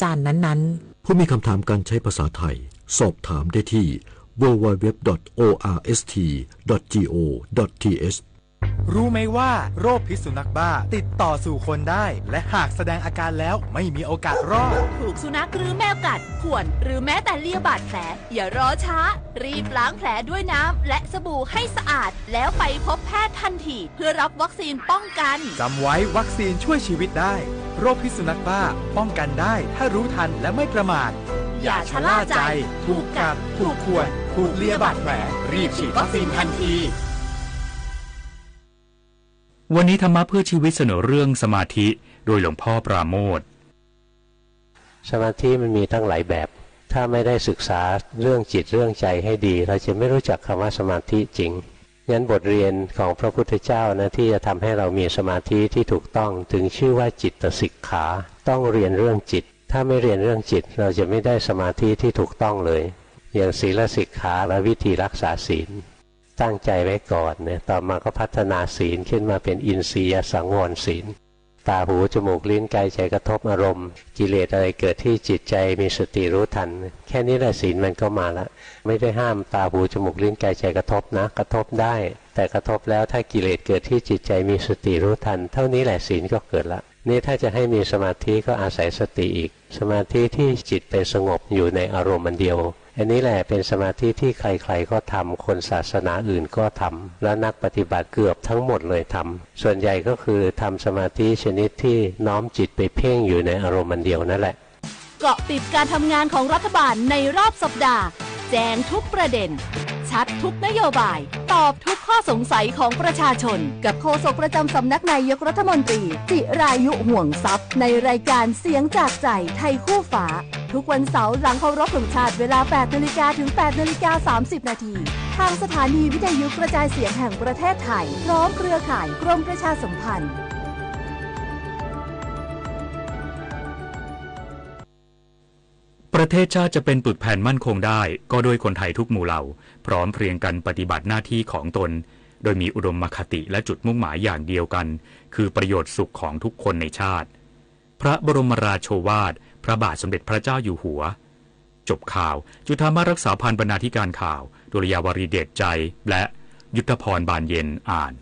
จานนั้นๆผู้มีคำถามการใช้ภาษาไทยสอบถามได้ที่ www.orst.go.th รู้ไหมว่าโรคพิษสุนัขบ้าติดต่อสู่คนได้และหากแสดงอาการแล้วไม่มีโอกาสรอดถูกสุนัขหรือแมวกัดข่วนหรือแม้แต่เลียบาดแผลอย่ารอช้ารีบล้างแผลด้วยน้ำและสบู่ให้สะอาดแล้วไปพบแพทย์ทันทีเพื่อรับวัคซีนป้องกันจำไว้วัคซีนช่วยชีวิตได้โรคพิษสุนัขบ้าป้องกันได้ถ้ารู้ทันและไม่ประมาทอย่าชะล่าใจถูกกัดถูกข่วนถูกเลียบาดแผลรีบฉีดวัคซีนทันทีวันนี้ธรรมะเพื่อชีวิตเสนอเรื่องสมาธิโดยหลวงพ่อปราโมทย์สมาธิมันมีตั้งหลายแบบถ้าไม่ได้ศึกษาเรื่องจิตเรื่องใจให้ดีเราจะไม่รู้จักคำว่าสมาธิจริงงั้นบทเรียนของพระพุทธเจ้านะที่จะทำให้เรามีสมาธิที่ถูกต้องถึงชื่อว่าจิตสิกขาต้องเรียนเรื่องจิตถ้าไม่เรียนเรื่องจิตเราจะไม่ได้สมาธิที่ถูกต้องเลยอย่างศีลสิกขาและวิธีรักษาศีลตั้งใจไว้ก่อนเนี่ยต่อมาก็พัฒนาศีลขึ้นมาเป็นอินทรียสังวรศีลตาหูจมูกลิ้นกายใจกระทบอารมณ์กิเลสอะไรเกิดที่จิตใจมีสติรู้ทันแค่นี้แหละศีลมันก็มาละไม่ได้ห้ามตาหูจมูกลิ้นกายใจกระทบนะกระทบได้แต่กระทบแล้วถ้ากิเลสเกิดที่จิตใจมีสติรู้ทันเท่านี้แหละศีลก็เกิดละนี่ถ้าจะให้มีสมาธิก็อาศัยสติอีกสมาธิที่จิตเป็นสงบอยู่ในอารมณ์เดียวอันนี้แหละเป็นสมาธิที่ใครๆก็ทำคนศาสนาอื่นก็ทำและนักปฏิบัติเกือบทั้งหมดเลยทำส่วนใหญ่ก็คือทำสมาธิชนิดที่น้อมจิตไปเพ่งอยู่ในอารมณ์เดียวนั่นแหละเกาะติดการทำงานของรัฐบาลในรอบสัปดาห์แจงทุกประเด็นชัดทุกนโยบายตอบทุกข้อสงสัยของประชาชนกับโฆษกประจำสำนักนายกรัฐมนตรีจิรายุห่วงทรัพย์ในรายการเสียงจากใจไทยคู่ฟ้าทุกวันเสาร์หลังเคารพธงชาติเวลา 8:00 นถึง 8:30 นทางสถานีวิทยุกระจายเสียงแห่งประเทศไทยพร้อมเครือข่ายกรมประชาสัมพันธ์ประเทศชาติจะเป็นปึกแผ่นมั่นคงได้ก็โดยคนไทยทุกหมู่เหล่าพร้อมเพรียงกันปฏิบัติหน้าที่ของตนโดยมีอุดมคติและจุดมุ่งหมายอย่างเดียวกันคือประโยชน์สุขของทุกคนในชาติพระบรมราโชวาทพระบาทสมเด็จพระเจ้าอยู่หัวจบข่าวจุฑามารักษาพันธ์บรรณาธิการข่าวดุริยาวรีเดชใจและยุทธพรบานเย็นอ่าน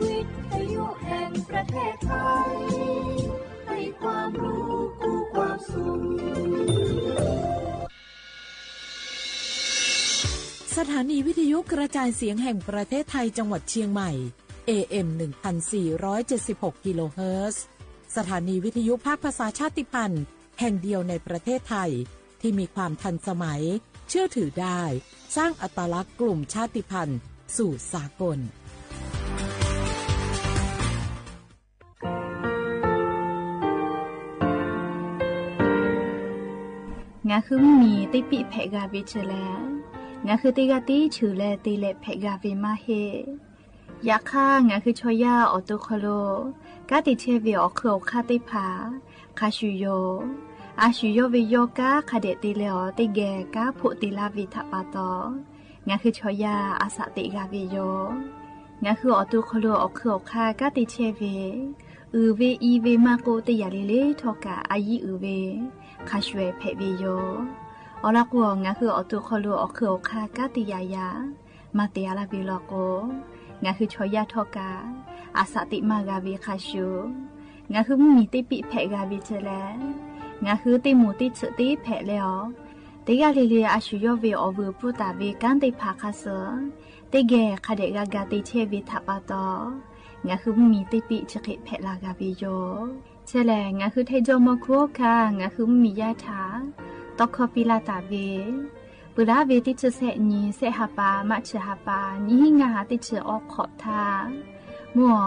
วิทยุแห่งประเทศไทยให้ความรู้คู่ความสุขสถานีวิทยุกระจายเสียงแห่งประเทศไทยจังหวัดเชียงใหม่ AM 1476 กิโลเฮิรตซ์สถานีวิทยุภาคภาษาชาติพันธุ์แห่งเดียวในประเทศไทยที่มีความทันสมัยเชื่อถือได้สร้างอัตลักษณ์กลุ่มชาติพันธุ์สู่สากลงาคือมีติปิเพกาเวชแลงาคือติกาติฉือแลติเลเพกาเวมาเฮยาค่างาคือชอยาออโตโคโลกาติเชเวอคืออคาติภาคาชุโยอาชุโยวิโยกาคาเดติเลอติแกกาพุติลาวิทปาตองาคือชอยาอาสติกาวิโยงาคือออโตโคโลอคืออคากาติเชเวเวอีเวมาโกติยาเลเลทอกาอายีเวคาชเวเพเวโย อละกัวงะคืออตุคอลูอคืออคากาติยายามาเตียลาบิลอโกงะคือชอยาทอกาอาสติมากาวิคาชูงะคือมีติปิเพกาวิเจแลงะคือติมูติสึติเพแล้วติกาลิลีอาชุโยเวอวูปุตาเวกันติภาคาเสติเกคาเดกากาติเชวิทัปาตองะคือมีติปิจกิเพลากาวิโยเชแลงะคือไทโจมคุคางะคือมียาถาตอกคอปิลาตาเวปุราเวติจะเสนีเสหปามัชหปานิหิงาติจะออกขอบทามัว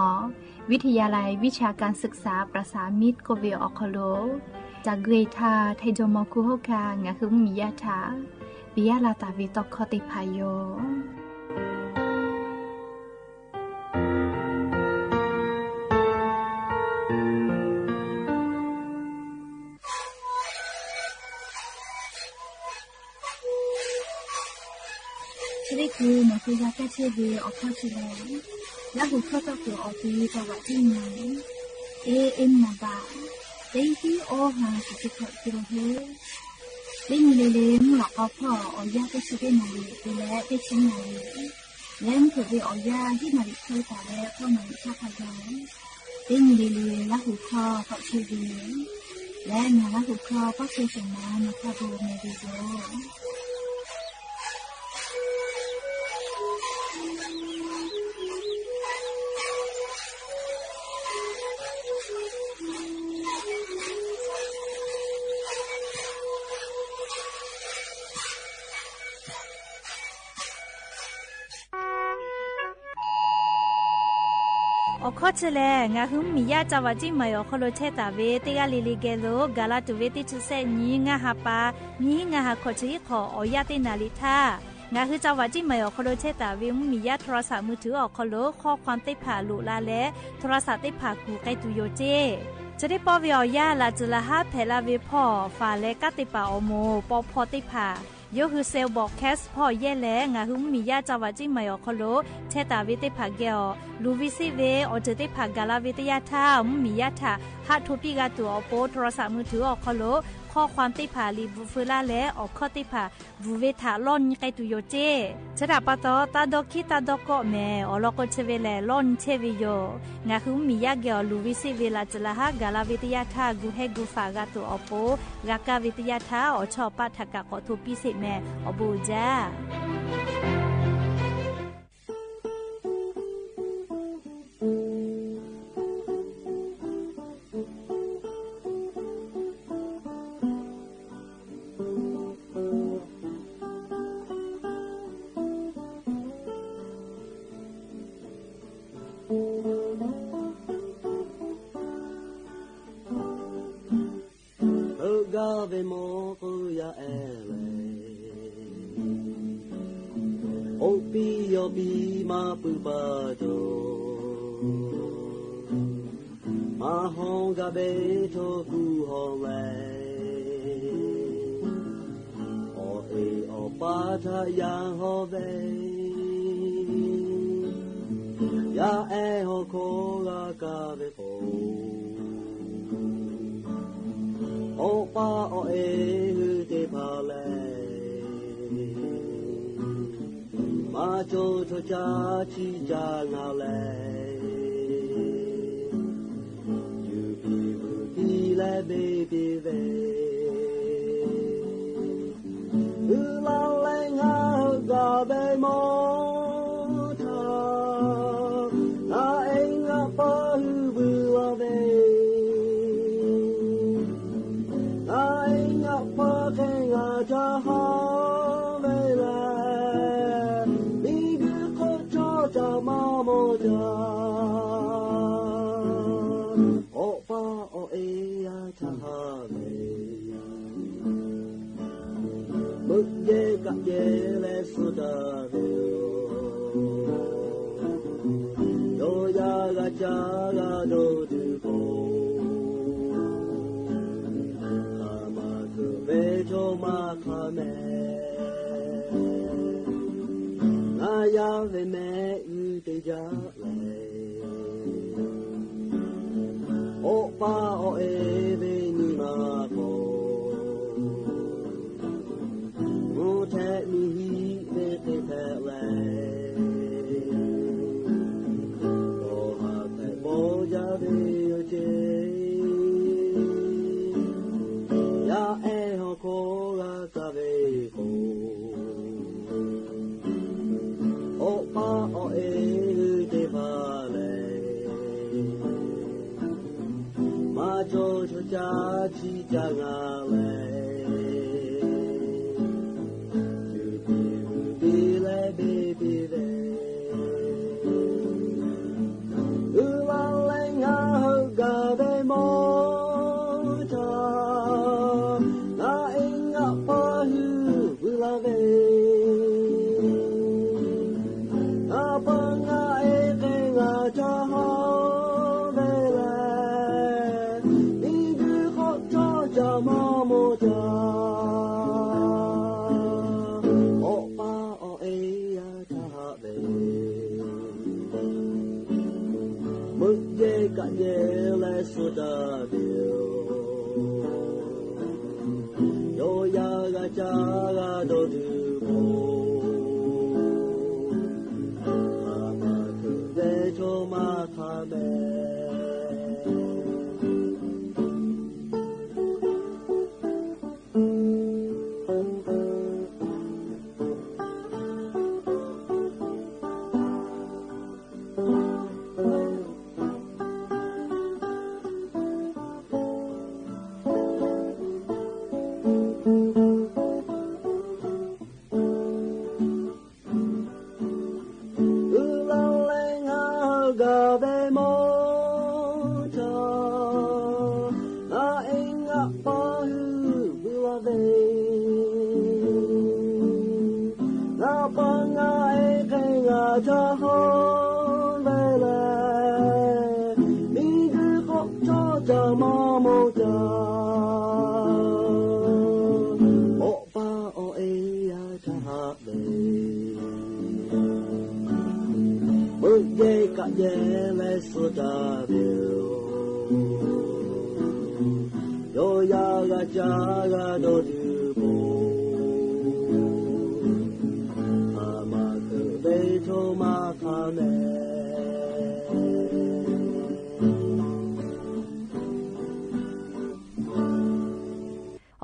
วิทยาลัยวิชาการศึกษาประสานมิตรกเวออคโลจากเกรทาไทโจมคุโฮกางะคือมียาถาปิยาลาตาเวตอกคอติพายโยคือหนูคือยาแก้เชื้อวีออกข้อเชื้อและหูข้อต่อตัวออกทีจังหวะที่ไหนเอ็มนาบาเต็งที่โอหาสิบหกกิโลเมตรเล่นเล่นหลอกเอาพ่อออยาแก้เชื้อได้มาเลยตัวและได้ชิ้นมาเลยเล่นเกิดไปออยาที่มาดิเคยแต่แล้วก็มาดิชาพยานเล่นเล่นและหูข้อก็เชื้อวีและนาและหูข้อก็เชื้อสมานในข้อโบเมดิโซอข้อเชลงาหุมมียาจาวาจิมายอคโลเชตาเวติกาลิลิเกโลกาลาตุเวติชุเซนีงาฮาปามีงาฮาโคชิขออยาตินาลิทางาคือจาวาจิมายอคโลเชตาเวมียาโทรศัพท์มือถือออกคโลข้อความติผ่าลุลาและโทรศัพท์ติผ่ากูไกตุโยเจจะได้ปอวิอยาลาจุลหะเพลาเวพ่อฟาและกติป่าอโมปอพอติผ่าโยคือเซลบอกแคสพ่อแย่แลงาหุมมียาจาวาจิมายอคโลเชตาเวติผ่าเกลลูวิซิเวอเจติผ่ากาลาเวติยาทามียาทาฮัททูปิกาตัวโปโทรศัพท์มือถือออกคโลข้อความติผ่าลีบุฟลาและออกข้อติผ่าบูเวทาล่อนไกตุโยเจชดาปะตอตาดอคิตาดอกแมอลอกเชเวแลล่อนเชวิโยงาหุมมียาเกลลูวิซิเวลาจลาฮากาลาเวติยาทากูเฮกูฟากาตัวอโปกากาเวติยาทาอชอปะทะกะขอทูปิสิแมอบูจา แท้มีเวทแท้แลโอหาแต่โบยาเดียเจยาเอฮโคกาตาเบโกโอปาโอเอเตพาเลมาโจชจาชีจางาเล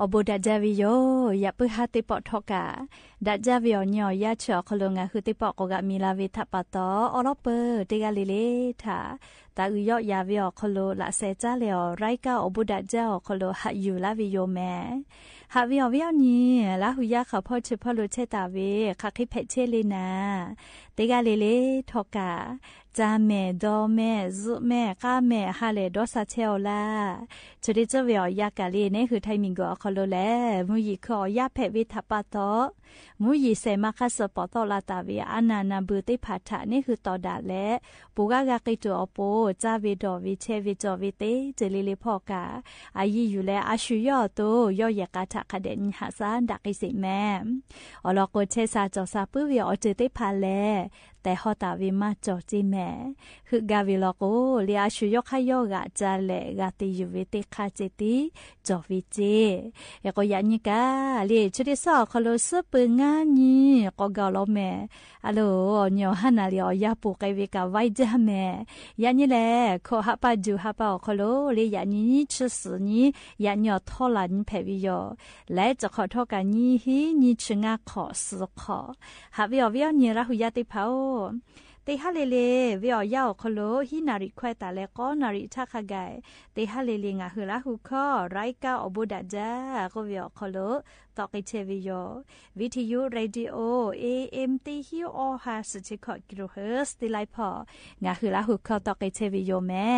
อบูดาจาวิโยอย่าเพิ่งหาติปอทอกะดาจาวิโอญอยาเชอคลงะคือติปอกกะมีลาวิทัปปะตออรอเปติกะลิเลทาตาอุยอยาวิโอคโลละเซจาเลอไรกาอบูดาจาคโลหะอยู่ลาวิโยแมหาวิโอวิโอนี่ละหุยาเขาพ่อเชพ่อโลเชตาเวคักที่เพเชเลนาติกะลิเลทอกะจาเมดอเมซุเมกาเมฮาเลดอซาเชลลาจุดิจเวียากาลีนี่คือไทมิงโกคโลแลมุยขอยาเพวิทัปปะตอมุยเซมาคัสปอตอลาตาเวอานานาบุติพัทะนี่คือตอดาและปูกากากิจอโปจาเวดอวิเชวิจอวิเตเจลิลิพอกาอายีอยู่แลอาชุยอโตยอยากาทะคเดนหาซานดักอิสิแมอลอโกเชซาจอซาปุเวอเจติพาเลแต่ฮอตาวิมาจอจิแม่คือกาวิลโกเลียชุยกขยอกะจาเลกาติยูวิติคาเจติจอวิเจยก็ยันนิกาเลียชุดิซอคโลซปึงานีก็กาลแม่อะโลญอหันาเลียยาปุกไวิกาไวจาแม่ยันนี่แลขอหาปาจูหาปาคโลเลียยันนี่ชสนี่ยันยอทอลันเพวิโยและจะขอทอกันนี่ฮีนี่ชงาขอสขอหาวิอวิอนี่ระหุยาติเผาเตฮาเลเลวิอยาวคโลฮินาริควตาเลก็นาริทักขะไกเตฮาเลเลงะหือละหุคอไรกาอบุดาจาก็วิอคโลตอกิเชวิโยวิทยุเรดิโอ AM ติฮิโอฮาสุจิคกิโลเฮิรตซ์ติไลพองะหือละหุคอตอกิเชวิโยแม่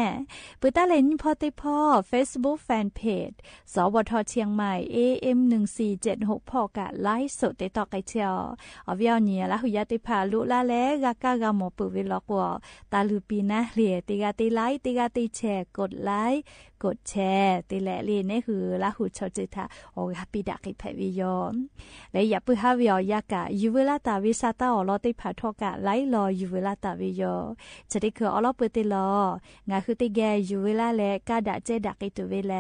ปุตาเลนพอติพอ Facebook Fan Page สวทเชียงใหม่ AM 1476พอกะไลฟ์สดติตอกิเชออวิอเนี่ยละหุยาติพาลุละแลกะกะกะหมอปุวิลอกวตาลูปีนะเหลียติกาติไลติกาติแชร์กดไลค์กดแชร์ติแลลีนี่คือละหุชอจิตาโอฮาปิดากิเพวิโยและอย่าปุฮาวิอยากะยูเวลาตาวิซาตาอลอติพาทอกะไลรอยูเวลาตาวิโยจะได้คืออลอปติลองาคือติแกยูเวลาแลกาดะเจดักอิตุเวแล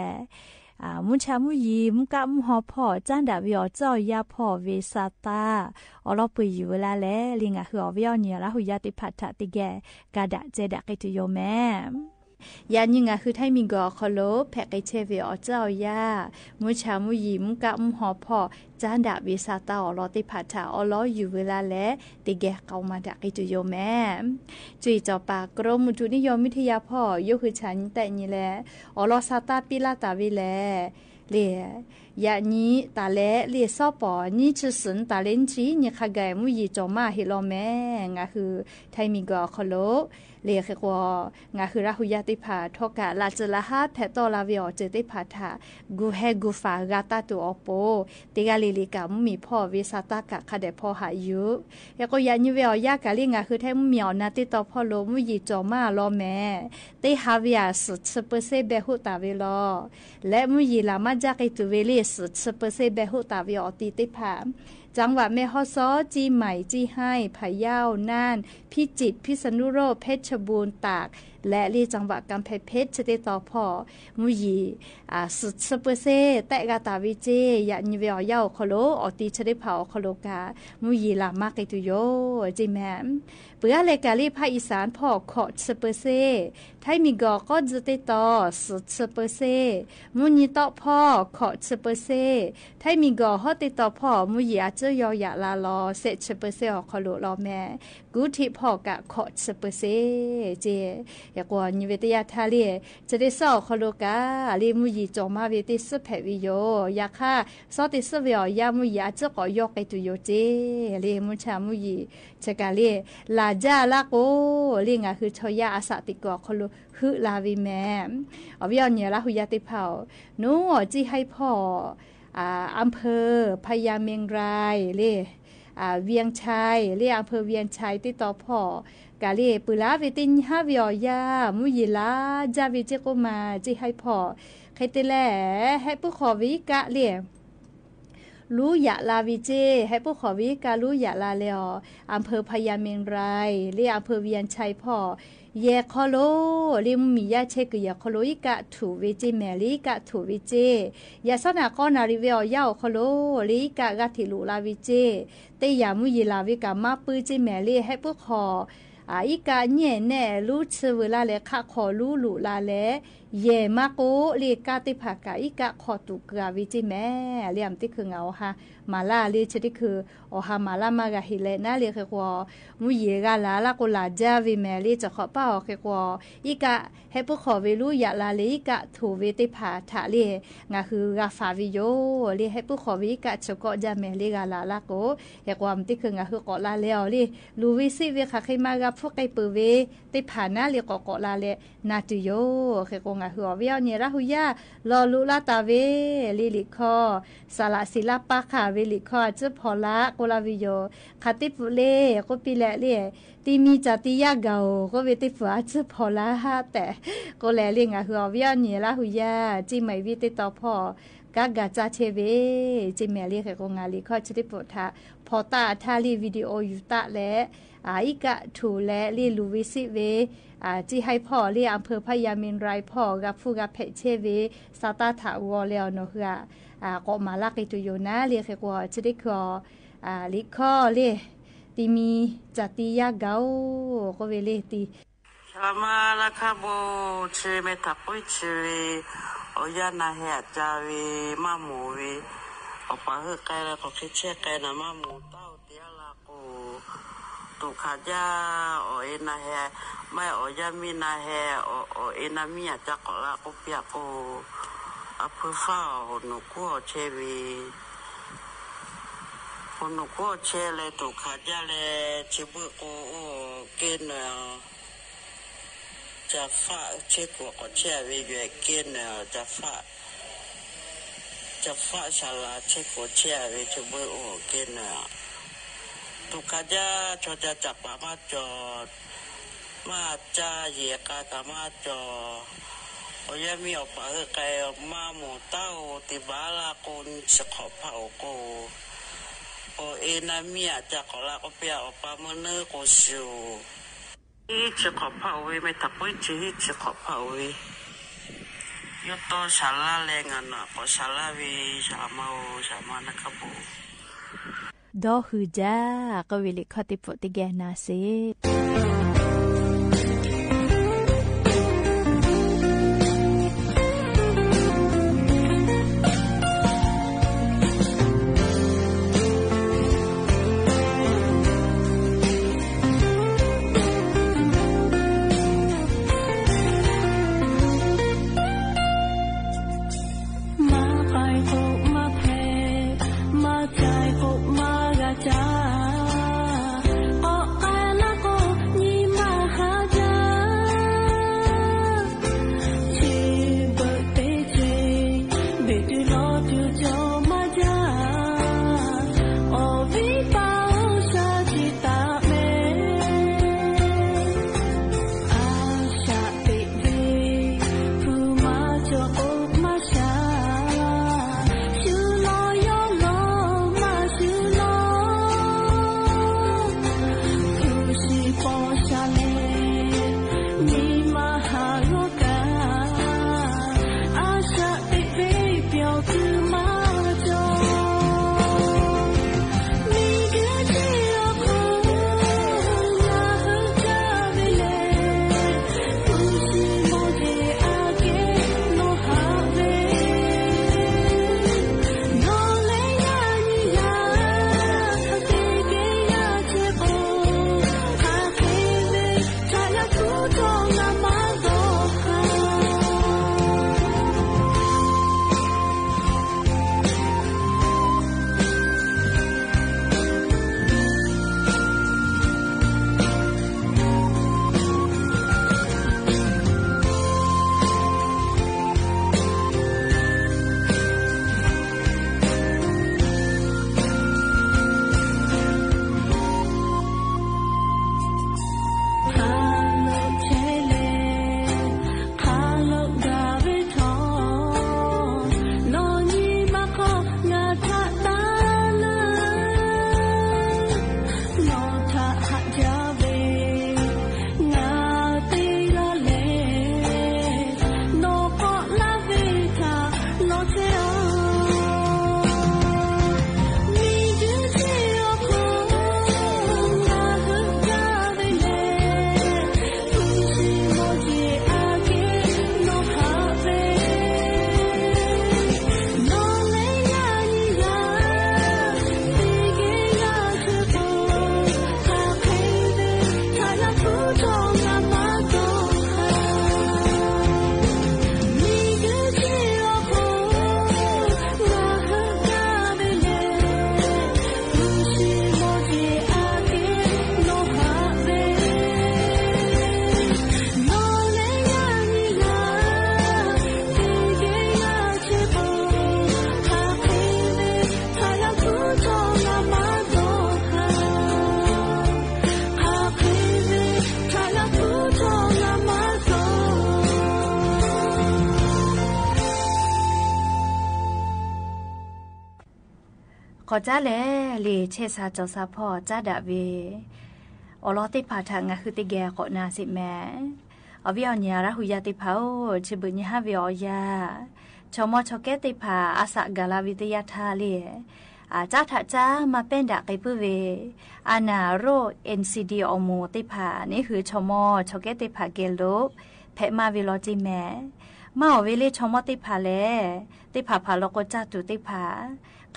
มุชามุยีมุกะมุฮอพ่อจันดาวิอเจ้ายาพ่อเวซาตาอลอปุยอยู่เวลาแลลิงะคืออวิอเนียละหุยาติพัทธะติแกกาดะเจดะกิตุโยแม่ยานิงะคือไทมิงกอคโลแพกไอเชเวอเจ้ายามุชามุยีมุกะมุฮอพ่อจันดาวิซาตาอลอติพัทธะอลออยู่เวลาแลติแกเกามาดะกิตุโยแม่จุยจอปากรมอุตุนิยมวิทยาพ่อยกคือฉันแต่นี่แลอลอซาตาปิลาตาวิแลเลียยานี้ตาเละเลียซอปอนี่ชื่อสนตาเลนจีนี่ขะไกมุยจอมาฮิโลแม่งาคือไทมิกอคโลเลียคือว่างาคือราหุยาติภาทกะลาจละหาแพตอลาวิอเจติภาทากูเฮกูฟากาตาตุอโปติกาลิลิกามุมีพ่อวิสาตากะคาเดพ่อหายุยาก็ยานิเวอยากะลิงาคือไทมุมีอนาติตอพ่อโลมุยจอมาลอแม่ติฮาวิอาสุดสเปเซเบหุตาเวลอและมุยลามาจากิตุเวลีสุดสเปเซเบหุตาวิอติติภาจังหวัดแม่ฮอซอจีใหม่จีให้พะเยาน่านพิจิตรพิษณุโลกเพชรบูรณ์ตากและลีจังหวัดกำแพงเพชรติต่อพ่อมุยีสุดสเปเซแตะกาตาวิเจยานิเวอยาคโลอติชได้เผาคโลกามุยีลามากตุโยจีแม่เปื้อเลกาลีภาคอีสานพ่อขอสเปเซไทยมีกอก็จะติต่อสุดสเปเซมุยีต่อพ่อขอสเปเซไทยมีกอฮอติต่อพ่อมุยีอาเจยอยาลาลอเซสเปเซอคโลลอแม่กูทิพ่อกะขอสเปเซเจยากว่านิเวตยาทาลีจะได้สอคโลกาลีมุยีจอมาเวติสเพวิโยยาค่าสอติสเวียยามุยีอาเจก็ยอกไอตุโยเจลีมุชามุยีเชกาลีลาจาลาโกลีงาคือชอยาอาสติกอคโลฮึลาวิแมอวิอเนียละหุยาติเผาหนูจีให้พ่ออำเภอพญาเมงรายเวียงชัยอำเภอเวียงชัยติต่อพ่อกาลีปุลาวิตินฮาวิอยามุยิลาจาวิเจโกมาจีให้พ่อใครติแลให้ผู้ขอวิกะเลียรู้ยะลาวิเจให้ผู้ขอวิการู้ยะลาเลออำเภอพญาเมงรายอำเภอเวียงชัยพ่อเยคโลลิมมียาเชกยาคโลอิกะถูวิเจแมลิกะถูวิเจยาสนาก็นาริเวอยาคโลลิกะกะทิลุลาวิเจเตยามุยิลาวิกะมาปื้อเจแมลิให้ผู้ขออีกาเนี่ยแน่รู้ชื่อเวลาเลคะขอรู้หลุลาเลเยมาโกเลกาติภากาอีกะขอตุกาวิจิแม่เลียมติคือเงาฮะมาลาเลชดิคือโอฮามามากะฮิเลนะเลคือว่ามุยกาลาลาโกลาจาวิแมลีจะขอป้าคือว่าอีกะให้ผู้ขอเวลุยะลาเลอีกะถูเวติภาทะเลงาคือกาฟาวิโยเลให้ผู้ขอวิกะชกอจาแมลีกาลาลาโกเฮกวามติคืองาคือกอลาเลอลีลูวิซิเวคะเคมากะพวกไกปืเวติภานะเลกอกอลาเลนาตุโยเฮกงาคือวิอเนราหุยาลอลุลาตาเวลิลิคอสาลาศิลปะค่ะเวลิคอจะพอละโกลาวิโยคาติปุเลก็ปิแลเลตีมีจติยาเกาก็เวติฟัวจะพอละฮะแต่ก็แลลิงาคือวิอเนราหุยาจิไม่วิติต่อพ่อกากาจาเชเวจิแมลีเคกงาลิคอชติปุทะพอตาทาลีวิดีโออยู่ตะและอีกะถูและลีลูวิซิเวจีให้พ่อเรียอำเภอพญาเมนรายพ่อกับฟูกับเพเชเวซาตาถาวรแล้วเนาะคือก็มาลักไอตุโยนะเรียกว่าจะได้คือลิคอเรียตีมีจติยาเกาก็เวเลตีชามาละคาโบเชเมทับปุเชเวโอยานาเฮจาเวมาหมูเวอปะเฮไกละก็คิเชไกนะมาหมูเต้าเตียละโกตุขาจาโอเอนาเฮไม่โอยามีนาเฮโอเอนามีจักละก็เปียโกอภุฟ้าหนุกัวเชวีหนุกัวเชเลตุขาจาเลชิบุโกโอเกนจะฟ้าเชกัวก็เชวีเวเกนจะฟ้าชาลาเชกัวเชวีชิบุโอเกนตุขาจาชอจะจับมาจอมาจาเยกาตามาจอโอยามีอปะไกมาหมูเต้าติบาลากุนสขอเผาโกโอเอนามีจะขอลาก็เปียอปะมือเนื้อโกชิวอีจะขอเผาเวไม่ทับไว้จีจะขอเผาเว ยโตชาลาเลงันนะปชาลาวีชามาโอชามานะครับบูดอฮือจ้าก็วิลิคอติปติแกนาเซขอจ้าแลเลเชซาเจ้าซาพ่อจ้าดาเวอลอติพาทางคือติแกขอนาสิแม่อวิอญญาระหุยาติพาโอชิบุญญาวิอยาชมอชอเกติพาอาสะกาลาวิทยาทาเลจ้าถะจ้ามาเป็นดะไกปุเวอานาโร NCD อโมติพานี่คือชมอชอเกติพาเกโลแพมาวิโลจิแม่มาเวเลชมอติพาแลติพาพาโลกจ้าตุติพา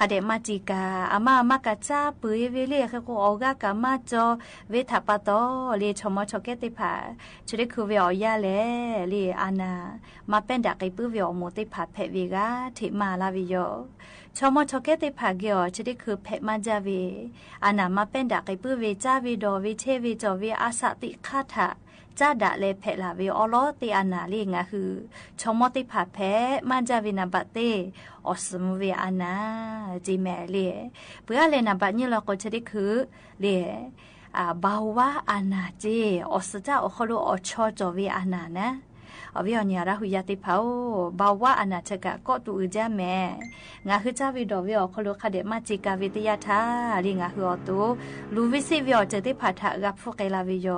คาเดมาจิกาอามามากะจ้าปุยเวเลเคโกออกากามาจอเวทาปะโตเลชมอชอเกติพาชุดิคือเวอยาเลเลอานามาเป็นดะไกปุเวอโมติพาเพเวกาถิมาลาวิโยชมอชอเกติพาเกอชุดิคือเพมาจาเวอานามาเป็นดะไกปุเวจาวิโดวิเทวิจอวิอาสติคาทะจ้าดะเลเพลาเวอลอติอานาเลงะคือชมอติพาเพมันจาวินาบะเตอสมเวอานาจิแมเลเพื่อเลนาบะนี่เราก็จะได้คือเลบาวะอานาเจอสจ้าอคโลอชอจอเวอานานะ อวิญญาณหุยติเผาบาวว่าอนาชกะก็ตูจ้าแม่งาคือจ้าวิดอวิอคโลคาเดมาจิกาวิทยาทาลิงาคืออตูลูวิสิวิอเจติผาทะกับฟุกเอลาวิโย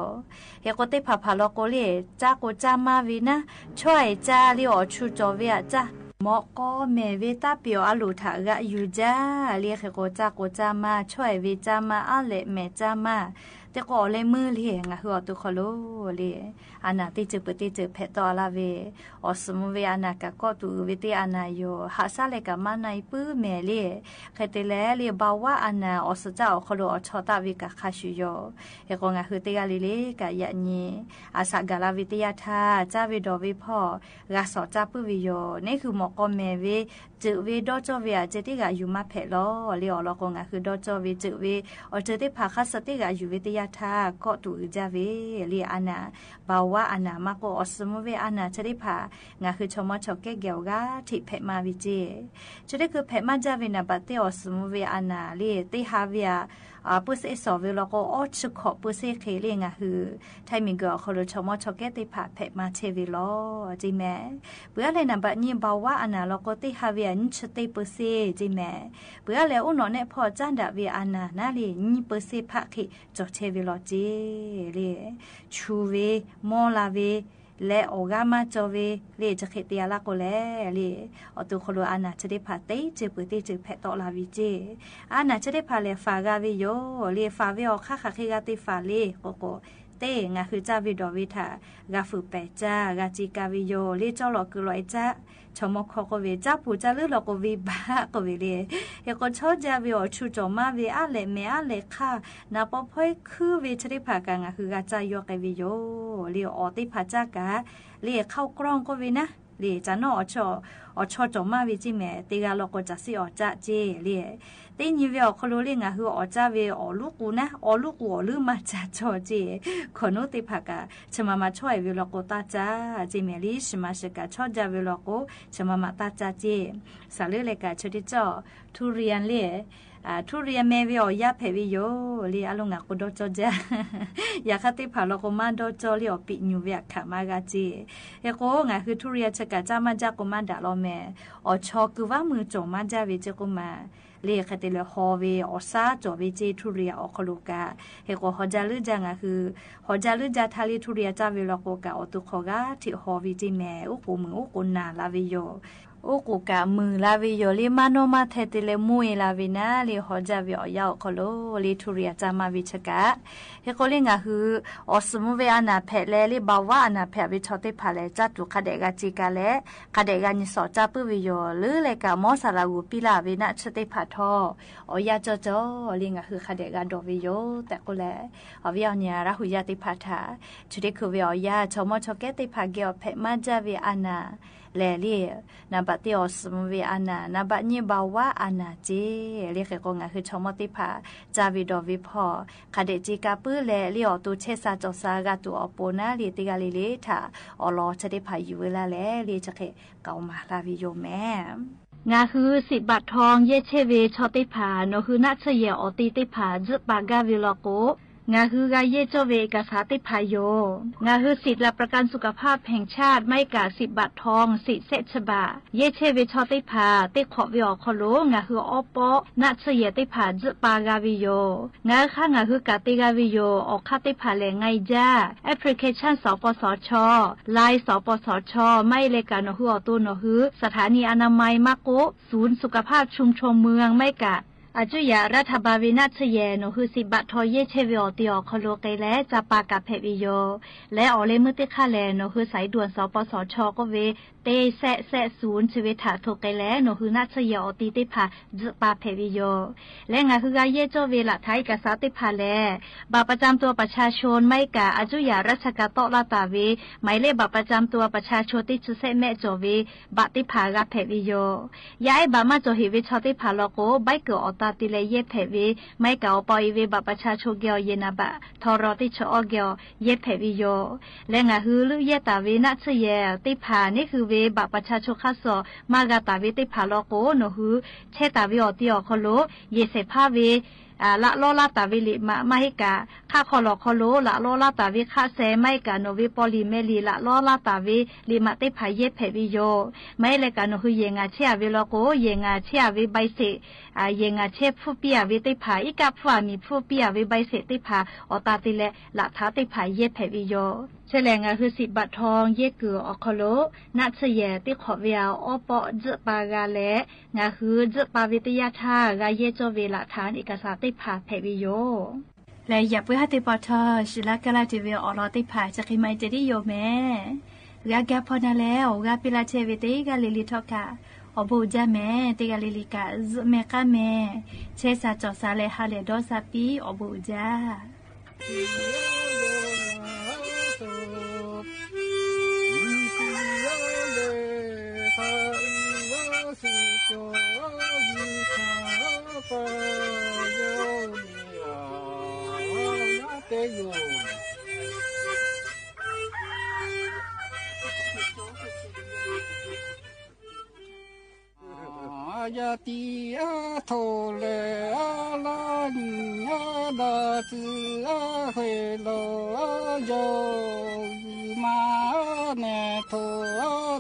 เฮโกติผาพาโลโกเลจ้าโกจ้ามาวินะช่วยจ้าลิอชูจอวิอาจ้าหมอก็แม่เวตาเปียวอาลูทากะอยู่จ้าเรียกโกจ้ามาช่วยเวจ้ามาอาเลแม่จ้ามาแต่ก็เลยมือเลี้ยงหัวตุคโลเลยอันน่ะที่จะเปิดที่จะเพตอลาเวอสมุเวอันน่ะก็ตูวิธีอันน่ะโยหาซาเลกะมาในปื้อแม่เลยเคยเตเลเลยบ่าวว่าอันน่ะอสเจ้าคโลอชอตาวิกะคาชุโยเฮก็งะคือเตกะลิเลกะยะญีอาสากะลาวิทยาทาจ้าวิดอวิพ่อกะสอจ้าปื้อวิโยนี่คือหมอก็แม่เวจือเวดอจอเวเจติกะอยู่มาเพลอเลยอลอก็งะคือดอจอเวจือเวอเจติภาคสติกะอยู่วิทยาทาก็ตูจาเวลีอานาบาว่าอานามาก็อสมเวอานาชริภางาคือชมชอแก่เกี่ยวกาที่เพมาวิเจจะได้คือเพมาจาเวนาบัตเตอสมเวอานาลีติฮาเวียปุเสสอเวลก็อชุขปุเสเคเลงาคือไทมิงก็เขาเลยชมชอแก่ติภาเพมาเชวิลอจิแม่เบื่อเลยนาบัดนี้บาว่าอานาแล้วก็ติฮาเวียนชติปุเสจิแม่เบื่อแล้วอุนอเนี่ยพอจันดาเวอานานาลีนี่ปุเสภะคิจอเชวิลอจีလေချူဝေမောလာဝေလဲဩဂါမကျော်ဝေလေချခေတရလာကိုလေလေအတူခလိုအနာချတဲ့ဖာတေးချပတိချဖက်တော်လာဝီချေအနာချတဲ့ဖာလေဖာဂါဝေယောလေဖာဝေခခခေဂတိဖာလေကိုเต้งาคือจ้าวิดอวิทากาฝึแปจ้ากาจิกาวิโยเลจ้าหลอกคือลอยจ้าชมคก็เวจ้าผู้จ้าลือหลอกก็วิบ้าก็เวเลยเฮก็ชอบจ้าวิอชูจอมาเวอะเลเมอะเลค่ะนาปอพ่อยคือเวชริภากางาคือกาจ้ายอกวิโยเลออติภาจ้ากาเลเข้ากล้องก็เวนะเลจ้าน้อชอจอมาวิจิแม่ตีกาหลอกก็จะสิอจ้าเจเลตีนี่เวอคโลเลงาคืออจ้าเวอลูกกูนะอลูกกูลืมมาจ้าจอเจขอโนติภากาชมาช่วยเวลโกตาจ้าจิเมลิชมาชกาชอจ้าเวลโกชมาตาจ้าเจสาเลเลกาชดิจอทุเรียนเลทุเรียนแม่วิอยาเพวิโยลีอารมณ์งากุดจอจ้ายาคติภาโลกมาดจอลีอปิญูเวียขามากาจีเอโกงาคือทุเรียนชกาจ้ามาจากุมาดาลอแม่อชอคือว่ามือจงมาจาวิจกุมาเรียกคติเลฮอเวอซาจอวิจิทุเรียอคลูกาเฮโกฮอจาลืจังาคือฮอจาลืจาทาลิทุเรียจาวิลโกกาอตุโคกาทิฮอวิจิแม่อุกูมืออุกุนาลาวิโยโอกูกะมือลาวิโยลิมาโนมาเทติเลมุยลาวินาลิฮอจาวิอยาคโลลิทุเรียจามาวิชกะเฮโกลิงาคืออสมุเวอานาเพเลลิบาวาอานาเพวิชอติพาเลจัตุคาเดกาจิกาเลคาเดกานิสอจาปุวิโยหรือเลกามอสาลาวูปิลาวินะชติพาทออยาจอจอลิงาคือคาเดกาดอวิโยแต่ก็แลอวิญญาราหุยาติพาทาชุดิคือวิอยาชมอชอเกติพาเกอเพมาจาวิอานาแลเลีนาบัติอสมเวอานานาบัญญบาวาอานาเจเรียกก็งาคือชมติภาจาวิดอวิพอคาเดจิกาปื้อแลเลียตูเชซาจอซากาตูอโปนาเลีติกาลิเลทาอลอชติภาอยู่เวลาแลเลียจะเคเกามาลาวิโยแม่งาคือ10 บาททองเยเชเวชติภาโนคือนัชเยอติติภาจุปากาวิโลโกงาคือกาเยโจเวกาสาติพายโยงาคือสิทธิและประกันสุขภาพแห่งชาติไม่กา10 บาททองสิเซชบาเยเชเวชอติพาติขอวิอคโลงาคืออปอนัชเยติพาจุปากาวิโยงาค่างาคือกาติกาวิโยออกคาติพาแลไงจ้าแอปพลิเคชันสปสชไลน์สปสชไม่เลกาโนฮืออตุโนฮือสถานีอนามัยมะโกศูนย์สุขภาพชุมชนเมืองไม่กาอาจุยารัฐบาลวินาชเยโนคือ10 บาททอเยเชวิอติอคโลเกและจาปากาเพวิโยและออเลมุติคาแลโนคือสายด่วนสปสชก็เวเตแซศูนย์ชีวิตถาโทเกและโนคือนาชเยอติติภาจปาเพวิโยและงาคือกาเยโจเวละไทยกาสาติภาแลบัตรประจำตัวประชาชนไม่กาอาจุยาราชกาโตลาตาเวหมายเลขบัตรประจำตัวประชาชนติจุเซแม่โจเวบัตติภากาเพวิโยย้ายบามาโจหิวิชอติภาโลโกใบเกอตาติเลเยเพวิไม่เก่าปอยเวบัประชาชนเกียวเยนาบะทอรอติชอเกียวเยเพวิโยและงาฮือลุเยตาเวนัชเยติภานี่คือเวบัประชาชนข้าสอมากาตาเวติภาโลโกโนฮือเชตาเวอติอคโลเยเสภาเว ละโลลาตาวิลิมาให้กาค่าคอลอคอโลละโลลาตาวิค่าเซไม่กาโนวิปอลิเมลีละโลลาตาวิลิมาติพายเยเพวิโยไม่เลยกาโนคือเยงาเชียวิโลโกเยงาเชียวิใบเสเยงาเชฟผู้เปียวิติพาอีกับฝ่ามีผู้เปียวิใบเสติพาอตาติเลละท้าติพายเยเพวิโยเฉลงาคือ10 บาททองเยเกืออคโลนัทเยติขอเวียวอปอจปากาเลงาคือจปาวิทยาธากาเยโจเวละทานเอกสารติพาเพวิโยและอย่าเพื่อให้ติปอทอชิลากาลาติเวออลอติพาจะคิไม่จะได้โยแม่กากาพอนาแล้วกาปิลาเชวิติกาลิลิทอกาอบูจาแม่ติกาลิลิกาแม่กาแม่เชซาจอซาเลฮาเลโดซาปีอบูจายาติอาโทเลอาลานิอาดาติอาเฮโลอาโยมาเนโท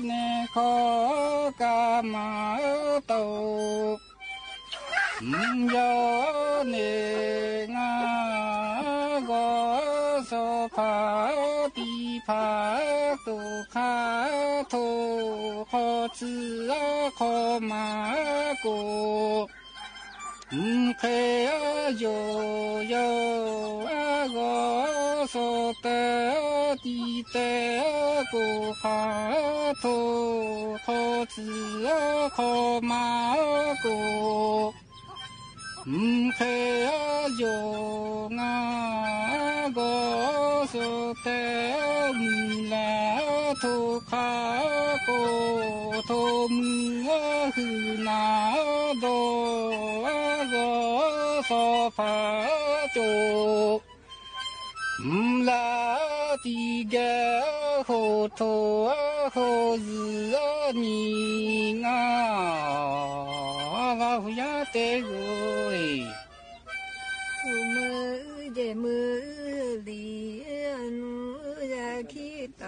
เนโคกามาโตโยเนงาโกโสภาติภาตุขาโทโคซึอาโคมาโกเคโยโยอาโกโสเตติเตโกขาโทโคซึอาโคมาโกเคโยงาโกโสเตมิลาทุขาโกโทมิหือนาโดโกโสภาโจลาติเกโหโทโหซึนิงาวาหุยาเตโกมือเจมือลีนูยาคิโต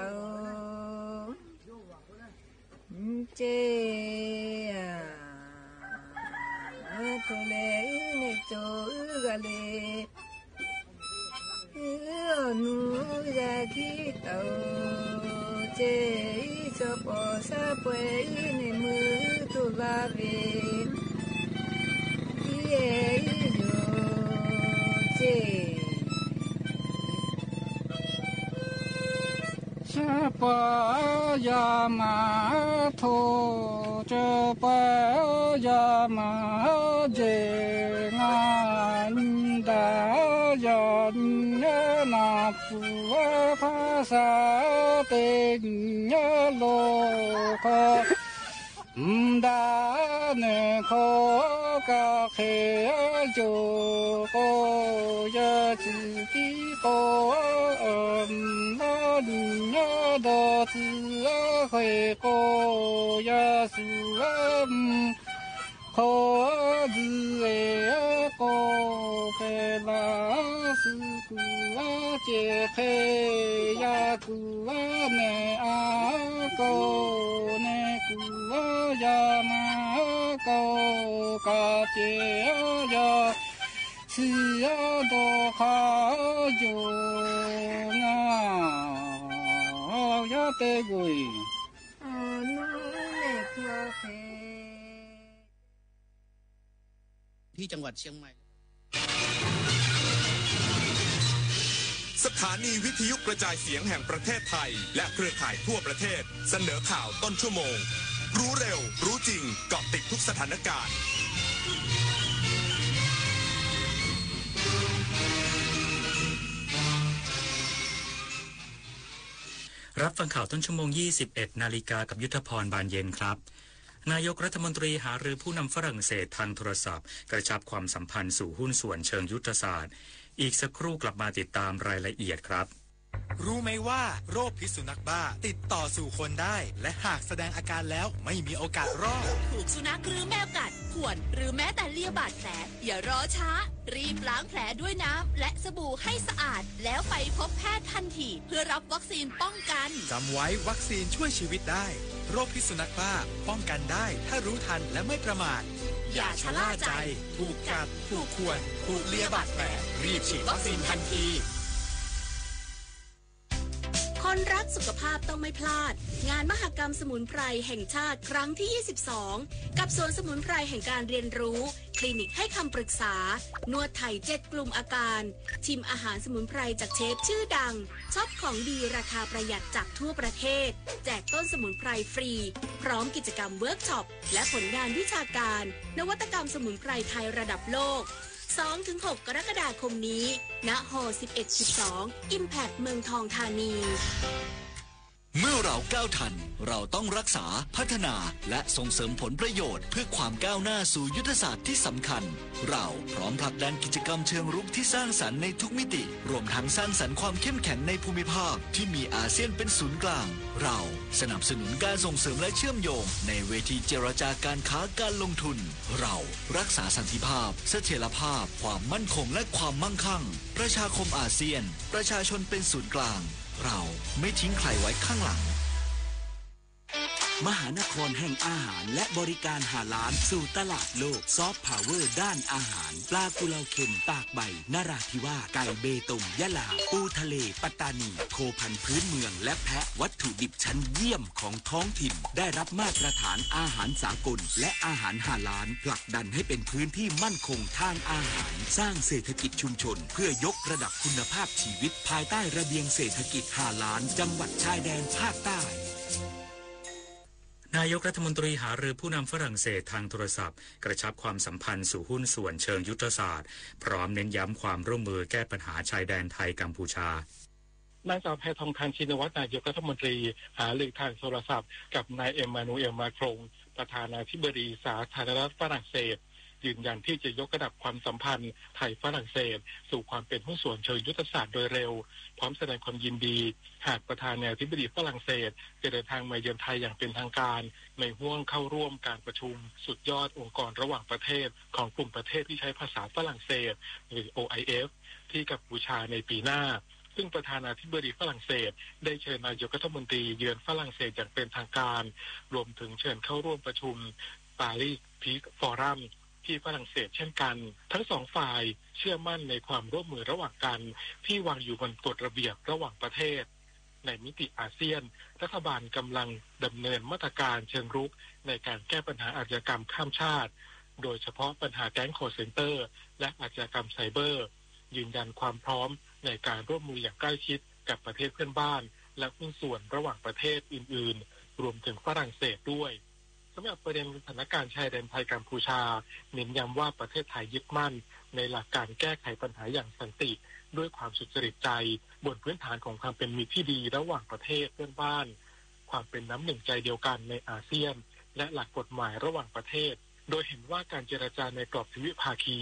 เจโทเลเนโจกะเลนูยาคิโตเจโจปอซาเปเนมือตุลาเวเยโยเจชะปายามาโทเจปายามาเจงานดายานนาปุภาษาเตญโลกดาเนโคกะเคโยโกยะจิติโกนาดิญาดาติเฮโกยะสุโคดิเอโกเปลาสุกุเจเทยากุเนอาโกเนกุยามาโกกาเจยาสิยาโดคาโยงายาเตกุยนาเนคาเฟที่จังหวัดเชียงใหม่สถานีวิทยุกระจายเสียงแห่งประเทศไทยและเครือข่ายทั่วประเทศเสนอข่าวต้นชั่วโมงรู้เร็วรู้จริงเกาะติดทุกสถานการณ์รับฟังข่าวต้นชั่วโมง 21 นาฬิกากับยุทธพรบานเย็นครับนายกรัฐมนตรีหารือผู้นำฝรั่งเศสทางโทรศัพท์กระชับความสัมพันธ์สู่หุ้นส่วนเชิงยุทธศาสตร์อีกสักครู่กลับมาติดตามรายละเอียดครับ รู้ไหมว่าโรคพิษสุนัขบ้าติดต่อสู่คนได้และหากแสดงอาการแล้วไม่มีโอกาสรอดถูกสุนัขหรือแมวกัดข่วนหรือแม้แต่เลียบาดแผลอย่ารอช้ารีบ ล้างแผลด้วยน้ำและสบู่ให้สะอาดแล้วไปพบแพทย์ทันทีเพื่อรับวัคซีนป้องกันจำไว้วัคซีนช่วยชีวิตได้โรคพิษสุนัขบ้าป้องกันได้ถ้ารู้ทันและไม่ประมาทอย่าชะล่าใจถูกกัดถูกข่วนถูกเลียบาดแผลรีบฉีดวัคซีนทันทีคนรักสุขภาพต้องไม่พลาดงานมหกรรมสมุนไพรแห่งชาติครั้งที่ 22 กับสวนสมุนไพรแห่งการเรียนรู้คลินิกให้คำปรึกษานวดไทย7กลุ่มอาการชิมอาหารสมุนไพรจากเชฟชื่อดังช็อปของดีราคาประหยัดจากทั่วประเทศแจกต้นสมุนไพรฟรีพร้อมกิจกรรมเวิร์กช็อปและผลงานวิชาการนวัตกรรมสมุนไพรไทยระดับโลก 2-6 กรกฎาคมนี้ณหอ 11-12 Impact เมืองทองธานีเมื่อเราก้าวทันเราต้องรักษาพัฒนาและส่งเสริมผลประโยชน์เพื่อความก้าวหน้าสู่ยุทธศาสตร์ที่สำคัญเราพร้อมผลักดันกิจกรรมเชิงรุกที่สร้างสรรค์ในทุกมิติรวมทั้งสร้างสรรค์ความเข้มแข็งในภูมิภาคที่มีอาเซียนเป็นศูนย์กลางเราสนับสนุนการส่งเสริมและเชื่อมโยงในเวทีเจรจาการค้าการลงทุนเรารักษาสันติภาพเสถียรภาพความมั่นคงและความมั่งคั่งประชาคมอาเซียนประชาชนเป็นศูนย์กลางเราไม่ทิ้งใครไว้ข้างหลังมหานครแห่งอาหารและบริการหาล้านสู่ตลาดโลกซอฟต์พาวเวอร์ด้านอาหารปลากุเลาเค็มตากใบนราธิวาสไก่เบตงยะลาปูทะเลปัตตานีโคพันธุ์พื้นเมืองและแพะวัตถุดิบชั้นเยี่ยมของท้องถิ่นได้รับมาตรฐานอาหารสากลและอาหารหาล้านผลักดันให้เป็นพื้นที่มั่นคงทางอาหารสร้างเศรษฐกิจชุมชนเพื่อยกระดับคุณภาพชีวิตภายใต้ระเบียงเศรษฐกิจหาล้านจังหวัดชายแดนภาคใต้นายกรัฐมนตรีหารือผู้นำฝรั่งเศสทางโทรศัพท์กระชับความสัมพันธ์สู่หุ้นส่วนเชิงยุทธศาสตร์พร้อมเน้นย้ำความร่วมมือแก้ปัญหาชายแดนไทยกัมพูชานางสาวแพทองธารชินวัตรนายกรัฐมนตรีหารือทางโทรศัพท์กับนายเอ็มมานูเอลมาครงประธานาธิบดีสาธารณรัฐฝรั่งเศสยืนยันที่จะยกระดับความสัมพันธ์ไทยฝรั่งเศสสู่ความเป็นหุ้นส่วนเชิงยุทธศาสตร์โดยเร็วพร้อมแสดงความยินดีหากประธานาธิบดีฝรั่งเศสจะเดินทางมาเยือนไทยอย่างเป็นทางการในห่วงเข้าร่วมการประชุมสุดยอดองค์กรระหว่างประเทศของกลุ่มประเทศที่ใช้ภาษาฝรั่งเศสหรือ OIF ที่กัมพูชาในปีหน้าซึ่งประธานาธิบดีฝรั่งเศสได้เชิญนายกรัฐมนตรีเยือนฝรั่งเศสอย่างเป็นทางการรวมถึงเชิญเข้าร่วมประชุมปารีสพีซฟอรัมที่ฝรั่งเศสเช่นกันทั้งสองฝ่ายเชื่อมั่นในความร่วมมือระหว่างกันที่วางอยู่บนกฎระเบียบระหว่างประเทศในมิติอาเซียนรัฐบาลกำลังดำเนินมาตรการเชิงรุกในการแก้ปัญหาอาชญากรรมข้ามชาติโดยเฉพาะปัญหาแก๊งคอลเซ็นเตอร์และอาชญากรรมไซเบอร์ยืนยันความพร้อมในการร่วมมืออย่างใกล้ชิดกับประเทศเพื่อนบ้านและหุ้นส่วนระหว่างประเทศอื่นๆรวมถึงฝรั่งเศสด้วยสำหรับประเด็นสถานการณ์ชายแดนไทยกัมพูชาเน้นย้ำว่าประเทศไทยยึดมั่นในหลักการแก้ไขปัญหาอย่างสันติด้วยความสุจริตใจบนพื้นฐานของความเป็นมิตรที่ดีระหว่างประเทศเพื่อนบ้านความเป็นน้ำหนึ่งใจเดียวกันในอาเซียนและหลักกฎหมายระหว่างประเทศโดยเห็นว่าการเจรจาในกรอบทวิภาคี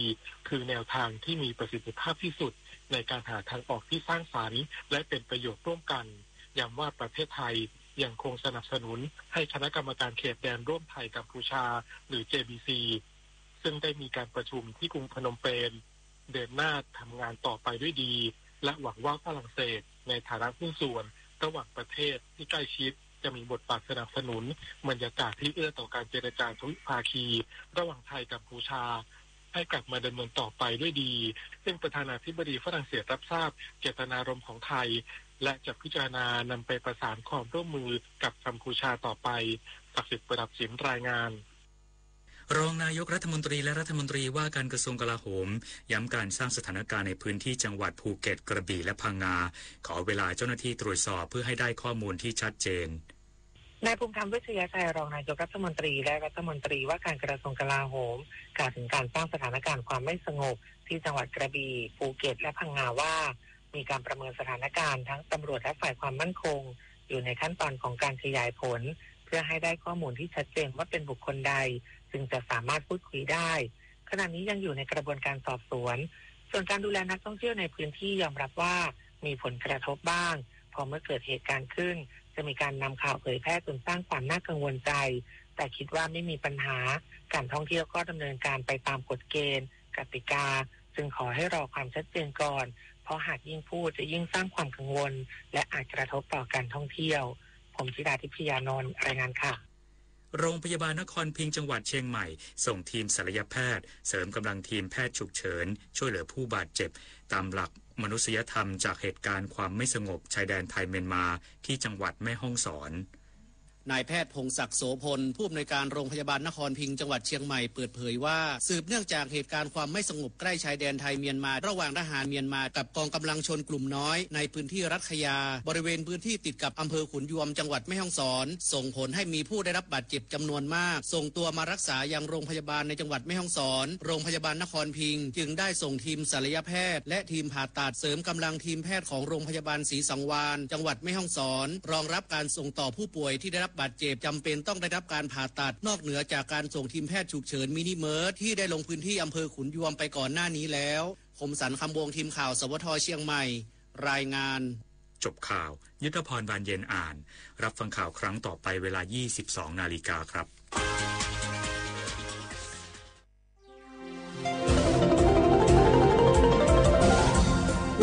คือแนวทางที่มีประสิทธิภาพที่สุดในการหาทางออกที่สร้างสรรค์และเป็นประโยชน์ร่วมกันย้ำว่าประเทศไทยยังคงสนับสนุนให้คณะกรรมการเขตแดนร่วมไทยกัมพูชาหรือ JBC ซึ่งได้มีการประชุมที่กรุงพนมเปญเดินหน้าทำงานต่อไปด้วยดีและหวังว่าฝรั่งเศสในฐานะหุ้นส่วนระหว่างประเทศที่ใกล้ชิดจะมีบทบาทสนับสนุนบรรยากาศที่เอื้อต่อการเจรจาทวิภาคีระหว่างไทยกัมพูชาให้กลับมาดำเนินต่อไปด้วยดีซึ่งประธานาธิบดีฝรั่งเศสรับทราบเจตนารมณ์ของไทยและจะพิจารณานำไปประสานความร่วมมือกับกัมพูชาต่อไปศักดิ์สิทธิ์ประดับสินรายงานรองนายกรัฐมนตรีและรัฐมนตรีว่าการกระทรวงกลาโหมย้ำการสร้างสถานการณ์ในพื้นที่จังหวัดภูเก็ตกระบี่และพังงาขอเวลาเจ้าหน้าที่ตรวจสอบเพื่อให้ได้ข้อมูลที่ชัดเจนนายภูมิธรรมเวชยชัยรองนายกรัฐมนตรีและรัฐมนตรีว่าการกระทรวงกลาโหมกล่าวถึงการสร้างสถานการณ์ความไม่สงบที่จังหวัดกระบี่ภูเก็ตและพังงาว่ามีการประเมินสถานการณ์ทั้งตำรวจและฝ่ายความมั่นคงอยู่ในขั้นตอนของการขยายผลเพื่อให้ได้ข้อมูลที่ชัดเจนว่าเป็นบุคคลใดจึงจะสามารถพูดคุยได้ขณะนี้ยังอยู่ในกระบวนการสอบสวนส่วนการดูแลนักท่องเที่ยวในพื้นที่ยอมรับว่ามีผลกระทบบ้างพอเมื่อเกิดเหตุการณ์ขึ้นจะมีการนำข่าวเผยแพร่จนสร้างความน่ากังวลใจแต่คิดว่าไม่มีปัญหาการท่องเที่ยวก็ดำเนินการไปตามกฎเกณฑ์กติกา จึงขอให้รอความชัดเจนก่อนเพราะหากยิ่งพูดจะยิ่งสร้างความกังวลและอาจกระทบต่อการท่องเที่ยวผมธิดาทิพยานนท์รายงานค่ะโรงพยาบาลนครพิงค์จังหวัดเชียงใหม่ส่งทีมศัลยแพทย์เสริมกำลังทีมแพทย์ฉุกเฉินช่วยเหลือผู้บาดเจ็บตามหลักมนุษยธรรมจากเหตุการณ์ความไม่สงบชายแดนไทยเมียนมาที่จังหวัดแม่ฮ่องสอนนายแพทย์พงศักดิ์โสพลผู้อำนวยการโรงพยาบาลนครพิงค์จังหวัดเชียงใหม่เปิดเผยว่าสืบเนื่องจากเหตุการณ์ความไม่สงบใกล้ชายแดนไทยเมียนมาระหว่างทหารเมียนมากับกองกำลังชนกลุ่มน้อยในพื้นที่รัฐขยาบริเวณพื้นที่ติดกับอำเภอขุนยวมจังหวัดแม่ฮ่องสอนส่งผลให้มีผู้ได้รับบาดเจ็บจำนวนมากส่งตัวมารักษายังโรงพยาบาลในจังหวัดแม่ฮ่องสอนโรงพยาบาลนครพิงค์จึงได้ส่งทีมศัลยแพทย์และทีมผ่าตัดเสริมกำลังทีมแพทย์ของโรงพยาบาลศรีสังวาลจังหวัดแม่ฮ่องสอนรองรับการส่งต่อผู้ป่วยที่ได้รับบาดเจ็บจำเป็นต้องได้รับการผ่าตัดนอกเหนือจากการส่งทีมแพทย์ฉุกเฉินมินิเมิร์ดที่ได้ลงพื้นที่อำเภอขุนยวมไปก่อนหน้านี้แล้วคมสันต์คำวงทีมข่าวสวทเชียงใหม่รายงานจบข่าวยุทธพรบานเย็นอ่านรับฟังข่าวครั้งต่อไปเวลา 22 นาฬิกาครับ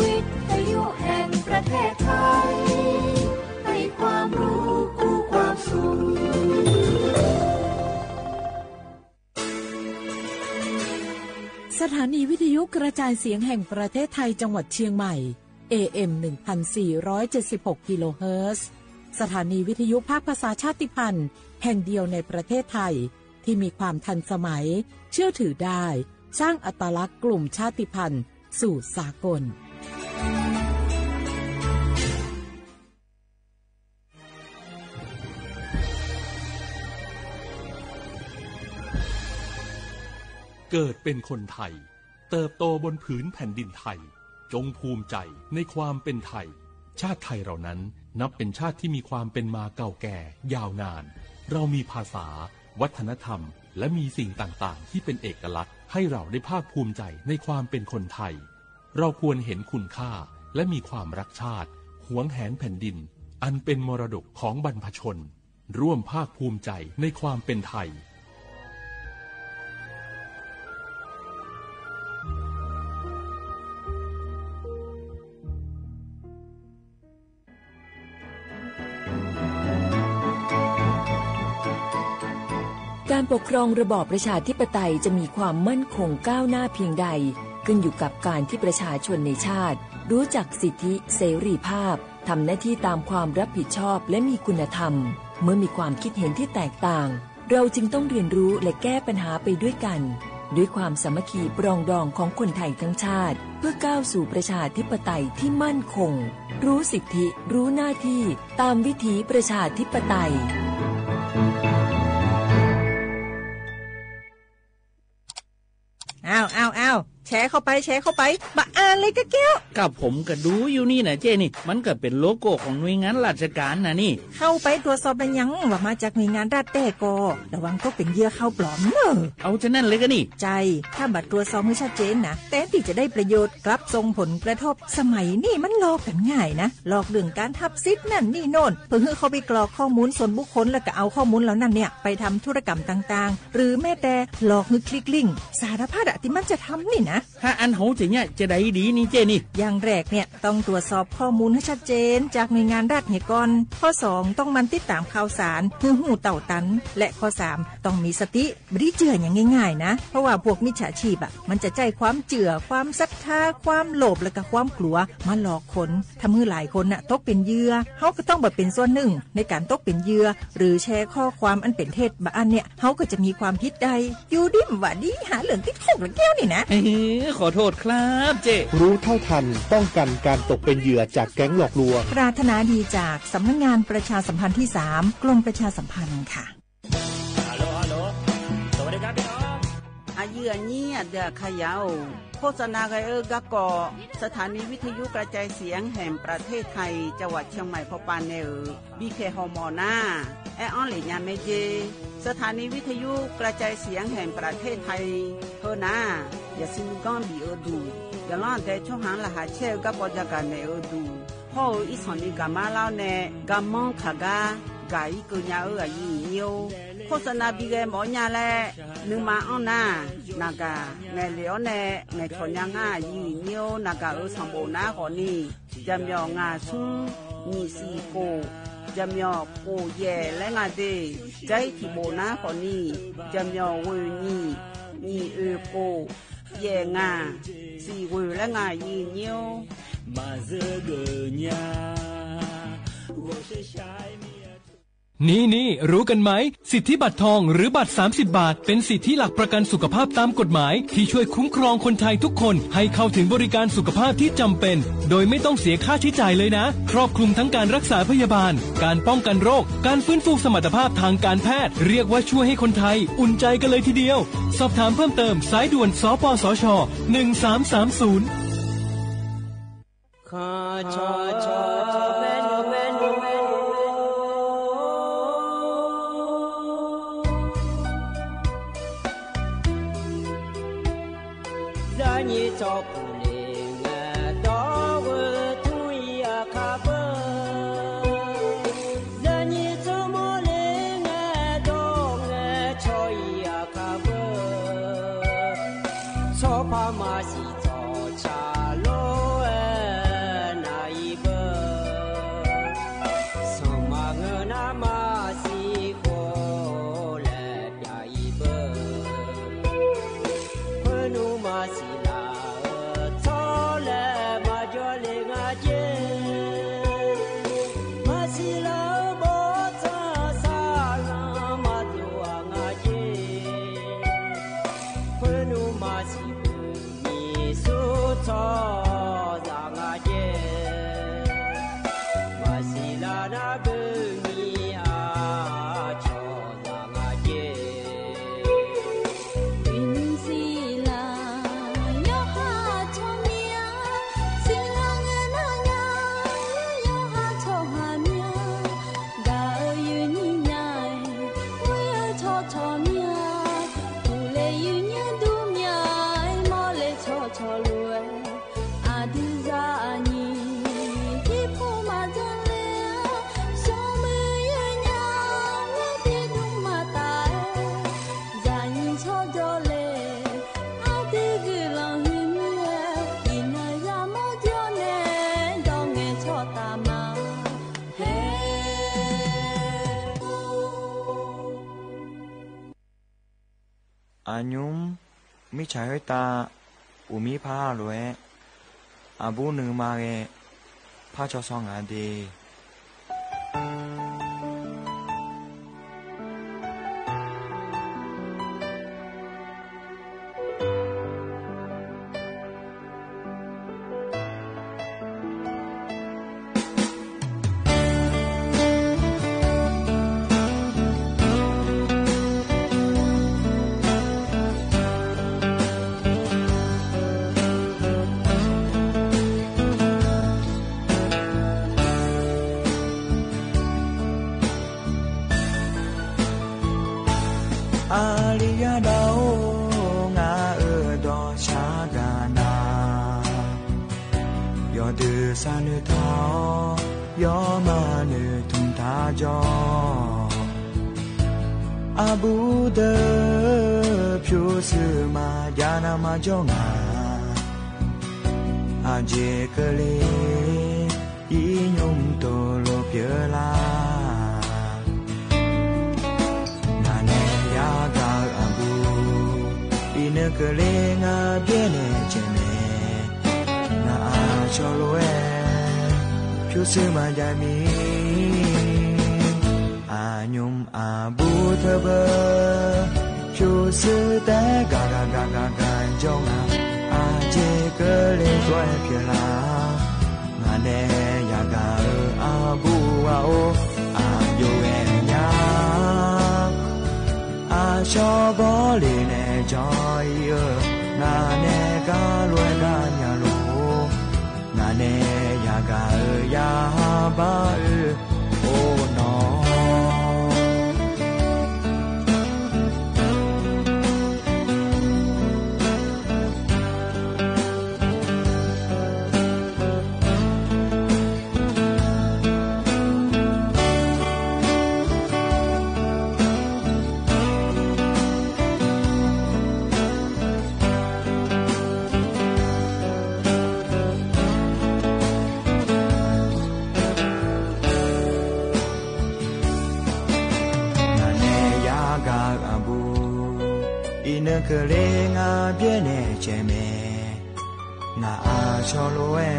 วิทยุแห่งประเทศไทยให้ความรู้คู่ความสุขสถานีวิทยุกระจายเสียงแห่งประเทศไทยจังหวัดเชียงใหม่ AM 1476 กิโลเฮิรตซ์สถานีวิทยุภาคภาษาชาติพันธุ์แห่งเดียวในประเทศไทยที่มีความทันสมัยเชื่อถือได้สร้างอัตลักษณ์กลุ่มชาติพันธุ์สู่สากลเกิดเป็นคนไทยเติบโตบนผืนแผ่นดินไทยจงภูมิใจในความเป็นไทยชาติไทยเรานั้นนับเป็นชาติที่มีความเป็นมาเก่าแก่ยาวนานเรามีภาษาวัฒนธรรมและมีสิ่งต่างๆที่เป็นเอกลักษณ์ให้เราได้ภาคภูมิใจในความเป็นคนไทยเราควรเห็นคุณค่าและมีความรักชาติหวงแหนแผ่นดินอันเป็นมรดกของบรรพชนร่วมภาคภูมิใจในความเป็นไทยการปกครองระบอบประชาธิปไตยจะมีความมั่นคงก้าวหน้าเพียงใดขึ้นอยู่กับการที่ประชาชนในชาติรู้จักสิทธิเสรีภาพทำหน้าที่ตามความรับผิดชอบและมีคุณธรรมเมื่อมีความคิดเห็นที่แตกต่างเราจึงต้องเรียนรู้และแก้ปัญหาไปด้วยกันด้วยความสามัคคีปรองดองของคนไทยทั้งชาติเพื่อก้าวสู่ประชาธิปไตยที่มั่นคงรู้สิทธิรู้หน้าที่ตามวิถีประชาธิปไตยอ้าวแชร์เข้าไปมาอ่านเลยก็แก้วกับผมก็ดูอยู่นี่นะเจ้นี่มันก็เป็นโลโก้ของหน่วยงานราชการนะนี่เข้าไปตรวจสอบเป็นยังว่ามาจากหน่วยงานรัฐแต่ก็ระวังก็เป็นเหยื่อเข้าปลอมเนอะเอาจะนั่นเลยก็นี่ใจถ้าบัตรตรวจสอบให้ชัดเจนนะแต่ที่จะได้ประโยชน์กลับส่งผลกระทบสมัยนี่มันหลอกกันง่ายนะหลอกเรื่องการทับซิทธิ์นั่นนี่โน่นเพื่อให้เขาไปกรอกข้อมูลส่วนบุคคลแล้วก็เอาข้อมูลเหล่านั้นเนี่ยไปทำธุรกรรมต่างๆหรือแม้แต่หลอกให้คลิกลิงก์สารพัดที่มันจะทำนี่นะถ้าอันเขาจะเนี่ยจะได้ดีนี่เจนี่อย่างแรกเนี่ยต้องตรวจสอบข้อมูลให้ชัดเจนจากหน่วยงานรัฐเนี่ยก่อนข้อ2ต้องมันติดตามข่าวสารเพื่อหูเต่าตันและข้อ3ต้องมีสติบริเจืออย่างง่ายๆนะเพราะว่าพวกมิจฉาชีพมันจะใจความเจือความศรัทธาความโลภและก็ความกลัวมาหลอกคนทำให้หลายคนตกเป็นเหยื่อเฮาก็ต้องเป็นส่วนหนึ่งในการตกเป็นเหยื่อหรือแชร์ข้อความอันเป็นเท็จบางอันเนี่ยเฮาก็จะมีความผิดใดอยู่ดิมว่าดีหาเรื่องติดคุกแล้วแก้วนี่นะขอโทษครับเจรู้เท่าทันป้องกันการตกเป็นเหยื่อจากแก๊งหลอกลวงปรารถนาดีจากสำนักงานประชาสัมพันธ์ที่3กรมประชาสัมพันธ์ค่ะฮัลโหลสวัสดีครับพี่น้องอายุนี้เดือขยาวโฆษณาไกกะกอสถานีวิทยุกระจายเสียงแห่งประเทศไทยจังหวัดเชียงใหม่พอปานเนอบีเคฮอมอนาแอออนหลีญาเมเจสถานีวิทยุกระจายเสียงแห่งประเทศไทยเฮอนาอย่าซิงก้อนบีดูอย่าล้อนแต่ช่องหางละหาเช่กับปอจาการเนอดูพออีสอนนี่กามาเล่าเนกามองขากากาอีกุญญาอายุเนียวพ ฆษณาบีแกหมอญาแลนึงมาอ้อนนานากาไงเหลียวแน่ไงชอนยังง่ายีเนียวนากาสังโบนาขอนี่จำยองงาซุงมีสีโกจำยอโกแย่และงาเดใจที่โบนาขอนี่จำยอเวนี่มีโกแย่งาสีเวและงายีเนียวมาเซเกญานี่รู้กันไหมสิทธิบัตรทองหรือบัตร30 บาทเป็นสิทธิหลักประกันสุขภาพตามกฎหมายที่ช่วยคุ้มครองคนไทยทุกคนให้เข้าถึงบริการสุขภาพที่จำเป็นโดยไม่ต้องเสียค่าใช้จ่ายเลยนะครอบคลุมทั้งการรักษาพยาบาลการป้องกันโรคการฟื้นฟูสมรรถภาพทางการแพทย์เรียกว่าช่วยให้คนไทยอุ่นใจกันเลยทีเดียวสอบถามเพิ่มเติมสายด่วนสปสช1330ขอชอแม่นู你找不灵啊，到我同意啊，卡不？让你怎么灵啊，到我找一啊，卡不？找怕马西找茶路啊，那一个，什么个那马西过来呀一个，可努马西。อายุมมิใช่ตาอุมิพาลวยอาบูนึงมาเกพาชอซองอาเดสานุทอยอมานุทุมทาจออาบูเดพิวสือมายานามาจงาอาเจกเลอีญุมโตโลเปียลานาเนยากาอาบูอีเนกเลงาเบียเนเจเมนาอาชอโลเอဖြူစင်မှကြမီအာညုံအာဘူသဘဖြူစတဲ့ဂါဂါဂါဂါကန်ကြောင်းအာချေကလေးတွဲပြလာငါနဲ့ရကအာဘူဝါအိုအာယိုရဲ့ညာအာရှောဘောလေးနဲ့ကြောင်းရငါနဲ့ကလွယ်ကညာလို့ငါနဲ့ရကยาบาโอนอ ကလေးငါပြည့်နေချင်မေငါအားချောလို့ဝဲ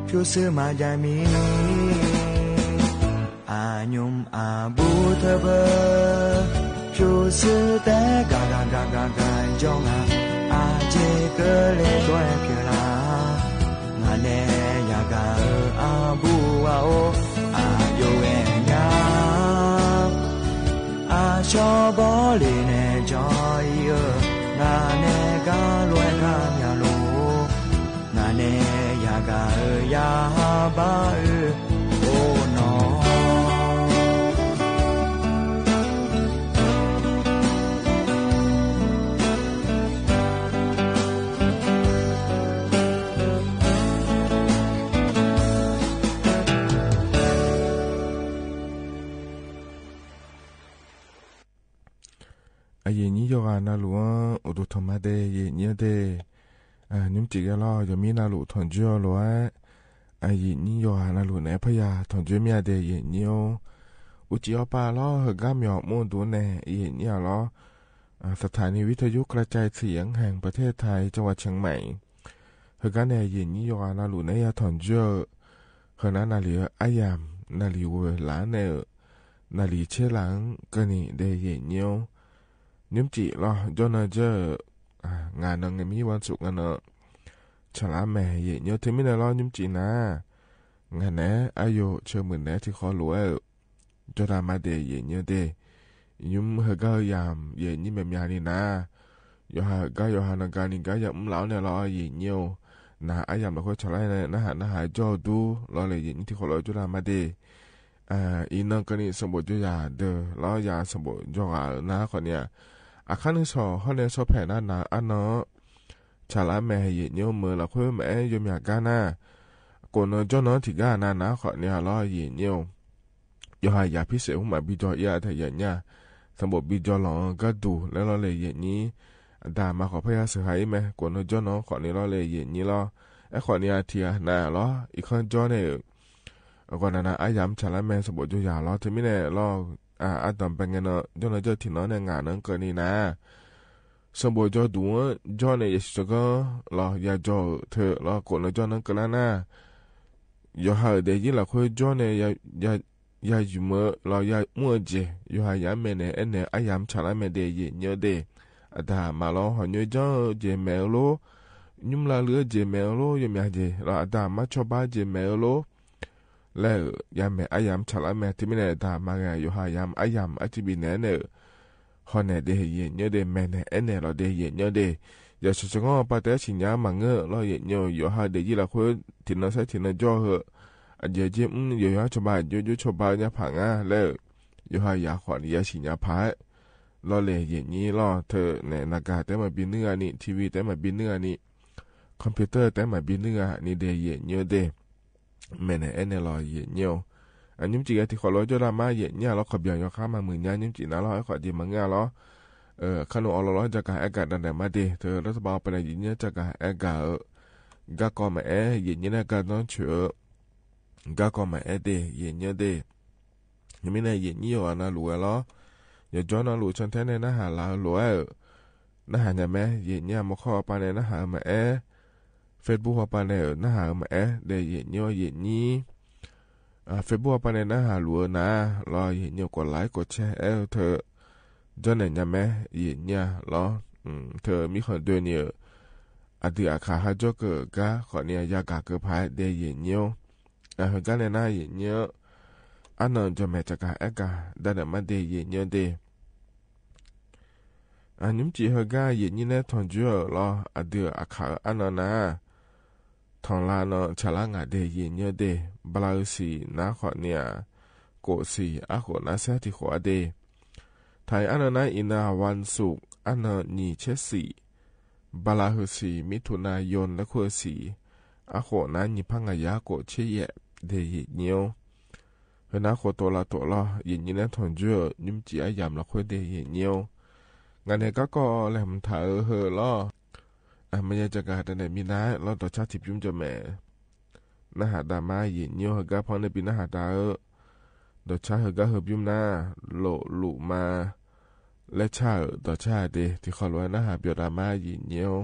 ဖြူစမကြမီအာညုံအာဘူးတဘဖြူစတဲ့ဂါဂါဂါဂါဂါကြောင့်အာချေကလေးတွဲပြလာငါနဲ့ရကအာဘူးဝါအိုအာယိုရဲ့ညာအာချောဘောလေးနဲ့ကြော်ရငါနဲ့ကလွယ်ကားမြလို့ငါနဲ့ရကရာပါအိုနော်အရင်ကြီးယောဂနာလူအဒုထမတဲ့ရညတဲ့ညမ်ကြည့်ရလားယမီနာလူထွန်ကျော်လောအရင်ကြီးယောဂနာလူနဲ့ဖယားထွန်ကျွမြတဲ့ရညောဦးကျော်ပါလောကမြော့မွန်တူနဲ့ရညလောสถานีวิทยุกระจายเสียงแห่งประเทศไทยจังหวัดเชียงใหม่เฮกันในยินนี้ยานาลุในยาถอนเจอเฮนั้นนาลีอายามนาลีเวลาเนนาลีเชลังกันนี่เดยินเนียวนิมจิรอจนเจองานนังมีวันศุกร์กันเนอะฉลาแม่ยินเนียวที่ไม่ได้รอนิมจินะงานแหนอายุเชื่อเหมือนแหนที่ขอรวยจนมาเดยินเนียวเดยุมเฮก็ยามเย็นนี่แบบยานี่นะยาก็ยานังการนี่ก็ยามเหล่าเนี่ยรอเย็นเนียวนะอายามเราก็ฉลาดเนี่ยนะหาจอดูรอเลยเย็นที่ขอรวยจนมาเดอีนังกันนี่สมบูรณ์ยาเดอรอยาสมบูรณ์จงนะคนเนี่ยอาคารนึงสอเขาเนี่ยสอแผ่นนะอันเนาะฉลาดแม่เย็นเนียวเมื่อเราคุยแม่ยมยากันนะคนเนาะจนเนาะที่กันนะคนเนี่ยรอเย็นเนียวยาพิเศษของมาบิจอยาแต่ยันเนี่ยสมบูรณ์บิจอหลงก็ดูแล้วเราเลยอย่างนี้ด่ามาขอพยาเสียหายไหมกวนจอน้องขอนี้เราเลยอย่างนี้ล้อไอ้ขอนี้เทียน่าล้ออีกคนจอเนี่ยก่อนนั้นอายามฉลาดแม่สมบูรณ์ยาล้อที่ไม่แน่ล้ออาตอมเป็นไงเนาะจนเราเจอที่น้องในงานนั้นเกินนี่นะสมบูรณ์จอดูจอเนี่ยจะก็ล้อยาจอเธอล้อกวนจอนั้นก็แล้วนะอย่าหาเดี๋ยวยิ่งเราคุยจอเนี่ยยาอยู่เมื่อเรายามั่วเจอยู่หายามเมเนเอเนอายามฉลาดเมเดยเยอะเดดามาเราหอยจ้าเจเมโลยุ่มลาเลือเจเมโลยมยาเจเราดามาชอบบ้าเจเมโลแล้วยามเมอายามฉลาดเมที่ไม่เนดามาไงอยู่หายามอายามอจิบิเนเนหอยเนเดยเยอะเดเมเนเอเนเราเดยเยอะเดอย่าชะงอปาเตชิญญามังเงอเราเยอะอยู่หายเดยี่เราคุยถิ่นเราใช้ถิ่นเราจ่อเหอะอันเดียจิ้มอยู่ยาชาวบ้านอยู่ชาวบ้านยาผังแล้วอยู่หายาขวัญยาฉีดยาพายรอเลยอย่างนี้รอเธอเนี่ยนากาแต่มาบินเนื้อนี่ทีวีแต่มาบินเนื้อนี่คอมพิวเตอร์แต่มาบินเนื้อนี่เดียเยอะเดแม่เนี่ยเนรอเยอะอันยิ้มจีที่ขอร้อยจรามาเยอะเราขบยอข้ามาหมื่นยายิ้มจีนะเราให้ขอจีมังงาเราขนมอร่อยจากการอากาศดันแต่มาเดเธอรัฐบาลเป็นอย่างนี้จากการอากาศก็ก็มาอย่างนี้นะการต้องเชื่อก็ก็มาเดเย็นเยอะเดยังไม่ได้เย็นเยอะนะหลัวล้ออย่าย้อนนะหลัวฉันแท้ในนะหาลาหลัวนะหาเนี่ยแม่เย็นเนี่ยมาข้อปานในนะหามาเฟซบุ๊กปานในนะหามาเดเย็นเยอะเย็นนี้เฟซบุ๊กปานในนะหาหลัวนะรอเย็นเยอะกดไลค์กดแชร์เธอย้อนเนี่ยแม่เย็นเนี่ยล้อเธอมีคนเดินเนี่ยอดีตอาคาฮัจเกิดก็ขอเนี่ยยากาเกิดพายเดเย็นเยอะเฮกันเนี่ยน่าเย็นเยอะอันนั้นจะแม้จะการเอกาได้แต่มาเดเย็นเยอะเดอันนี้จีเฮกันเย็นนี่เนี่ยทอนจั่วรออดีตอาคาอันนั้นนะทอนลาเนาะฉลางาเดเย็นเยอะเดบลาสีน้าขอเนี่ยโกสีอาขอน้าเสียที่ขอเดไทยอันนั้นนะอินาวันศุกร์อันนั้นนี่เชสีบลาสีมิถุนายนและขวสีอาขอน้านี่พังยาโกเชยเดียเนียวเฮน่าขอตัวละยินเนี่ยทอนจั่วยิ้มจีอายามละคุยเดียเนียวงานเนี่ยก็แหลมถ่ายเฮอล้อไม่ใช่จะการแต่เนี่ยมีน้าเราต่อชาติยุ่มจะแม่น่าหาดามายินเนียวเฮก็พอในปีน่าหาดาต่อชาเฮก็เฮยุ่มหน้าโหลุมา และชาต่อชาเดที่ขอร้อยนะหาเบียดามายินเนียว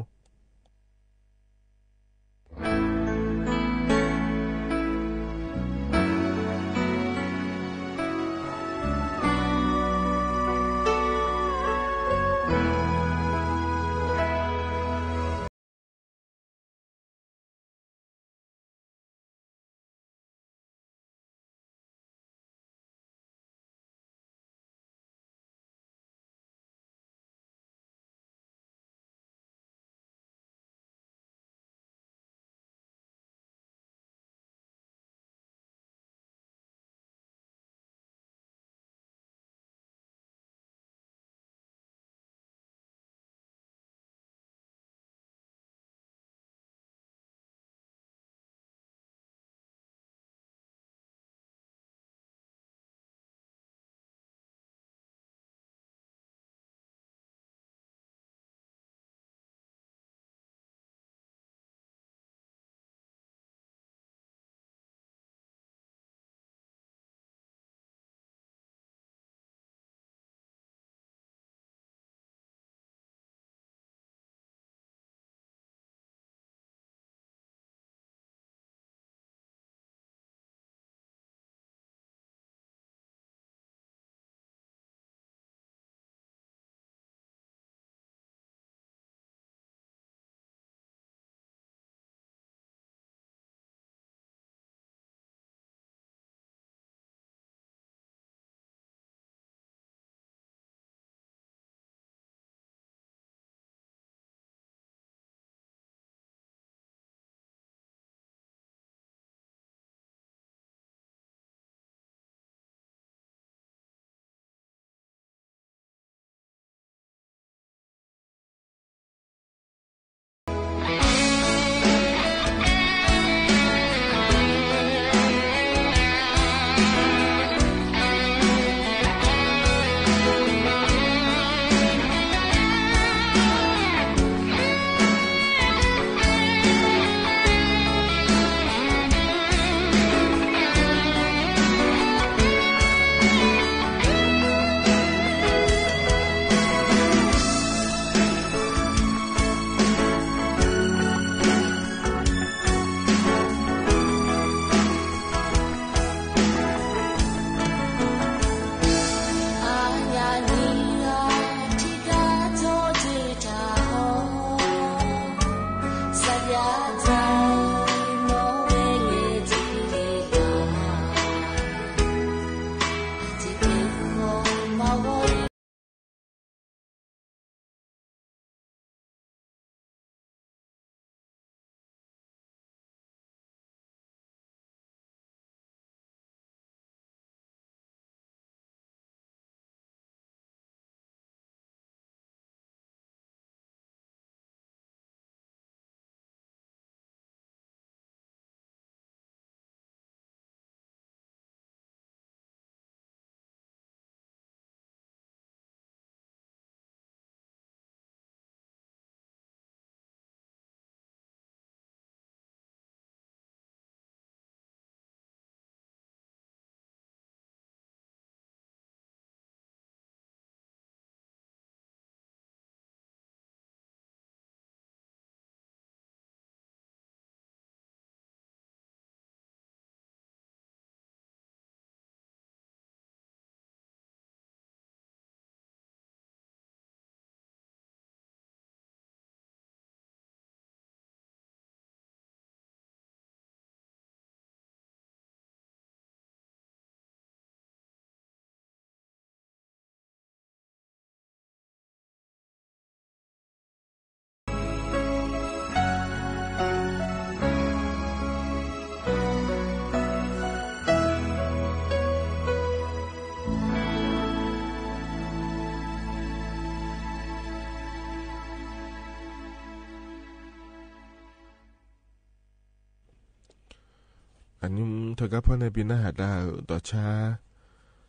อันนี้เธอก็พ่อในปีหน้าหาดาวต่อชา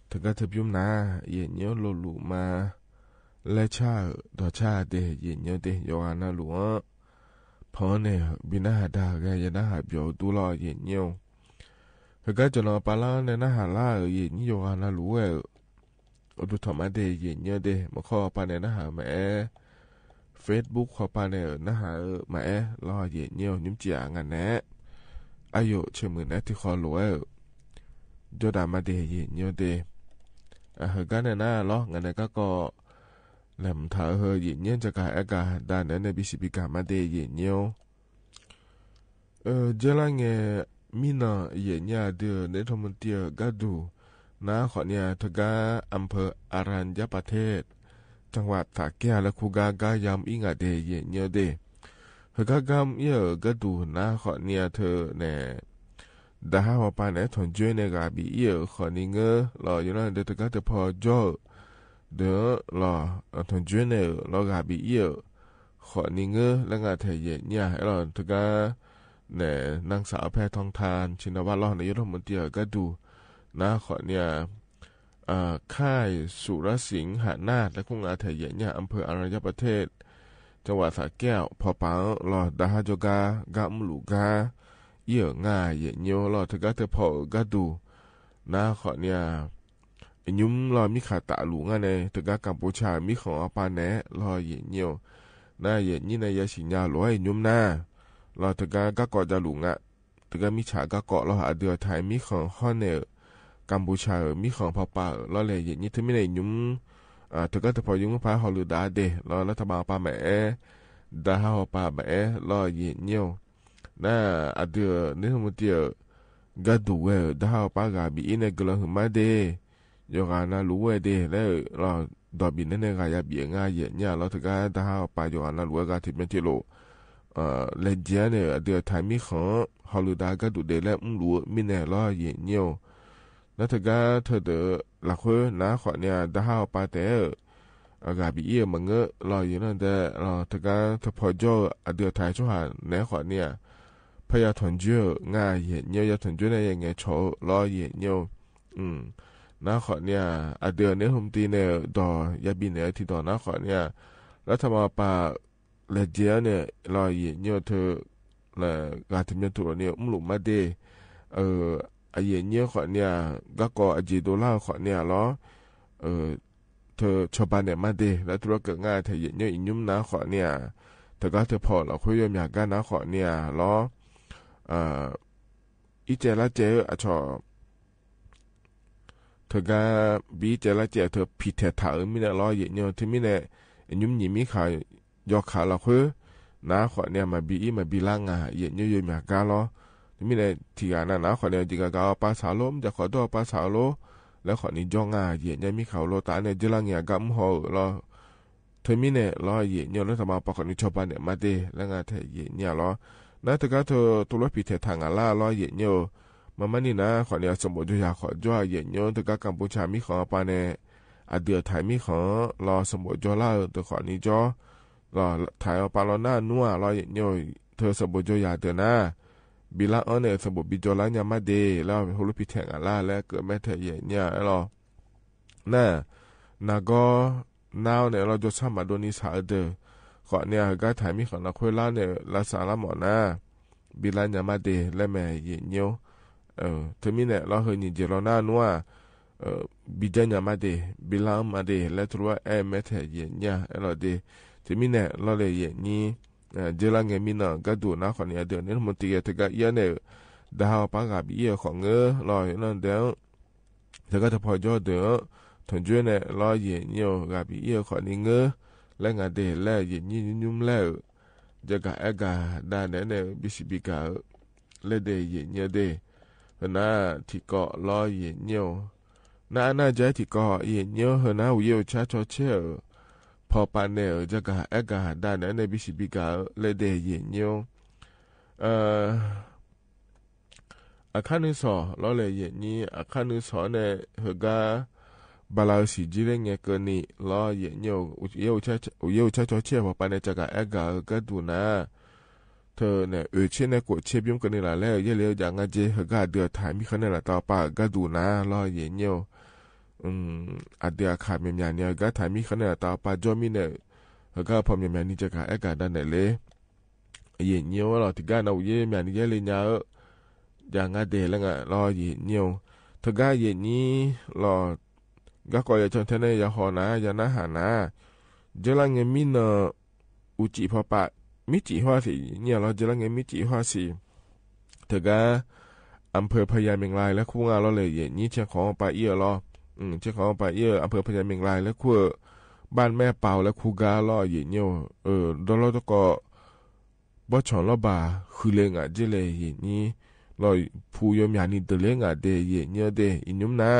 เธอก็เธอยุ่มนาเย็นเยอะโลลูมาและชาต่อชาเดเย็นเยอะเดยอนาหลวงพ่อเนี่ยปีหน้าหาดาวแกจะน่าหาเบียวดูรอเย็นเยอะเธอก็จะนอนปลาในน่าหาล่าเย็นเยอะนาหลวง ดูธรรมะเดย์เย็นเยอะเดมาข้อปานในนะหาแม่Facebook ข้อปานในนะหาแม่รอเย็นเยอะยิ้มเจียงานแนะอายุเชื่อมือนะที่คอรวยโจดามาเดย์เย็นเยอะเดเหตุการณ์น่ะล้องานไหนก็แหลมเถอเฮยเย็นเยอะจะกายอากาศด้านนั้นในบิสิบิกามาเดย์เย็นเยอะเจลังเงมีนาเย็นยาเดือในธรรมเตียก็ดูนาขอเนี่ยทกาอำเภออารัญญประเทศจังหวัดสระแก้วและคูกากายามอิงาเดเย็นเยอะเดเฮกากามเยอะก็ดูนาขอเนี่ยเธอเนี่ยดาฮาวปานเนี่ยถอนช่วยในกาบีเยอะขอนี่เงอรออยู่นั่นเดี๋ยวทกาจะพอจ่อเดี๋ยวรอถอนช่วยในรอกาบีเยอะขอนี่เงอแล้วงาเธอเย็นเนี่ยให้รอทกาเนี่ยนางสาวแพทองทานชินวัตรรองนายกรัฐมนตรีก็ดูนะขอเนี่ยค่ายสุรสิงห์หานาฏและคุ้งอาเถยเนี่ยอำเภออารัญญประเทศจังหวัดสระแก้วพอปังรอดาฮาโจกากะมลูกาเยี่ยง่ายเยี่ยโยรอทกาเตพอก็ดูนะขอเนี่ยยุ้มรอมิขาตะหลูงอ่ะเนี่ยทกากัมพูชามิของอปาแนะรอเยี่ยโยน่าเยี่ยนี่นายสิญญาลอยยุ้มหน้ารอทกาก็จะหลูงอ่ะทกามิฉาก็เกาะรอหาเดือไทยมิของฮอนเนอกัมพูชามีของพอป่าล้อเลยอย่างนี้ถึงไม่ได้ยุ่งถึงก็จะพอยุ่งพาฮอลลูดาเดล้อรัฐบาลป่าแม่ดาฮาวป่าแม่ล้อเยี่ยเนียวน่าอเดือนี่ทั้งหมดเดียวก็ดูเอดาฮาวป่ากาบีอินเนกลังหุ่มมาเดยกานารู้เอเดแล้วล้อดอบินนั่นเองก็อย่าเบี่ยงง่ายเยี่ยเนี่ยล้อถึงก็ดาฮาวป่ายกานารู้ก็ที่เป็นที่โลเลเจียเนี่ยอเดือไทยมีของฮอลลูดาก็ดูเดแล้วรู้มีแน่ล้อเยี่ยเนียวนั่นถือว่าเธอเดอหลักคนนะขอเนี่ยดาวปาเตออากาศบีเอี่ยมันเงอะรออยู่นั่นแต่รอถือว่าเธอพอจ่อเดือไทยช่วยหาแน่ขอเนี่ยพยาถอนเจือง่ายเห็นเยอะยาถอนเจือในยังไงโฉรอเห็นเยอะนะขอเนี่ยเดือเนี่ยผมตีเนี่ยดอยาบินเนี่ยที่ดอนะขอเนี่ยแล้วทำมาปาเลเจียเนี่ยรอเห็นเยอะเธอและการทำยันตัวเนี่ยหลุมมาเดไอเย็นเนี่ยขอเนี่ยก็จีโดล่าขอเนี่ยล้อเธอชาวบ้านเนี่ยมาเดแล้วธุรกิจง่ายเธอเย็นเนี่ยอินยุ่มนะขอเนี่ยเธอก็เธอพอเราคุยยมอยากกันนะขอเนี่ยล้ออีเจละเจอชอเธอก็บีเจละเจเธอผิดแถวมีเนี่ยล้อเย็นเนี่ยที่มีเนี่ยอินยุ่มยิมีขายยอขาเราคุยนะขอเนี่ยมาบีล่างอ่ะเย็นเนี่ยยมอยากกันล้อมีในที่งานนะขอเนี่ยจิกากาปาสาลมจะขอตัวปาสาโลแล้วขอนี้จ้องเย็นยังมีเขาโลตาเนี่ยจะลังเงียกำหัวรอเธอมีเนี่ยรอเย็นเนี่ยแล้วทำมาปากนี้ชาวบ้านเนี่ยมาเดแล้วงานเธอเย็นเนี่ยรอนะเธอก็เธอตัวรถผิดทางอะไรรอเย็นเนี่ยมันนี่นะขอเนี่ยสมบูรณ์อยากขอจ้าเย็นเนี่ยเธอก็กัมพูชามีของปาเนี่ยเดือไทยมีของรอสมบูรณ์จ้าล่าเธอขอนี้จ้ารอไทยปาลอหน้านัวรอเย็นเนี่ยเธอสมบูรณ์อยากเดือหน้าบิลาอันเนี่ยสมบูรณ์บิจลายามาเดแล้วฮุลุพิเทงอะไรแล้วเกิดแม่เธอเย็นเนี่ยหรอน่ะนาก็นาวเนี่ยเราจะทำมาโดนิสาเดอขอเนี่ยก็ถ่ายมีของนักคุยล่าเนี่ยลาสาละหมอนะบิลายามาเดและแม่เย็นเนียวเธอมีเนี่ยเราเฮนิเจรนานัวบิจายามาเดบิลามาเดและตัวแม่เธอเย็นเนี่ยเราเดเธอมีเนี่ยเราเลยเย็นนี้เจลังเงมินะก็ดูนะขอเนี่ยเดือนนี้มันตีเธอก็ยันเนี่ยดาวปากกับเอี่ยของเงอรอยนั่นเดียวเธอก็จะพอจ่อเดือถึงจุดเนี่ยรอยเย็นเยี่ยวกับเอี่ยขอนี่เงอและงานเดลแล้วเย็นยิ่งยุ่มแล้วจะกับเอกาด้านเนี่ยบิสิบิกาเลเดเย็นเยี่ยเดเพราะน่าที่เกาะรอยเย็นเยี่ยวน่าใจที่เกาะเย็นเยี่ยวเพราะน่าวิวชาชอเชี่ยวพอปานเนี่ยจะกับเอกาด้านเนี่ยบิสิบิกาเลเดเย็นเยี่ยวอาคานุสอล้อเลยเย็นนี้อาคานุสอเนี่ยเฮกาบาลาสีจีเรงเงเกินนี่ล้อเย็นเยี่ยวเยี่ยวชาชอเชี่ยวพอปานเนี่ยจะกับเอกาก็ดูนะเธอเนี่ยเช่นเนี่ยกดเชี่ยบิมกันนี่แหละแล้วเยอะเลยอย่างงั้นเจเฮกาเดือดถ่ายมีคนนี่แหละต่อปากก็ดูนะล้อเย็นเยี่ยวอาเดียขาดเมียนเนี่ยก็ถ่ายมีคนเนี่ยต่อปากจอมีเนี่ยเฮกาพอเมียนนี่จะกับเอกาด้านไหนเลยเย็นเยี่ยวเราที่การเอาเยี่ยเมียนนี่เยอะเลยเนี่ยอย่างงั้นเดแล้วไงรอเย็นเยี่ยวเธอก็เย็นนี้รอ ก็ก็อย่าจนเทนอย่าหอนะอย่านะหานะเจลังเงมินอุจิพอปะมิจิฮวาสิเนี่ยเราเจลังเงมิจิฮวาสิเถก็อำเภอพญาเมงรายและคู่งานเราเลยอย่างนี้เชียงของปลาเอี้ยรอเชียงของปลาเอี้ยอำเภอพญาเมงรายและคู่บ้านแม่เป่าและคูกาล่อเย่เนียวดอลตก็บ่ชอนลอบาคือเลงอ่ะเจเลยเย่นี้ลอยผู้ยมยานี่เตเลงอ่ะเดเย่เนียวเดอินุมนา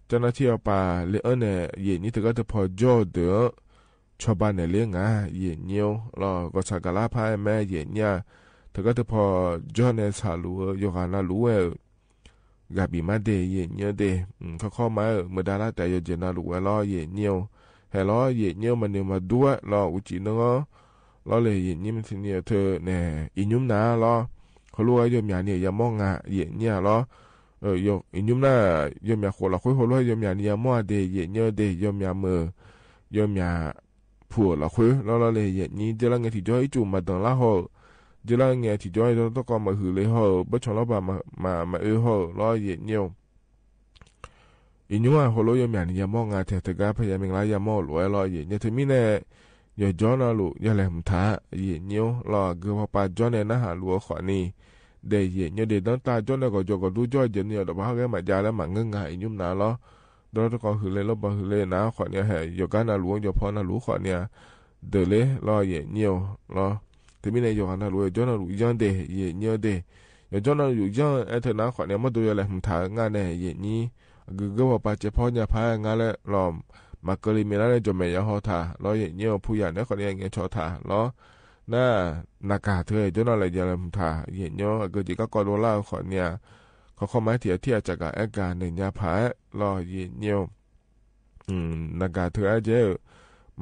เจ้าหน้าที่เอาป่าเลเนี่ยเย่นี้เธอก็จะพอจอเดอชาวบ้านในเลงอ่ะเย่เนียวรอก็สักการะพายแม่เย่เนี่ยเธอก็จะพอจอในสาลูยกานาลูกาบีมาเดเย่เนียวเดเขาเข้ามาเมื่อดาราแต่ยเจนาลูรอเย่เนียวเฮลอเย่เนียวมันเนี่ยมาด้วยรออุจิเนาะรอเลยเย่นี่มันสิเนี่ยเธอเนี่ยอินุมนารอเขารู้ว่ายมยาเนี่ยอย่ามองอ่ะเย่เนี่ยรอยกอินุมนายมยาโคละคุยเขารู้ว่ายมยาเนี่ยมั่วเดเย่เนี่ยเดยมยามือยมยาผัวละคุยรอเลยเย่นี่เจริญเงี้ยที่จ่อยจุ่มมาดังละหัวเจริญเงี้ยที่จ่อยต้องก็มาหือเลยหัวบ่ชนละบ่มาหัวรอเย่เนี่ยอินุมาโฮโลยมยานี่ยามองาเถตกาพยามิงลายามอลวยลอเยเนี่ยเธอมีเนี่ยยจอนาลุยาแหลมทาเยเนียวลอเกวปาจอเนี่ยนะหาลัวขอนี่เดเยเนี่ยเดตั้งตาจอเนี่ยก็จอก็ดูจอเจเนี่ยดอกบ้าแกมาจาแล้วมาเงงาอินุมนาลอดอตก็หือเลยลบหือเลยนะขอเนี่ยให้ยกานาหลวงยพอนาหลวงขอเนี่ยเดเลลอเยเนียวลอเธอมีเนี่ยยกานาหลวงจอนาหลวงยันเดเยเนียวเดยจอนาหลวงยันเธอนะขอเนี่ยมาดูยาแหลมทางานเนี่ยเยนี้ก็ว่าปัจเจพอยาพายงาและลอมมาเกลิเมลาเนี่ยจมยาหอทาล้อเงี้ยผู้ใหญ่เนี่ยคนนี้เงี้ยชอทาล้อหน้านากาเธอจนอะไรจะลำทาเงี้ยก็จีก็กอดล่าขอเนี่ยเขาเข้ามาเถียที่จากการแอกาในยาพายล้อเงี้ยนากาเธอเจ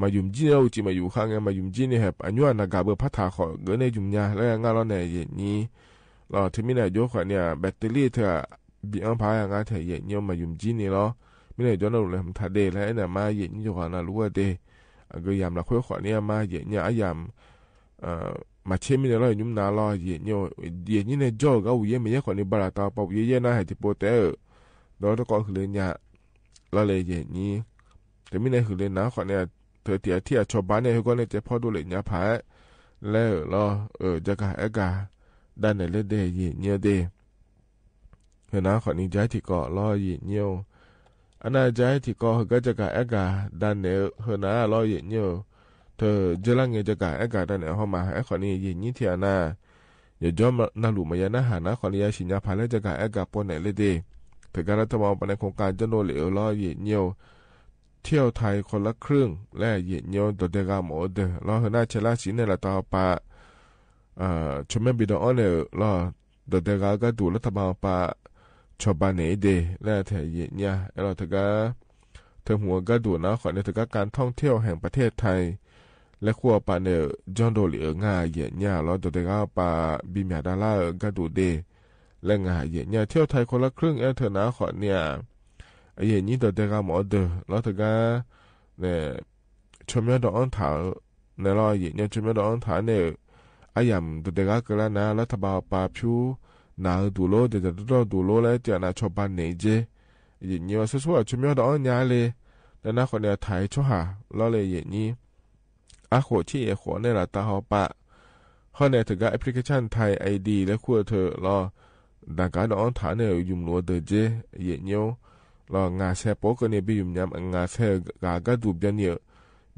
มายุ่มจีนเอาจีมาอยู่ข้างเงี้ยมายุ่มจีนเนี่ยแบบอันนี้นากาเบอร์พัฒนาขอเกินในยุ่มยาแล้วงานล้อเนี่ยเงี้ยล้อที่มีนายโยขอเนี่ยแบตเตอรี่เธอบีอังพายงาเถยเยี่ยมมายุ่มจีนี่เนาะไม่ได้ย้อนเราเลยทำทัดเดแล้วเนี่ยมาเยี่ยมอยู่ก่อนนะรู้ว่าเดก็ยามเราคุยขวานเนี่ยมาเยี่ยมเนี่ยยามมาเชื่อมีอะไรยุ่มนาล้อเยี่ยมเนี่ยจ่อก็วิ่งไม่ใช่คนในบาราตาปอบเยี่ยมนะให้ที่โปเตอร์แล้วตะกอนคือเลยเนี่ยเราเลยเยี่ยมนี้แต่ไม่ได้คือเลยนะขวานเนี่ยเธอเถียที่ชาวบ้านเนี่ยเขาก็เนี่ยจะพอดูเลยเนี่ยพายแล้วล้อจะกะเอกาด้านไหนเลยเดเยี่ยมเนี่ยเดเฮนะขอนี้ใจที่เกาะล้อเยี่ยเนียวอันนั้นใจที่เกาะก็จะกะเอกาดันเนอเฮนะล้อเยี่ยเนียวเธอเจริญเงจะกะเอกาดันเนอเข้ามาไอ้ขอนี้เยี่ยนี้เทียนาอย่าจอมนาหลุมายานะหานะขอนี้ชิญญาพาเลจะกะเอกาปนไหนเลยเดเธอการรัฐบาลในโครงการจะโนเหลวล้อเยี่ยเนียวเที่ยวไทยคนละครึ่งและเยี่ยเนียวตัวเดกาหมดเดล้อเฮนะเชลาชินในละต่อปะชมเมบิดอเนอล้อตัวเดกาก็ดูรัฐบาลปะชาวบ้านเดและเธอเยี่ยเนี่ยเราเธอหัวก็ดูนะขอในเธอการท่องเที่ยวแห่งประเทศไทยและขั้วปาเนอจอนโดเหลือง่ายเยี่ยเนี่ยเราเธอปาบิมยาดาล่าก็ดูเดและง่ายเยี่ยเนี่ยเที่ยวไทยคนละครึ่งเธอนะขอเนี่ยเยี่ยนี้เธอหมอเดอเราเธอเนี่ยชมยอดอ่อนถาในรอยเยี่ยเนี่ยชมยอดอ่อนถาเนี่ยอายัมเธอก็แล้วนะรัฐบาลปาพิวนาดูโลเดี๋ยวจะดูโลแล้วจะน่าชอบบ้านไหนเจอย่างนี้ว่าสุดๆชมยอดอ่อนยาเลยแล้วนักคนเนี่ยไทยชัวร์ล้อเลยอย่างนี้อาขวที่ขวเนี่ยละตาหอปะข้อเนี่ยถึงกับแอปพลิเคชันไทยไอดีและขั้วเธอล้อดังการอ่อนฐานเนี่ยยุ่มรัวเดเจอย่างนี้ล้องาแซ่ปก็เนี่ยบิยุ่มยามงาแซ่ก็ดูแบบเนี่ย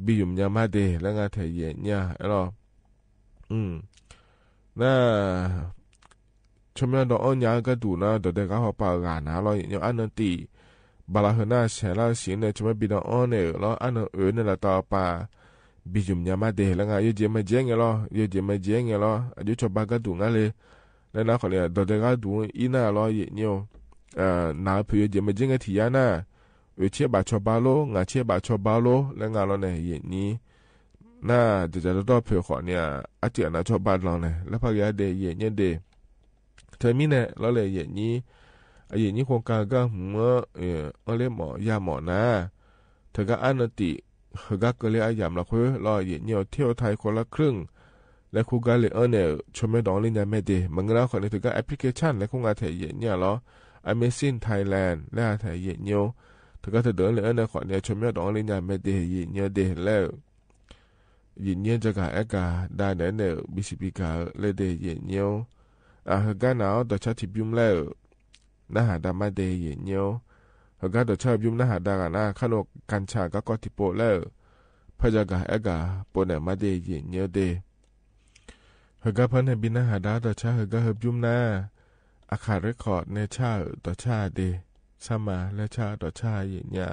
บิยุ่มยามมาเดแล้วงาไทยอย่างนี้ล้อน่าชมยอดอ่อนยาก็ดูนะเด็กๆเขาปากานนะเราอย่างอันนั้นตีบาลาเฮน่าเชล่าสินเนี่ยชมบิดอ่อนเนี่ยแล้วอันนั้นเนี่ยละต่อปาบิจุมยามาเดแล้วไงยูเจมาเจงเหรอยูเจมาเจงเหรออายุชอบก็ดูงั้นเลยแล้วนะเขาเนี่ยเด็กๆก็ดูอีน่าเราอย่างเนี่ยนาเพื่อเจมาเจงที่ยาน่าเชื่อบาชอบาโลงาเชื่อบาชอบาโลแล้วงานเราเนี่ยอย่างนี้น่าจะต้องเพื่อขอเนี่ยอาจจะน่าชอบบาเราเนี่ยแล้วพยาเดย์อย่างเนี่ยเดเธอมีเนี่ยเราเลยอย่างนี้โครงการก็หัวเรียกหมอยาหมอนะเธอก็อันติเธอก็เลยอาย่ำเราคุยรออย่างนี้เที่ยวไทยคนละครึ่งและคู่กันเลยเนี่ยชมไม่ดองเลยนะไม่ดีมันก็แล้วคนนี้เธอก็แอปพลิเคชันและคู่งานไทยอย่างนี้เหรอ Amazing Thailand และไทยอย่างนี้ ถ้าก็จะเดินเลยนะขอเนี่ยชมยอดดองเลยเนี่ยไม่ได้ยินเยอะเดแล้วยินเยอะจะกะเอกาได้เนี่ยบิสิบิกาเลยเดยินเยอะกันเอาต่อชาติบิมแล้วนะหาดามาเดยินเยอะกันต่อชาติบิมนะหาดากันนะขนมกัญชาก็ติโปแล้วพระจากะเอกาปนเนี่ยมาเดยินเยอะเดกันพันให้บินนะหาดาต่อชากันให้บิมนะอาคาเรคคอร์ดในชาต่อชาเดสมาและชาต่อชาอย่างเงี้ย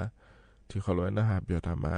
ที่เขาล้วนนะหาเบียวทามา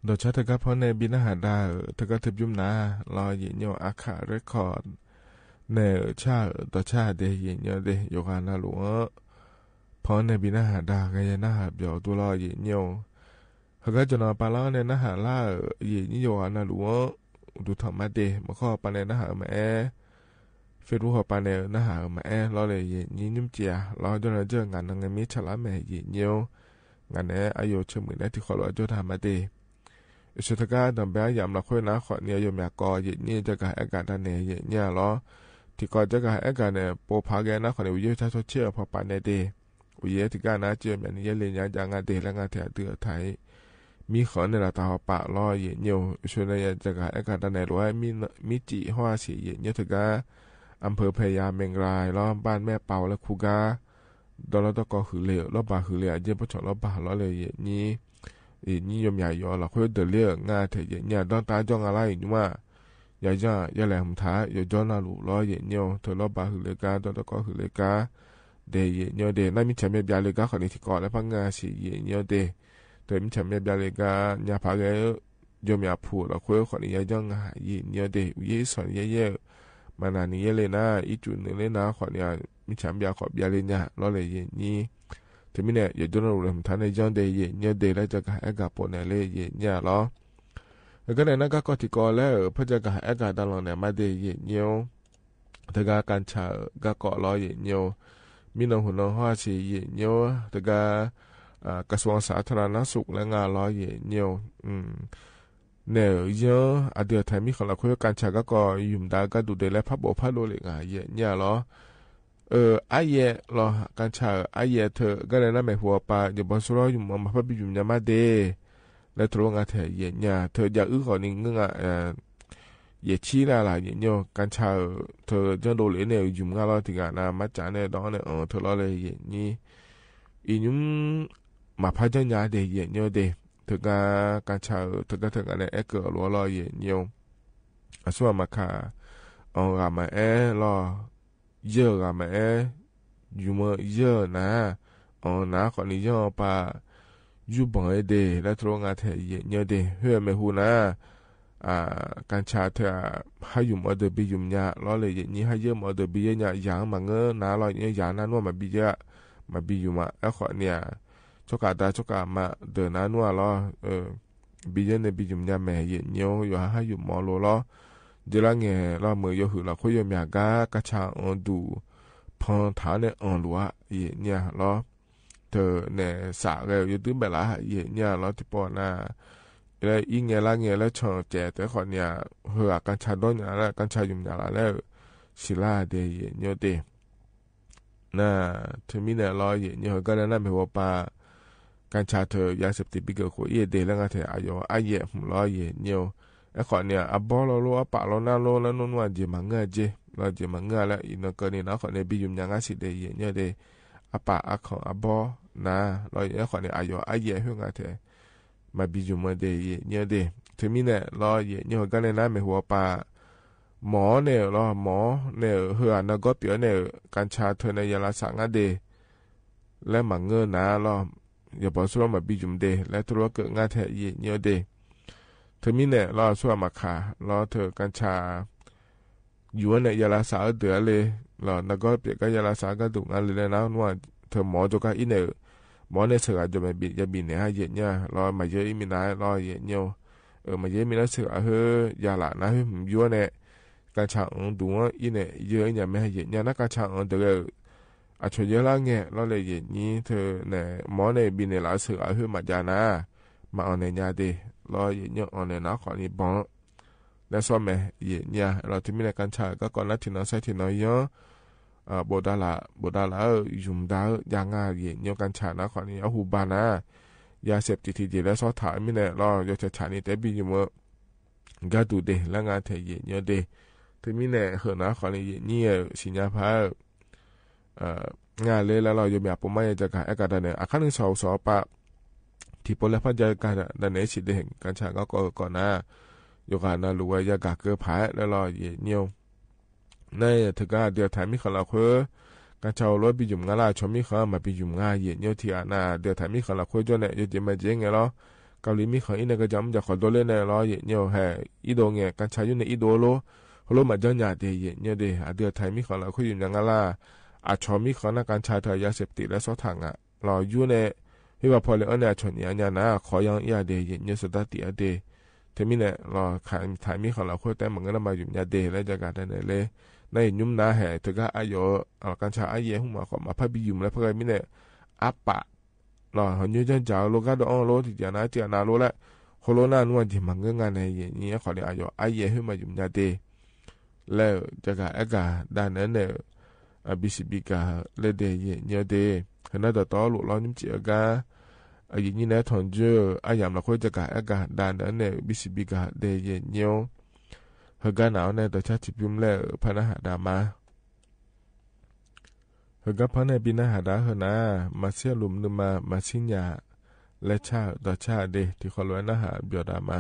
โดยชัดก็เพราะในบินหาดาเธอก็ทึบยุ่มนารอเย็นโยอาคาเรคคอร์ดในชาต่อชาเดเย็นโยเดโยกานาหลวงเพราะในบินหาดาก็ยังน่าหาเบียวตัวรอเย็นโยเขาก็จะนอนปลาล้อในน่าหาล่าเย็นโยกานาหลวงดูธรรมะเดมาข้อปาในน่าหาแม่เฟรู้หัวปาในน่าหาแม่รอเลยเย็นยิ้มเจียรอจนเราเจองานงานมิฉลาแม่เย็นโยงานนี้อายุเชื่อมือได้ที่ขอรอจุธรรมะเดสุดท้ายดับเบิลยามเราค่อยนะขอเนี่ยยมอยากก่อเย็นนี่จะกะอากาศเนี่ยเย็นเนี่ยล้อที่ก่อจะกะอากาศเนี่ยโปพาแกนะขอเนี่ยวิวชาชดเชื่อพอปานในเดวิวที่การนะเจอแบบนี้เรียนยางงานเดและงานแถวเตือไทยมีขอในระดับปะล้อเย็นเยี่ยวช่วยในจะกะอากาศเนี่ยร้อยมีจีหัวสีเย็นเนี่ยถึงกะอำเภอพญาเมงรายล้อบ้านแม่เป่าและคูกาดอลลาร์ตะกอหือเหลวล้อบาหือเหลวเยี่ยมพอชล้อบาล้อเลยเย็นนี้นี่ยมใหญ่ยอเราค่อยเดือดเลี้ยงาเถียเนี่ยต้องตาจ้องอะไรอยู่ว่าอย่าจ้าอย่าแหลมท้าอย่าจ้องน่ารู้ล้อเย็นเนียวเธอล้อบาหือเลกาตอนตะกอหือเลกาเดยเนียวเดนั่นมีฉันเมียบยาเลกาคนนี้ที่ก่อนแล้วพังงาสีเย็นเนียวเดเธอมีฉันเมียบยาเลกาอย่าพาแกยมอยากพูดเราค่อยคนนี้อย่าจ้องหาเย็นเนียวเดยิ่งสอนเย่ๆมานานนี้เลยนะอีจุดหนึ่งเลยนะคนนี้มีฉันยาขอบยาเลยเนี่ยล้อเลยเย็นนี้ถึงมีเนี่ยอย่าโดนเราเลยท่านในจังเดียเนี่ยเดียแล้วจะกะอากาศปนเนี่ยเนี่ยล้อแล้วก็ในนั้นก็ติกอแล้วเพื่อจะกะอากาศตลอดเนี่ยมาเดียเนี่ยแต่การชาก็เกาะล้อเนี่ยมีน้องหุ่นน้องห่อสีเนี่ยแต่กระทรวงสาธารณสุขและงานล้อเนี่ยเนี่ยเยอะอดีตไทยมีของเราคุยการชาก็ยุ่มดาก็ดูเดลและพับโบพับโลเลยงานเนี่ยล้อไอเย่รอการชาไอเย่เธอก็เลยน่าไม่หัวปลาอยู่บนสุรอยู่มันพับอยู่ยามาเดและทรวงอาเถยเย่เนี่ยเธออยากขอหนึ่งเงาเย่ชี้ละละเย่เนี่ยการชาเธอจะโดนเลยเนี่ยยุ่งงาเราถึงนะมาจานเนี่ยดองเนี่ยเธอรอเลยเย่นี่อีนุ่มมาพัฒนาเดเย่เนี่ยเดเธอการชาเธอก็เธอกันเนี่ยเกิดรัวรอเย่เนี่ยส่วนมาค่ะรามารอเยอะกันไหมอยู่มาเยอะนะนะคนนี้เยอะป่ะอยู่บ่อยเดแล้วทรวงอาเทียเยอะเดเฮ้ยไม่หูนะการชาเธอให้อยู่มาเดบิยุ่มยาล้อเลยอย่างนี้ให้เยอะมาเดบิเยอะเนี่ยอย่างมาเงอนะล้อเนี่ยอย่างนั้นว่ามาบิเยอะมาบิยุ่มาคนเนี่ยชกาชกามาเดินนั้นว่าล้อบิเยอะในบิยุ่มยาแม่เยอะเนี่ยอยู่ให้อยู่มอโลล้อเดี๋ยวละเงี้ยเราเมื่อยหือเราคุยยมีอากาศกระชากดูพอถาเนี่ยรัวเนี่ยเราเธอเนี่ยสาเลยอยู่ตื้นแบบละเนี่ยเราที่ปอน่ะแล้วอีเงี้ยละเงี้ยแล้วชงแจแต่คนเนี่ยเหือการชาด้นอย่างละการชายุ่มอย่างละแล้วศิลาเดียเนี่ยเดน่ะถึงมีเนี่ยเราเนี่ยก็ได้นั่นเป็นว่าปาการชาเธอยาเสพติดปีเกิดหัวเดแล้วก็เธออายุหุ่มเราเนี่ยไอ้ขอเนี่ยบอลโลปะโลน่าโลแล้วนู่นว่าเจมังเงเจเราเจมังเงแล้วอีนก็เนี่ยนะขอเนี่ยบิยุมยังอาศิเดยเนี่ยเดปะของบอนะเราเนี่ยขอเนี่ยอายุเพื่อนกันเถอะมาบิยุมเดยเนี่ยเดถึงมีเนี่ยเราเนี่ยก็เนี่ยนะไม่หัวปะหมอเนี่ยเราหมอเนี่ยเหือนก็เปียเนี่ยการชาเธอในยาลาสังเดและมังเงนะเราอย่าบอกสุรมาบิยุมเดและตัวเกิดงานเถอะเนี่ยเดเธอมีเนี่ยรอช่วยมาขารอเธอกัญชาอยู่เนี่ยยาลาสาเดือเลยรอนักก็เปียกก็ยาลาสาก็ดุงานเลยนะว่าเธอหมอจก็อินเนี่ยหมอเนี่ยเสือจะมาบิดจะบินเนี่ยให้เย็นเนี่ยรอมาเยอะอีมีนายรอเย็นเนี่ยมาเยอะมีนักเสือเฮ้ยาละนะเฮ้ยผมอยู่เนี่ยกัญชาดุว่าอินเนี่ยเยอะเนี่ยไม่ให้เย็นเนี่ยนักกัญชาเดืออาช่วยเยอะละเงี้ยรอเลยเย็นนี้เธอเนี่ยหมอเนี่ยบินเนี่ยละเสือเฮ้ยมาจานะมาเอาในยาดีรอเย็นเนี่ยในนักขอนี่บ้องและส่วนแม่เย็นเนี่ยเราที่มีในการชาก็ก่อนหน้าที่น้องใช้ที่น้อยเยอะโบดาละยุ่มดาอย่างง่ายเย็นเนี่ยการชานะขอนี่เอาหูบานะยาเสพติดที่ดีและซอถ่ายมีเนี่ยรอโยจะชานี่แต่บิอยู่มั้งก็ดูเดและงานเทเย็นเนี่ยเดที่มีเนี่ยเหรอนะขอนี่เย็นเนี่ยสิญญาพางานเลยแล้วเราจะมีปุ่มไม่จะการอากาศเนี่ยอาคารหนึ่งสอปะที่พลพัฒนาการดันเนชิดเด้งการชาก็ก่อนหน้าโยกานาลูวยากาเกอร์พายแล้วรอเย็นเนี่ยในถึงการเดือดถ่ายมีขลังคือการชาวรถบิจุ่มงาลาชมมีขมาบิจุ่มงาเย็นเนี่ยที่อาณาเดือดถ่ายมีขลังคือจนเนี่ยอยู่ที่มาเจงไงล่ะ เกาหลีมีของอีเนี่ยก็จำจะขอตัวเล่นในล้อเยเนี่ยแห่อีโดเงี้ยการใช้อยู่ในอีโดโลโลมาจังหยาเดียเนี่ยเดียเดือไทยมีของเราคุยอยู่อย่างนั้นล่ะอาชอมีของนักการใช้เธอยาเสพติดและซอถังอ่ะรออยู่ในที่ว่าพอเลยอันเนี่ยชนเนี่ยนะขอยังยาเดียเนี่ยสุดท้ายเดียเทมิเนี่ยรอขายไทยมีของเราคุยแต่เหมือนกันมาอยู่ยาเดียและจะการได้เลยในยุ่มนาแห่เธอก็อายุการใช้อายุหัวของมาพับยุ่มแล้วเพื่อมิเนี่ยอัปปะรอหันยืนจ้าโลกาดองโลที่จะน่าเจียนาโลละโคโรนานวลที่มันเงานในเนี่ยขอเลยอายุอายุขึ้นมายุ่มยาเดียแล้วจะการเอกาด้านนั้นเนี่ยบิสิบิกาเลเดียเนี่ยเดียขณะต่อต่อลุล้อนิ่มเจียกาอย่างนี้นะทอนเจออายามเราคุยจะการเอกาด้านนั้นเนี่ยบิสิบิกาเดียเนี่ยเฮกันหนาวเนี่ยต่อชาติพิมพ์แล้วพนักดามาเฮกันพันในปีหน้าหาดาเฮนะมาเสียลุมนึมาสิญญาและชาต่อชาเดที่ขอล้วนนะหาเบียดามา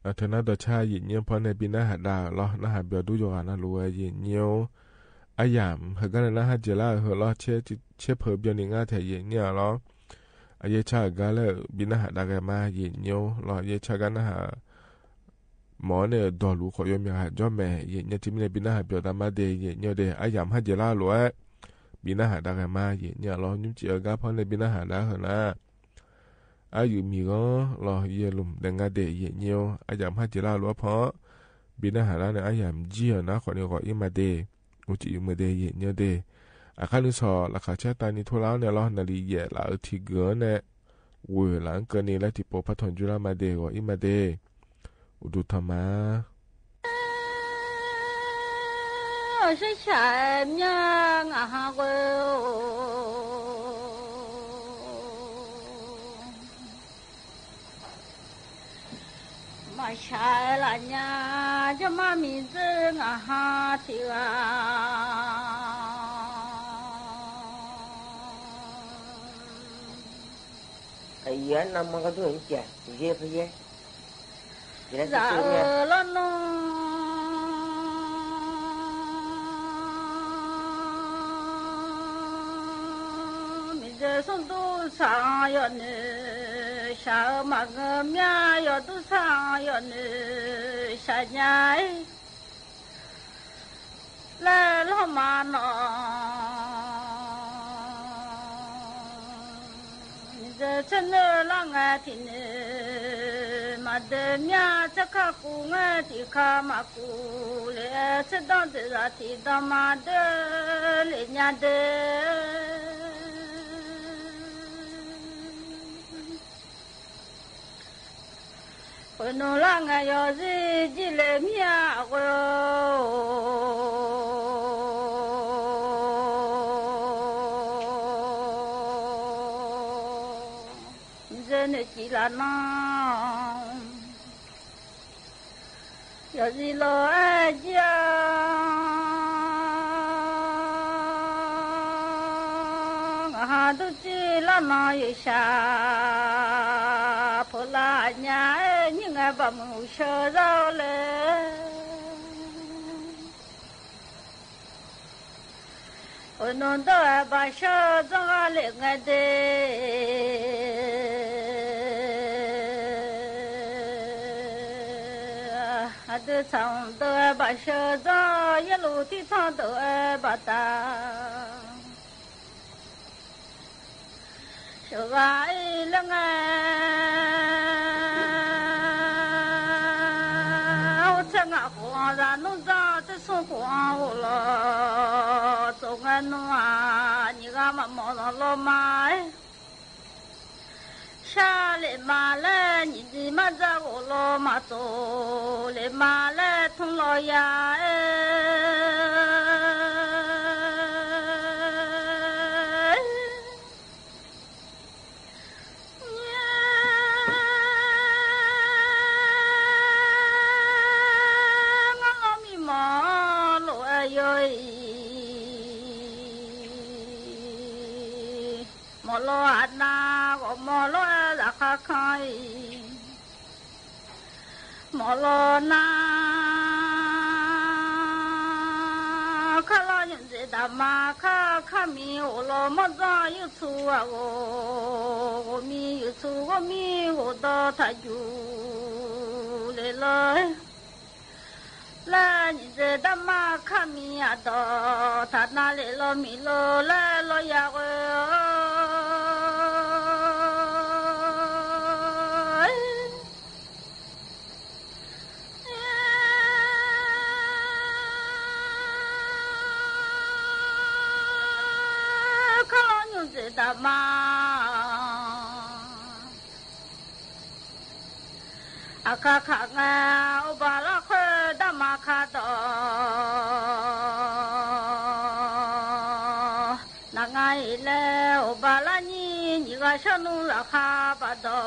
เธอน่าจะชาหยินเนียวพอในปีหน้าหาดาวล้อหน้าหาเบียดูโยอานาลัวหยินเนียวอายามเหกันนะฮะเจล่าเหล้อเชเผือเบียนิงาแถหยินเนียวล้ออายชากันแล้วปีหน้าหาดาวมาหยินเนียวล้ออายชากันนะฮะหมอเนี่ยดอลูขอยมีหาจอมแม่หยินเนียวที่มีในปีหน้าหาเบียดามาเดหยินเนียวเดอายามฮะเจล่าลัวปีหน้าหาดาวมาหยินเนียวล้อยุ่งจีกันพอในปีหน้าหาดาวเหรอนะอายุมีก็รอเยลุมดังกาเดยเนียวอายามฮัจจิลาลัวเพราะบินหาราเนี่ยอายามเจียนะขอเนี่ยก็อิมาเดอุจิอุมาเดยเนียวเดอาคานุสอราคาเชตานิทุลาเนี่ยรอนาลีเยลาทีเกอเนี่ยเวหลังเกินนี่แล้วที่ปพัทนจุลามาเดก็อิมาเดอุดุธรรมะ是什么啊？我。sai là nhà cho mà mình dưng ha thì cái gì anh năm có tuổi trẻ dễ phải dễ dạ lo nó mình giờ sống tu sang rồi nữa sao mà mẹ yo tu sang yo nữa sao nhảy là lo mà nó giờ chân là nghe thì mà để mẹ chắc cả cụ nghe thì cả mà cụ lẽ chắc đó thì ra thì đó mà để lẽ nhà để ôi nó là ngày giờ gì chỉ lấy mía rồi giờ này chỉ là nó giờ gì lo ai chứ ngã tôi chỉ là nó vậy sao phô la nhà những ngày bà mù sơ rau lệ ôi nôn đó bà sơ rau lệ ngày đê đứa chồng đó bà sơ rau yên lũ thì thằng đó bà ta sơ gái là ra nó ra tới số hoa lo trong anh nó như ga mà mò nó lo mai xa lệ mà lệ nhìn gì mà ra lo mà tổ lệ mà lệ thông lo ya lo ăn na có mò lo là khá khai mò lo na khá lo những gì đã mà khá mi ô lo mà ra yêu chu à ô mi yêu chu ô mi ô đó thay chu lệ lời là những gì đã mà khá mi à đó thật na lệ lo mi lo lệ lo ya mà aka khanga obala khe dama kha to na ngai le obala ni ni ga shanu la kha ba do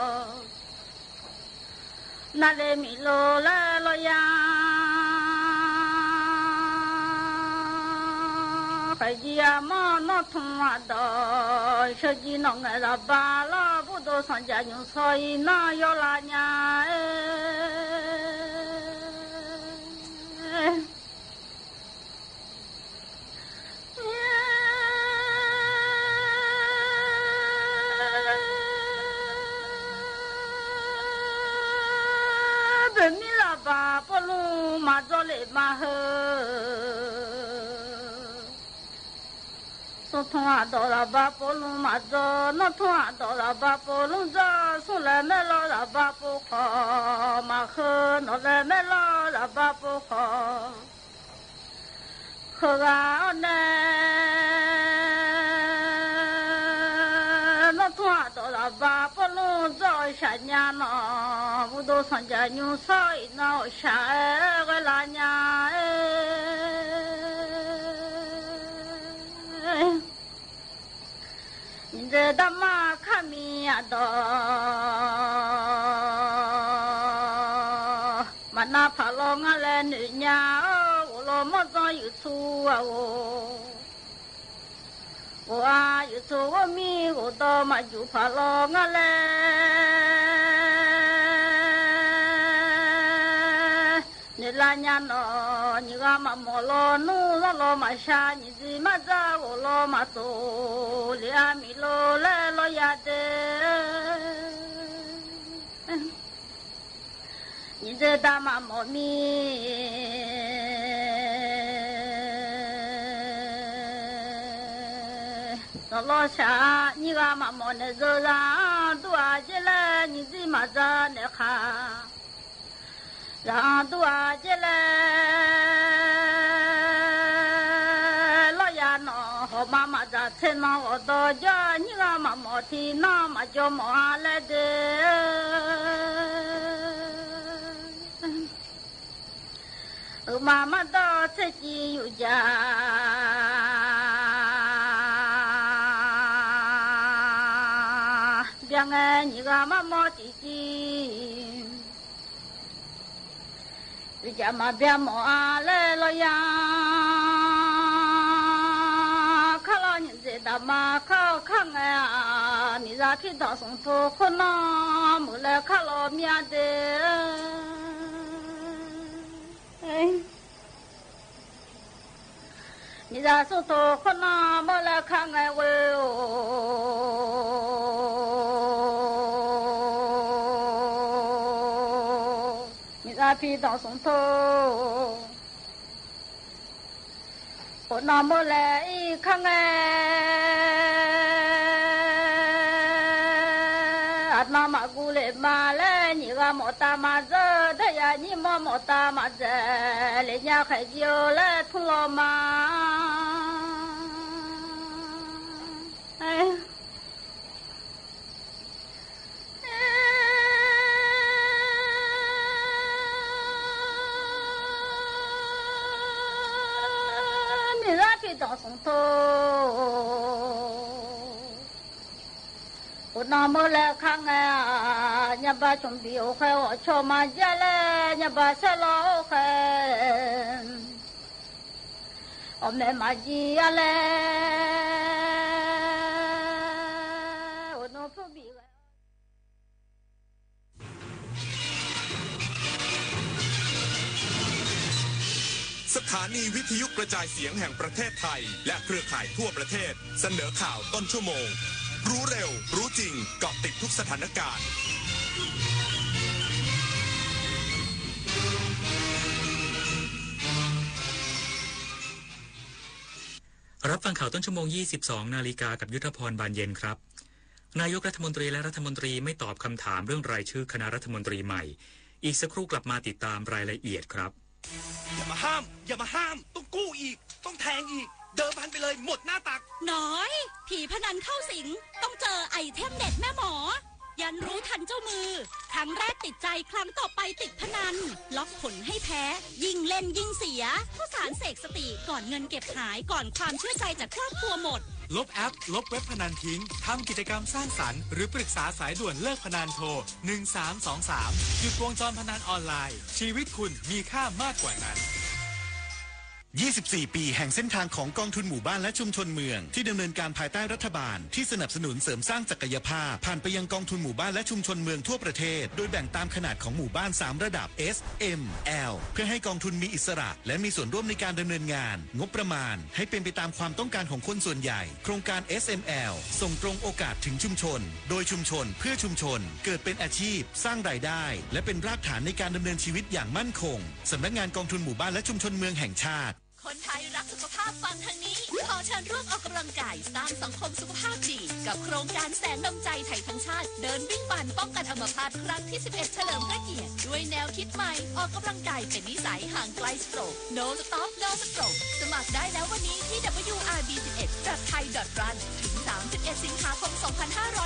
na le mi lo la lo ya phải gì mà nó thùng mà đó sao gì nó nghe là ba la bố đồ sang gia nhung soi na yo la nhà 米喇叭不路马着嘞马呵。送通啊到喇叭不路马着，那通啊到喇叭不路着，送来没了喇叭不好，马呵那来没了喇叭不好，可啊呢。爸不弄早下年了，我都上家牛少一闹下个拉娘哎，你这大妈看米呀的，嘛那怕老俺来女娘，我老么早有错啊我。我啊，有时候我迷我到嘛就怕老我嘞，你拉娘咯，你个嘛莫老努让老嘛下，你自嘛在我老嘛走，两米路来老呀的，你这大妈莫迷。老下，你个妈妈那走上多进来，你自嘛在那哈，让多进来，老爷喏，和妈妈在菜那我到家，你个妈妈听那嘛叫妈来的，妈妈到自己有家。哎，你个妈妈弟弟，人家嘛别忙来了呀，看了你这大妈靠看哎啊，你咋去到松坡可能没来看了面的，哎，你咋松坡可能没来看哎喂哦。皮当松头，我那么来一看哎，那么过来嘛来，你个莫打嘛子的呀，你莫打嘛子，人家还就来通了嘛，哎。当松头，我那么来看啊，你把兄弟我害我敲马家来，你把小老害，我买马鸡呀来，我弄不比个。สถานีวิทยุกระจายเสียงแห่งประเทศไทยและเครือข่ายทั่วประเทศเสนอข่าวต้นชั่วโมงรู้เร็วรู้จริงเกาะติดทุกสถานการณ์รับฟังข่าวต้นชั่วโมง 22 นาฬิกากับยุทธพรบานเย็นครับนายกรัฐมนตรีและรัฐมนตรีไม่ตอบคำถามเรื่องรายชื่อคณะรัฐมนตรีใหม่อีกสักครู่กลับมาติดตามรายละเอียดครับอย่ามาห้ามต้องกู้อีกต้องแทงอีกเดิมพันไปเลยหมดหน้าตักน้อยผีพนันเข้าสิงต้องเจอไอเทมเด็ดแม่หมอยันรู้ทันเจ้ามือครั้งแรกติดใจครั้งต่อไปติดพนันล็อกผลให้แพ้ยิ่งเล่นยิ่งเสียข้าวสารเสกสติก่อนเงินเก็บหายก่อนความเชื่อใจจากครอบครัวหมดลบแอปลบเว็บพนันทิ้งทำกิจกรรมสร้างสรรค์หรือปรึกษาสายด่วนเลิกพนันโทร1323หยุดวงจรพนันออนไลน์ชีวิตคุณมีค่ามากกว่านั้น 24 ปีแห่งเส้นทางของกองทุนหมู่บ้านและชุมชนเมืองที่ดำเนินการภายใต้รัฐบาลที่สนับสนุนเสริมสร้างศักยภาพผ่านไปยังกองทุนหมู่บ้านและชุมชนเมืองทั่วประเทศโดยแบ่งตามขนาดของหมู่บ้าน3ระดับ S M L เพื่อให้กองทุนมีอิสระและมีส่วนร่วมในการดำเนินงานงบประมาณให้เป็นไปตามความต้องการของคนส่วนใหญ่โครงการ SML ส่งตรงโอกาสถึงชุมชนโดยชุมชนเพื่อชุมชนเกิดเป็นอาชีพสร้างรายได้และเป็นรากฐานในการดำเนินชีวิตอย่างมั่นคงสำนักงานกองทุนหมู่บ้านและชุมชนเมืองแห่งชาติคนไทยรักสุขภาพฟังทางนี้ขอเชิญร่วมออกกำลังกายสร้างสังคมสุขภาพดีกับโครงการแสนนำใจไทยทั้งชาติเดินวิ่งปั่นป้องกันอัมพาตครั้งที่ 11 เฉลิมพระเกียรติด้วยแนวคิดใหม่ออกกำลังกายเป็นนิสัยห่างไกลสโตรก No Stop No Stroke สมัครได้แล้ววันนี้ที่ wrb11.thai.run ถึง 31 สิงหาคม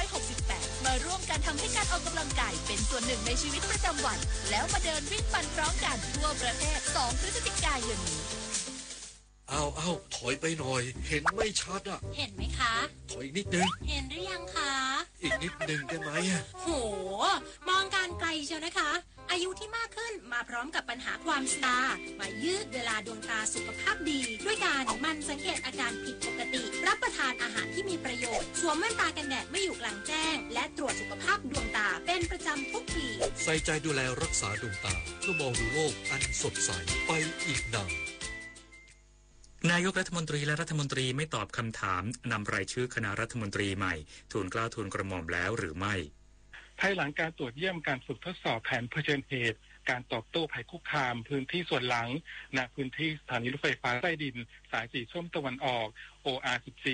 2568 มาร่วมกันทำให้การออกกำลังกายเป็นส่วนหนึ่งในชีวิตประจำวันแล้วมาเดินวิ่งปั่นพร้อมกันทั่วประเทศ 2 พฤศจิกายนนี้เอาถอยไปหน่อยเห็นไม่ชัดอ่ะเห็นไหมคะ ถอยนิดนึงเห็นหรือยังคะอีกนิดนึงได้ไหมโหมองการไกลเชียวนะคะอายุที่มากขึ้นมาพร้อมกับปัญหาความสตาร์มายืดเวลาดวงตาสุขภาพดีด้วยการมันสังเกตอาการผิดปกติรับประทานอาหารที่มีประโยชน์สวมแว่นตากันแดดไม่อยู่กลางแจ้งและตรวจสุขภาพดวงตาเป็นประจำทุกปีใส่ใจดูแลรักษาดวงตาเพื่อมองดูโลกอันสดใสไปอีกนานนายกรัฐมนตรีและรัฐมนตรีไม่ตอบคำถามนำรายชื่อคณะรัฐมนตรีใหม่ทูลเกล้าทูลกระหม่อมแล้วหรือไม่ภายหลังการตรวจเยี่ยมการฝึกทดสอบแผนเผชิญเหตุการตอบโต้ภัยคุกคามพื้นที่ส่วนหลังณพื้นที่สถานีรถไฟฟ้าใต้ดินสายสีส้มตะวันออก OR14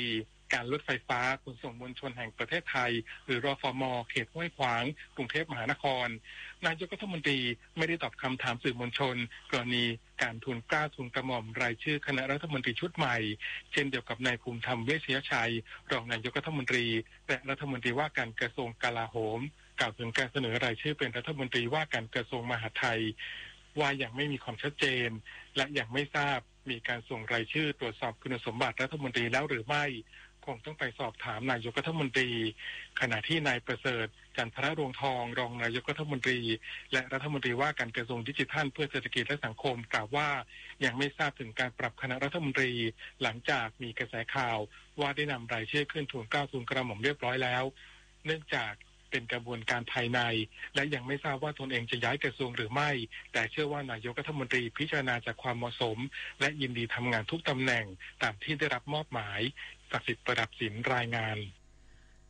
การรถไฟฟ้าขนส่งมวลชนแห่งประเทศไทยหรือรฟม.เขตห้วยขวางกรุงเทพมหานครนายกรัฐมนตรีไม่ได้ตอบคำถามสื่อมวลชนกรณีการทูลเกล้าทูลกระหม่อมรายชื่อคณะรัฐมนตรีชุดใหม่เช่นเดียวกับนายภูมิธรรมเวชยชัยรองนายกรัฐมนตรีและรัฐมนตรีว่าการกระทรวงกลาโหมกล่าวถึงการเสนอรายชื่อเป็นรัฐมนตรีว่าการกระทรวงมหาดไทยว่ายังไม่มีความชัดเจนและยังไม่ทราบมีการส่งรายชื่อตรวจสอบคุณสมบัติรัฐมนตรีแล้วหรือไม่คงต้องไปสอบถามนายกรัฐมนตรีขณะที่นายประเสริฐจันทรรวงทองรองนายกรัฐมนตรีและรัฐมนตรีว่าการกระทรวงดิจิทัลเพื่อเศรษฐกิจและสังคมกล่าวว่ายังไม่ทราบถึงการปรับคณะรัฐมนตรีหลังจากมีกระแสข่าวว่าได้นำรายชื่อขึ้นทูลเกล้าทูลกระหม่อมเรียบร้อยแล้วเนื่องจากเป็นกระบวนการภายในและยังไม่ทราบว่าตนเองจะย้ายกระทรวงหรือไม่แต่เชื่อว่านายกรัฐมนตรีพิจารณาจากความเหมาะสมและยินดีทำงานทุกตำแหน่งตามที่ได้รับมอบหมายศักดิ์สิทธิ์ประดับศิลป์รายงาน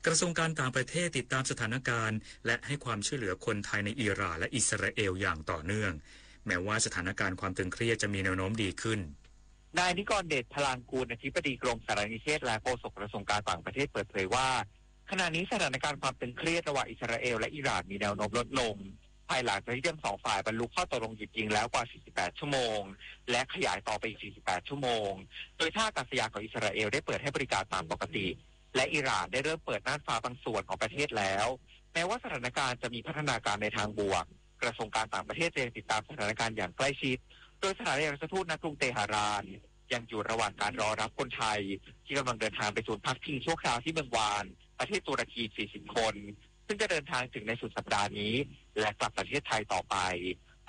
กระทรวงการต่างประเทศติดตามสถานการณ์และให้ความช่วยเหลือคนไทยในอิหร่านและอิสราเอลอย่างต่อเนื่องแม้ว่าสถานการณ์ความตึงเครียดจะมีแนวโน้มดีขึ้นนายนิกรเดชพลางกูลอธิบดีกรมสารนิเทศและโฆษกกระทรวงการต่างประเทศเปิดเผยว่าขณะนี้สถานการณ์ความตึงเครียดระหว่างอิสราเอลและอิหร่านมีแนวโน้มลดลงภายหลังจากที่ทั้งสองฝ่ายบรรลุข้อตกลงหยุดยิงแล้วกว่า48ชั่วโมงและขยายต่อไปอีก48ชั่วโมงโดยท่าอากาศยานของอิสราเอลได้เปิดให้บริการตามปกติและอิหร่านได้เริ่มเปิดน่านฟ้าบางส่วนของประเทศแล้วแม้ว่าสถานการณ์จะมีพัฒนาการในทางบวกกระทรวงการต่างประเทศยังติดตามสถานการณ์อย่างใกล้ชิดโดยสถานเอกอัครราชทูตณกรุงเตหะรานยังอยู่ระหว่างการรอรับคนไทยที่กำลังเดินทางไปศูนย์พักพิงชั่วคราวที่เมืองวานประเทศตุรกี40คนซึ่งจะเดินทางถึงในสุดสัปดาห์นี้และกลับประเทศไทยต่อไป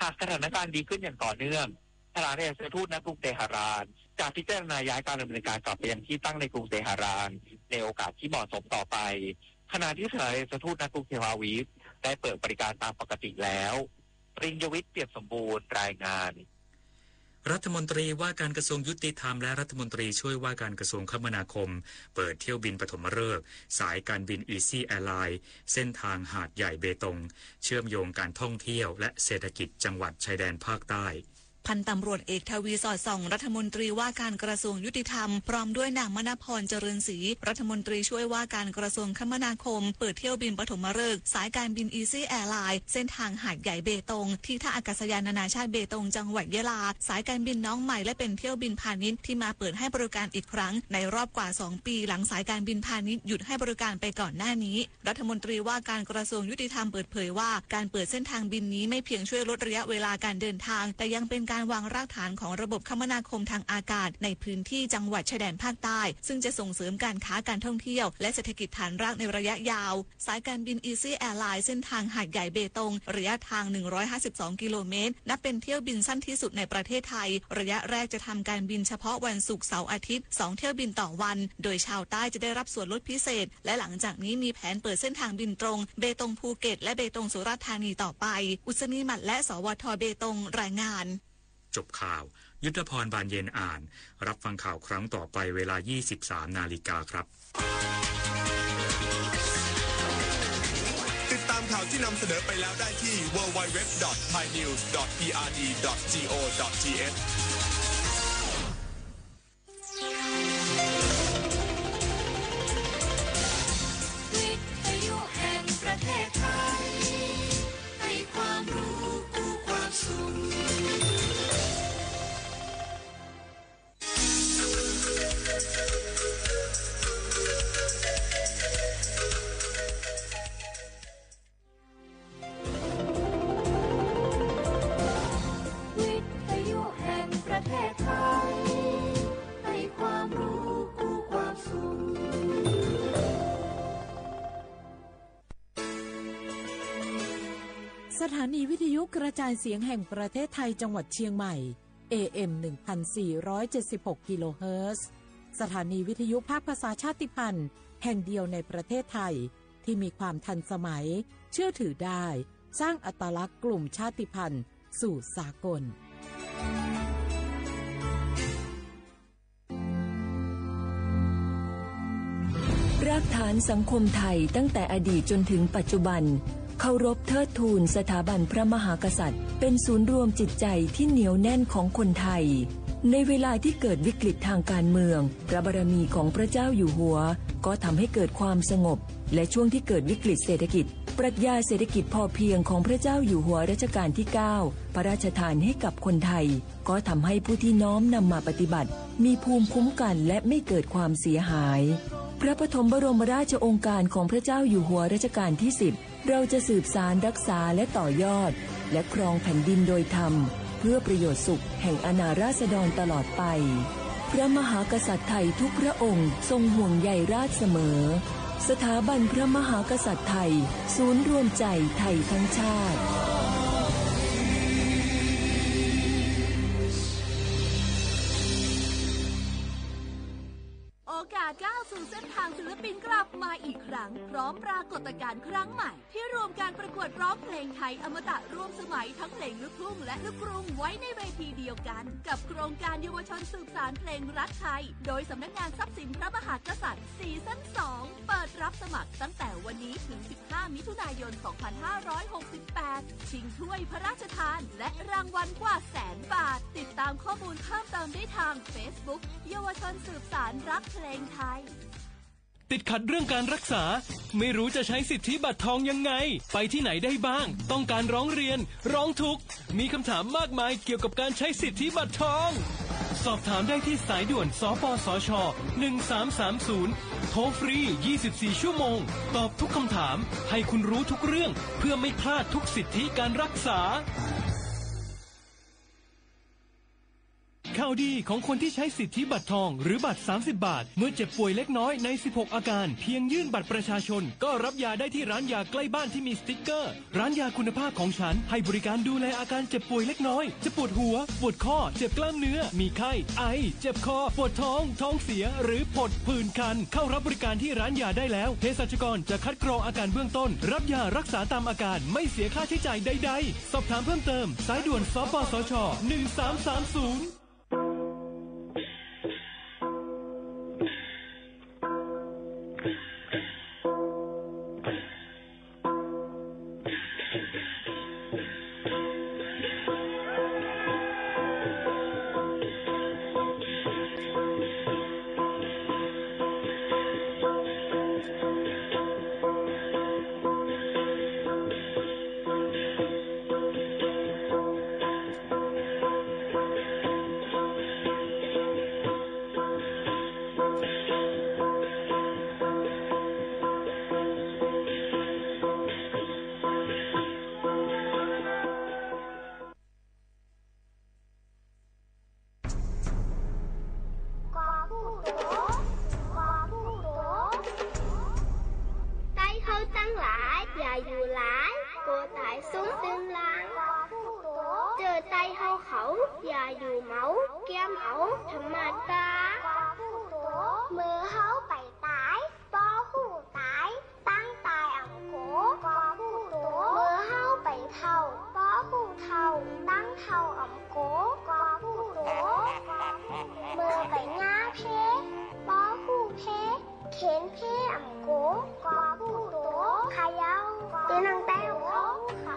หากสถานการณ์ดีขึ้นอย่างต่อเนื่องสถานเอกอัครราชทูตณกรุงเตหะรานจะพิจารณาย้ายการดำเนินการกลับไปยังที่ตั้งในกรุงเตหะรานในโอกาสที่เหมาะสมต่อไปขณะที่สถานเอกอัครราชทูตณกรุงเทลอาวีฟได้เปิดบริการตามปกติแล้วปริญญวิทย์เปี่ยมสมบูรณ์รายงานรัฐมนตรีว่าการกระทรวงยุติธรรมและรัฐมนตรีช่วยว่าการกระทรวงคมนาคมเปิดเที่ยวบินปฐมฤกษ์สายการบิน Easy Airline เส้นทางหาดใหญ่เบตงเชื่อมโยงการท่องเที่ยวและเศรษฐกิจจังหวัดชายแดนภาคใต้พันตำรวจเอกทวีสอดส่องรัฐมนตรีว่าการกระทรวงยุติธรรมพร้อมด้วยนางมณพรเจริญศรีรัฐมนตรีช่วยว่าการกระทรวงคมนาคมเปิดเที่ยวบินปฐมฤกษ์สายการบิน Easy Airline เส้นทางหาดใหญ่เบตงที่ท่าอากาศยานนานาชาติเบตงจังหวัดยะลาสายการบินน้องใหม่และเป็นเที่ยวบินพาณิชย์ที่มาเปิดให้บริการอีกครั้งในรอบกว่า2ปีหลังสายการบินพาณิชย์หยุดให้บริการไปก่อนหน้านี้รัฐมนตรีว่าการกระทรวงยุติธรรมเปิดเผยว่าการเปิดเส้นทางบินนี้ไม่เพียงช่วยลดระยะเวลาการเดินทางแต่ยังเป็น การวางรากฐานของระบบคมนาคมทางอากาศในพื้นที่จังหวัดชายแดนภาคใต้ซึ่งจะส่งเสริมการค้าการท่องเที่ยวและเศรษฐกิจฐานรากในระยะยาวสายการบิน Easy Airline เส้นทางหาดใหญ่เบตงระยะทาง152กิโลเมตรนับเป็นเที่ยวบินสั้นที่สุดในประเทศไทยระยะแรกจะทำการบินเฉพาะวันศุกร์เสาร์อาทิตย์2เที่ยวบินต่อวันโดยชาวใต้จะได้รับส่วนลดพิเศษและหลังจากนี้มีแผนเปิดเส้นทางบินตรงเบตงภูเก็ตและเบตงสุราษฎร์ธานีต่อไปอุศนีหมัดและสวทเบตงรายงานจบข่าวยุทธพรบานเย็นอ่านรับฟังข่าวครั้งต่อไปเวลา 23 นาฬิกาครับติดตามข่าวที่นำเสนอไปแล้วได้ที่ www.thainews.prd.go.thวิทยุแห่งประเทศไทยให้ความรู้กู้ความสุขวิทยุแห่งประเทศไทยให้ความรู้กู้ความสุขสถานีวิทยุกระจายเสียงแห่งประเทศไทยจังหวัดเชียงใหม่ AM 1476 กิโลเฮิรตซ์สถานีวิทยุภาคภาษาชาติพันธุ์แห่งเดียวในประเทศไทยที่มีความทันสมัยเชื่อถือได้สร้างอัตลักษณ์กลุ่มชาติพันธุ์สู่สากลรากฐานสังคมไทยตั้งแต่อดีตจนถึงปัจจุบันเคารพเทิดทูนสถาบันพระมหากษัตริย์เป็นศูนย์รวมจิตใจที่เหนียวแน่นของคนไทยในเวลาที่เกิดวิกฤตทางการเมืองพระบารมีของพระเจ้าอยู่หัวก็ทำให้เกิดความสงบและช่วงที่เกิดวิกฤตเศรษฐกิจปรัชญาเศรษฐกิจพอเพียงของพระเจ้าอยู่หัวรัชกาลที่ 9พระราชทานให้กับคนไทยก็ทำให้ผู้ที่น้อมนำมาปฏิบัติมีภูมิคุ้มกันและไม่เกิดความเสียหายพระปฐมบรมราชโองการของพระเจ้าอยู่หัวรัชกาลที่ 10เราจะสืบสานรักษาและต่อยอดและครองแผ่นดินโดยธรรมเพื่อประโยชน์สุขแห่งอาณาราษฎรตลอดไปพระมหากษัตริย์ไทยทุกพระองค์ทรงห่วงใยราชเสมอสถาบันพระมหากษัตริย์ไทยศูนย์รวมใจไทยทั้งชาติโอกาสก้าวสู่เส้นทางศิลปินกลับมาอีกครั้งพร้อมปรากฏการณ์ครั้งใหม่ที่รวมการประกวดร้องเพลงไทยอมตะร่วมสมัยทั้งเพลงลูกทุ่งและลูกกรุงไว้ในเวทีเดียวกันกับโครงการเยาวชนสืบสานเพลงรักไทยโดยสำนักงานทรัพย์สินพระมหากษัตริย์ซีซั่น 2เปิดรับสมัครตั้งแต่วันนี้ถึง15มิถุนายน2568ชิงถ้วยพระราชทานและรางวัลกว่า100,000 บาทติดตามข้อมูลเพิ่มเติมได้ทาง Facebook เยาวชนสืบสานรักเพลงไทยติดขัดเรื่องการรักษาไม่รู้จะใช้สิทธิบัตรทองยังไงไปที่ไหนได้บ้างต้องการร้องเรียนร้องทุกข์มีคำถามมากมายเกี่ยวกับการใช้สิทธิบัตรทองสอบถามได้ที่สายด่วนสปสช1330โทรฟรี24ชั่วโมงตอบทุกคำถามให้คุณรู้ทุกเรื่องเพื่อไม่พลาดทุกสิทธิการรักษาข่าวดีของคนที่ใช้สิทธิบัตรทองหรือบัตร30 บาทเมื่อเจ็บป่วยเล็กน้อยใน16อาการเพียงยื่นบัตรประชาชนก็รับยาได้ที่ร้านยาใกล้บ้านที่มีสติ๊กเกอร์ร้านยาคุณภาพของฉันให้บริการดูแลอาการเจ็บป่วยเล็กน้อยจะปวดหัวปวดข้อเจ็บกล้ามเนื้อมีไข้ไอเจ็บคอปวดท้องท้องเสียหรือผดผื่นคันเข้ารับบริการที่ร้านยาได้แล้วเภสัชกรจะคัดกรองอาการเบื้องต้นรับยารักษาตามอาการไม่เสียค่าใช้จ่ายใดๆสอบถามเพิ่มเติมสายด่วนสปสช1330 ไตเฮาเขาอย่าอยู่เมาแก้มเฮาธรรมดามือเฮาไปตายปอหูตายตั้งตายอ่ำโกกอหูโตมือเฮาไปเท่าปอหูเท่าตั้งเท่าอ่ำโกกอหูโตมือไปง่าเพปอหูเพเข็นเพอ่ำโกกอหูโตขายาวตีนังแต้วเขา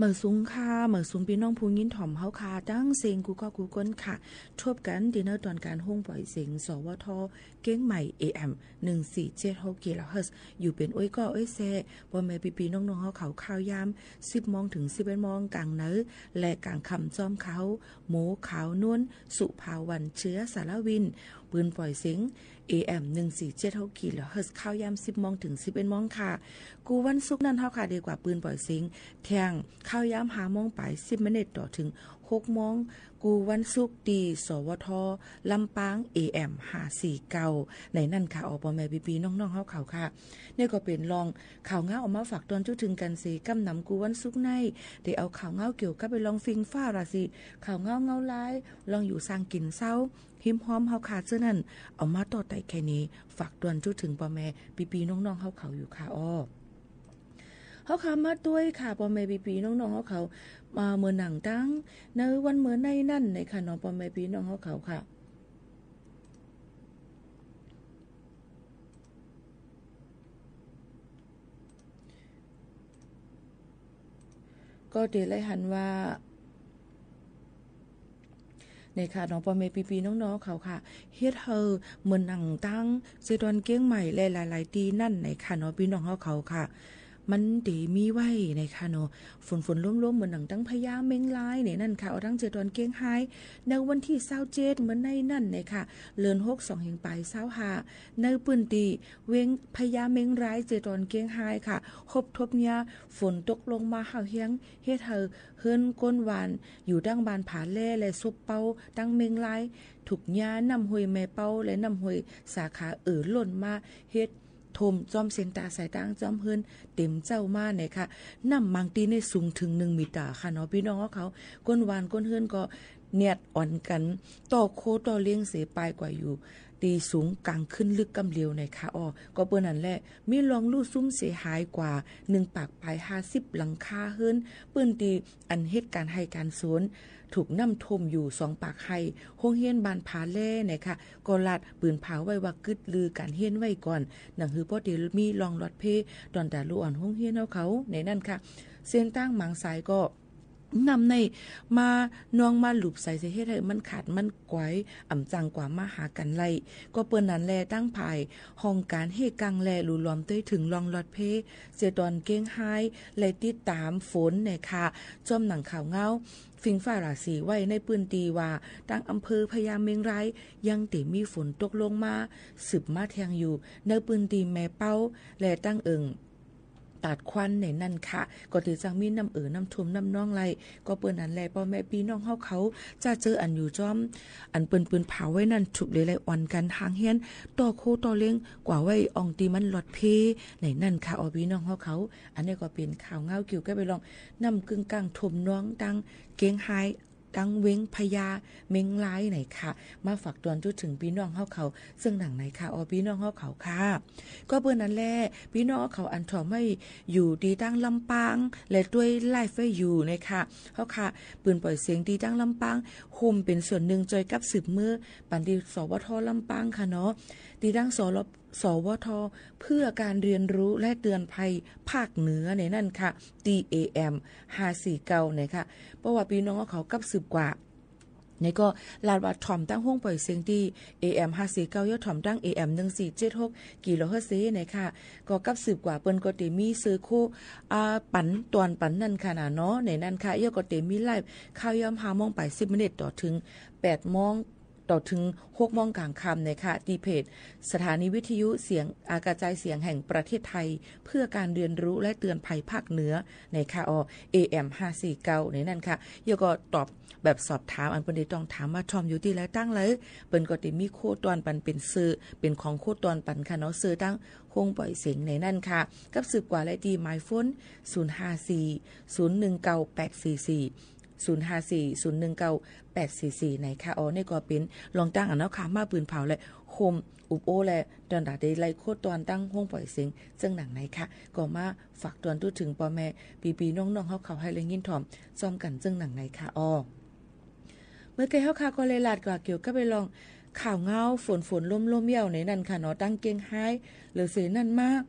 เหมือสูงค่ะเหมือสูงพี่น้องผู้ยินถ่อมเฮาค่ะตั้งเสียงกูก็กูก้นค่ะทบกันดินเนอร์ตอนการห้องปล่อยเสียงสวทเก้งใหม่ AM 1476 kHz อยู่เป็นอ้อยก็อ้อยแซ่บ่แม่พี่ๆน้องๆเฮาเขาข่าวยาม 10 โมงถึง 11 โมงกลางเนื้อและกลางค่ำจอมเขาหมูขาวนวลสุภาวันเชื้อสารวินปืนปล่อยเสียง AM 1476 kHz ข่าวยาม 10 โมงถึง 11 โมงค่ะกูวันศุกร์นั้นเฮาค่ะดีกว่าปืนปล่อยเสียงแทงข่าวยาม5โมงไป10 นาทีต่อถึง6 โมงกูวันศุกร์ดีสวทลำปาง AM 549ในนั่นค่ะอปแม่พี่ๆน้องๆเฮาเขาค่ะนี่ก็เป็นลองข่าวเงาออกมาฝากตอนจุถึงกันสิกำนำกูวันศุกร์ในได้เอาข่าวเงาเกี่ยวกับไปลองฟิงฟ้าราสิข่าวเงาลายลองอยู่สร้างกินเศร้าหิมหอมเฮาขาดเสื้อนั่นเอามาต่อไต่แค่นี้ฝากตอนจุถึงพ่อแม่พี่ๆน้องๆเฮาเขาอยู่ค่ะอ้อเฮาขามาด้วยค่ะพ่อแม่พี่ๆน้องๆเฮาเขามาเมื่อหนังตั้งในวันเมื่อในนั่นในค่ะน้องพ่อแม่พี่น้องเฮาเขาค่ะก็เดี๋ยวไล่หันว่าในค่ะน้องพ่อแม่พี่ๆน้องๆเขาค่ะเฮ็ดเฮอเหมือนหนังตั้งเจดอนเก้งใหม่หลายๆตีนั่นในค่ะน้องพี่น้องเขาค่ะมันดีมีไว้ในค่ะเนาะฝนร่มๆเหมือนหนังตั้งพญาเม้งลายในนั่นค่ะเอาตั้งเจดอนเก้งไฮในวันที่27เหมือนในนั่นในค่ะเลือน6 2แห่งปลาย25ในปืนตีเวงพญาเม้งร้ายเจดอนเก้งไฮค่ะคบทบเนี่ยฝนตกลงมาเฮาเฮียงเฮ็ดเฮอเฮิรนก้นหวานอยู่ดั้งบานผาแล่และซุปเป้าตั้งเม้งลายถูกหญ้านำห้วยแม่เป้าและนำห้วยสาขาหล่นมาเฮ็ดทมจอมเซนตาสายตั้งจอมเฮิรนเต็มเจ้ามาเนี่ยค่ะน้ำมังตีในสูงถึง1 มิตรค่ะเนาะพี่น้องเขาก้นหวานก้นเฮิรนก็เนียดอ่อนกันต่อโคต่อเลี้ยงเสปลายกว่าอยู่ตีสูงกลางขึ้นลึกกำเลียวในค่ะอ้อก็เปิ้นนั่นแหละมีลองลู่ซุ้มเสียหายกว่า1 ปากปลาย50หลังคาเฮิรนเปิ้นตีอันเหตุการณ์ให้การสวนถูกน้ำท่วมอยู่2 ปากไห้โรงเรียนบ้านผาแล่เนี่ยค่ะก็ลัดปืนเผาไว้ว่ากึดลือการเฮียนไว้ก่อนหนังฮือพอดีมีลองรถเพตอนตาลูอ่อนโรงเรียนเขาในนั่นค่ะเส้นตั้งหมางสายก็นำในมาน้องมาหลุบใส่เฮ็ดให้มันขาดมันก๋วยอ่ำจังกว่ามาหากันไล่ก็เปิ้นนั้นแลตั้งภายห้องการเฮกังแลรูล้อมต้วยถึงลองลอดเพเจตอนเก้งไฮและติดตามฝนเนี่ยค่ะจอมหนังข่าวเงาฟิงฟ้าราศีไว้ในปืนตีว่าตั้งอำเภอพญาเมงรายยังติมีฝนตกลงมาสืบมาแทงอยู่ในปืนตีแม่เป้าและตั้งตัดควันในนั่นค่ะก็ถือจังมีน้ำน้ำท่วมน้ำน้องไหลก็เปิ้นนั้นแลพ่อแม่พี่น้องเฮาเขาจะเจออันอยู่จอมอันเปิ้นเผาไว้นั่นถูกเลยอ่อนกันทางเฮียนต่อโคต่อเลี้ยงกว่าไว้อองตีมันหลอดเพในนั่นค่ะพี่น้องเฮาเขาอันนี้ก็เป็นข่าวเงาเกี่ยวกับไปลองนำกึ่งกลางท่วมน้องดังเก้งไฮดังเว้งพญาเม้งลายไหนค่ะมาฝากตอนจุดถึงพี่น้องเฮาเขาซึ่งหนังไหนค่ะพี่น้องเฮาเขาค่ะก็เปิ้นนั้นแลพี่น้องเขาอันถ่อไม่อยู่ดีตั้งลำปางและด้วยไลฟ์ไว้อยู่นะคะเฮาค่ะปืนปล่อยเสียงดีตั้งลำปางโฮมเป็นส่วนหนึ่งจอยกับสืบมือปันดีสวทลำปางค่ะเนาะดีตั้งสวทเพื่อการเรียนรู้และเตือนภัยภาคเหนือในนั่นค่ะ DAM 549นะคะเพราะว่าพี่น้องเขากับสืบกว่านี่ก็ลาดว่าถ่อมตั้งห้องปล่อยเสียงที่ AM 549ยอดถ่อมตั้ง AM 1476กิโลเฮิรตซ์นะคะก็กับสืบกว่าเปิ้นก็ได้มีซื้อโคปันตอนปันนั่นค่ะเนาะในนั้นค่ะยอก็ได้มีไลฟ์ข่าวยาม5โมงไป10 นาทีต่อถึง8 โมงต่อถึง6 โมงกลางค่ำนะคะที่เพจสถานีวิทยุเสียงกระจายเสียงแห่งประเทศไทยเพื่อการเรียนรู้และเตือนภัยภาคเหนือในค่ะAM 549ในนั่นค่ะยก็ตอบแบบสอบถามอันเปิ้นได้ต้องถามว่าชอมอยู่ที่แล้วตั้งเลยเปิ้นก็ได้มีโคตอนปันเป็นซื้อเป็นของโคตอนปันค่ะเนาะซื้อตั้งคงปล่อยเสียงในนั่นค่ะกับสืบกว่าและดีหมายโฟน054-019-844 054-019-844ในค่ะนี่ก็เป็นลองตั้งอันเนาะค่ะมาปืนเผาและโฮมอุบโอและตอนดาได้ไล่โคตอนตั้งห้องปล่อยเสียงซึ่งหนังไหนค่ะก็มาฝากตอนตู้ถึงพ่อแม่พี่ๆน้องๆเฮาเขาให้เลยยินถ่อมซ้อมกันซึ่งหนังไหนค่ะเมื่อกี้เฮาค่ะก็เลยลาดกว่าเกี่ยวกับไปลองข่าวเงาฝนล่มๆเหี่ยวในนั่นค่ะเนาะตั้งเกียงไฮหรือเสนั่นมาก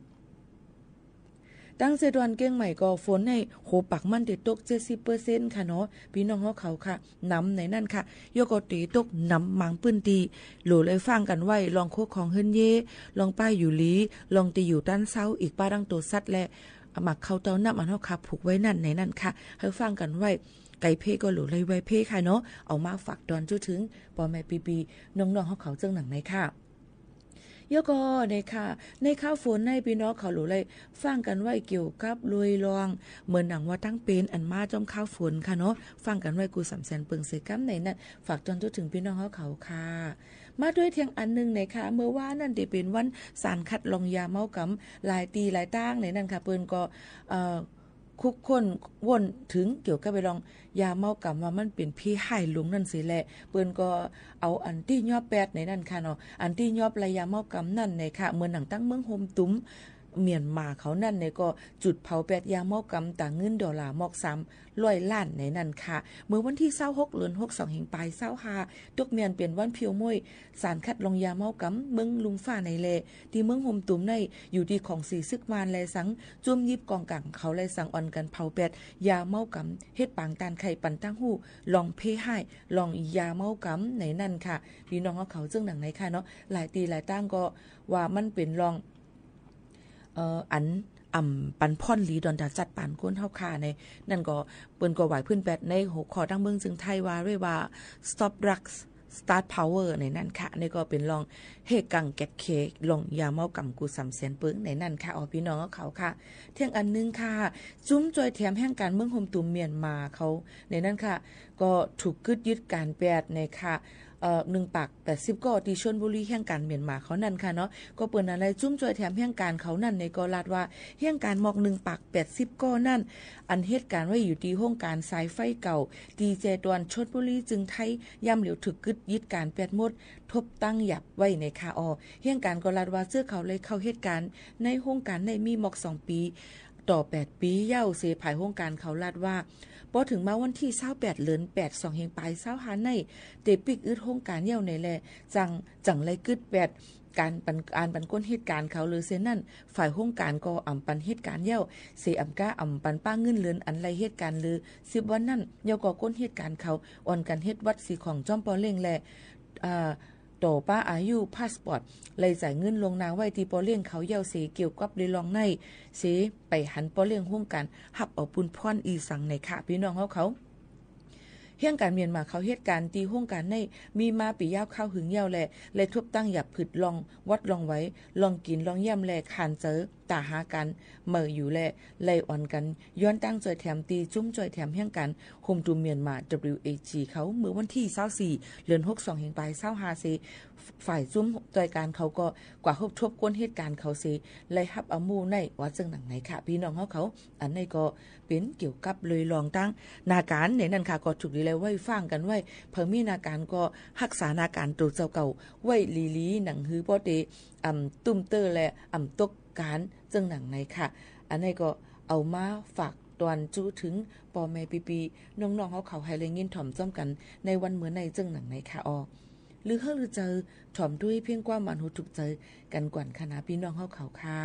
ตั้งเซดวนเก้งใหม่ก็ฝนให้โหปักมันติตก 70% ค่ะเนาะพี่น้องเขาค่ะน้ำในนั่นค่ะยกติตกน้ำมังปื้นตีโหลเลยฟังกันไว้ลองโคกของเฮินเยลองป้ายอยู่ลีลองตีอยู่ด้านเซาอีกป้าดังตัวสัตว์และหมักเข้าเต้าน้ำอันเฮาค่ะผูกไว้นั่นในนั่นค่ะให้ฟังกันไว้ไก่เพก็หลูเลยไว้เพค่ะเนาะเอามาฝากตอนจุถึงปอแม่ปีน้องๆเขาเจ้าหนังในค่ะยก็ในค่ะในข้าวฝนในพี่น้องเขาหลูเลยฟังกันไว้เกี่ยวกับลุยลองเหมือนหนังว่าตั้งเป็นอันมาจอมข้าวฝนค่ะเนาะฟังกันไว้กู300,000เปิงเสกัมในนั้นฝากจนถึงพี่น้องเขาค่ะมาด้วยเทียงอันนึงในค่ะเมื่อว่านั่นได้เป็นวันสารคัดลองยาเมากำหลายตีหลายตั้งในนั้นค่ะเปิ้นก็คุกคนวนถึงเกี่ยวกับไปลองยาเมากำว่ามันเป็นพี่ให้ลุงนั่นสิแหละเปิ้นก็เอาอันที่ยอบแปดในนั่นค่ะเนาะอันที่ยอบระยาเมากำนั่นในค่ะเมืองหนังตั้งเมืองโฮมตุ้มเมียนมาเขานั่นในก็จุดเผาแปดยาเมากำต่างเงินดอลลาร์มอก300 ล้านในนั่นค่ะเมื่อวันที่26เดือน6 2แห่งปลาย25ตกเมียนเป็นวันเพียวม้วยสารคัดลองยาเมากำเมืองลุงฟ้าในแลที่เมืองโฮมตุ้มในอยู่ที่ของสีซึกมานแลสังจุ่มยิบกองกังเขาแลสังอ่อนกันเผาแปดยาเมากำเฮ็ดปางตานไข่ปันตั้งหู้ลองเพให้ลองยาเมากำในนั่นค่ะพี่น้องเขาจึงหนังในค่ะเนาะหลายตีหลายตั้งก็ว่ามันเป็นลองอันปันพ่อนลีดอนดาจัดปานก้นเฮาคาในนั่นก็เปิ้นก็ไหวพื้นแปดในหัวข้อตั้งเมืองจึงไทยว่าเรียกว่า stop drugs start power ในนั่นค่ะนี่ก็เป็นลองเฮกังแกะเคลองยาเมากำกู300,000เปิ้งในนั่นค่ะพี่น้องเขาค่ะเที่ยงอันนึงค่ะจุ้มจอยแถมแห่งการเมืองโฮมตุมเมียนมาเขาในนั่นค่ะก็ถูกกึดยึดการแปดในค่ะ1 ปาก80ก็ที่ชลบุรีแห่งการเมียนมาเขานั่นค่ะเนาะก็เปิ้นอะไรจุ้มจ่อยแถมแห่งการเขานั่นในก็ลาดว่าแห่งการหมอก1 ปาก80ก็นั่นอันเหตุการณ์ไว้อยู่ที่ห้องการสายไฟเก่าดีเจตวนชลบุรีจึงไทยย่ำเหลียวถึกกึดยึดการแปดหมดทบตั้งหยับไว้ในคาแห่งการก็ลาดว่าเสื้อเขาเลยเข้าเหตุการณ์ในห้องการในมีหมอก2 ปีต่อ8 ปีเย้าเสภายห้องการเขาลาดว่าพอถึงมาวันที่28เดือน8 2แห่งปลาย25ในเตปิกอึดโครงการเย่าในแลจังไรกึด8การปันก้นเหตุการณ์เขาหรือเซนั่นฝ่ายโครงการก็ปันเหตุการณ์เย่าเสก้าปันป้าเงินเลือนอันไรเหตุการณ์หรือ10วันนั้นเย่าก็ก้นเหตุการณ์เขาอ่อนกันเฮ็ดวัดสีของจ้อมปอเล่งแลต่อป้าอายุพาสปอร์ตเลยจ่ายเงินลงนาไว้ที่ปอเลี้ยงเขาเย่าเสเกี่ยวกับเลยลองในเสไปหันปอเลี้ยงห้องกันหับเอาปุนพรอีสังในค่ะพี่น้องเขาเฮียงการเมียนมาเขาเหตุการณ์ตีห้องการในมีมาปียาวข้าวหึงเย่าแลเลยทุบตั้งหยับผึดลองวัดลองไว้ลองกินลองย่ำแลคานเจอตาหากันเมื่ออยู่แลเลยอ่อนกันย้อนตั้งจอยแถมตีจุ้มจอยแถมเฮียงกันโฮมตูเมียนมา WAG เขาเมื่อวันที่24เดือน6 2แห่งปลาย25เซฝ่ายจุ้มจอยการเขาก็กว่าครบทบก้นเหตุการณ์เขาเสเลยฮับเอามูในว่าจึงหนังไหนค่ะพี่น้องเขาอันนี้ก็เป็นเกี่ยวกับเลยลองตั้งนาการในนั้นค่ะก็ถูกดีแล้วไว้ฟังกันไว้เพิ่มมีนาการก็รักษานาการตัวเจ้าเก่าไว้ลีหนังฮือบ่ได้ตุ้มเตอร์และตกการจึงหนังไหนค่ะอันนี้ก็เอามาฝากตอนจู้ถึงปอแม่ปีน้องๆเขาให้เลยยินถ่อมจ้อมกันในวันเหมือนในจึงหนังไหนค่ะหรือเฮาเจอถ่อมด้วยเพียงความมันหูถูกใจกันกว่าคณะพี่น้องเขาค่ะ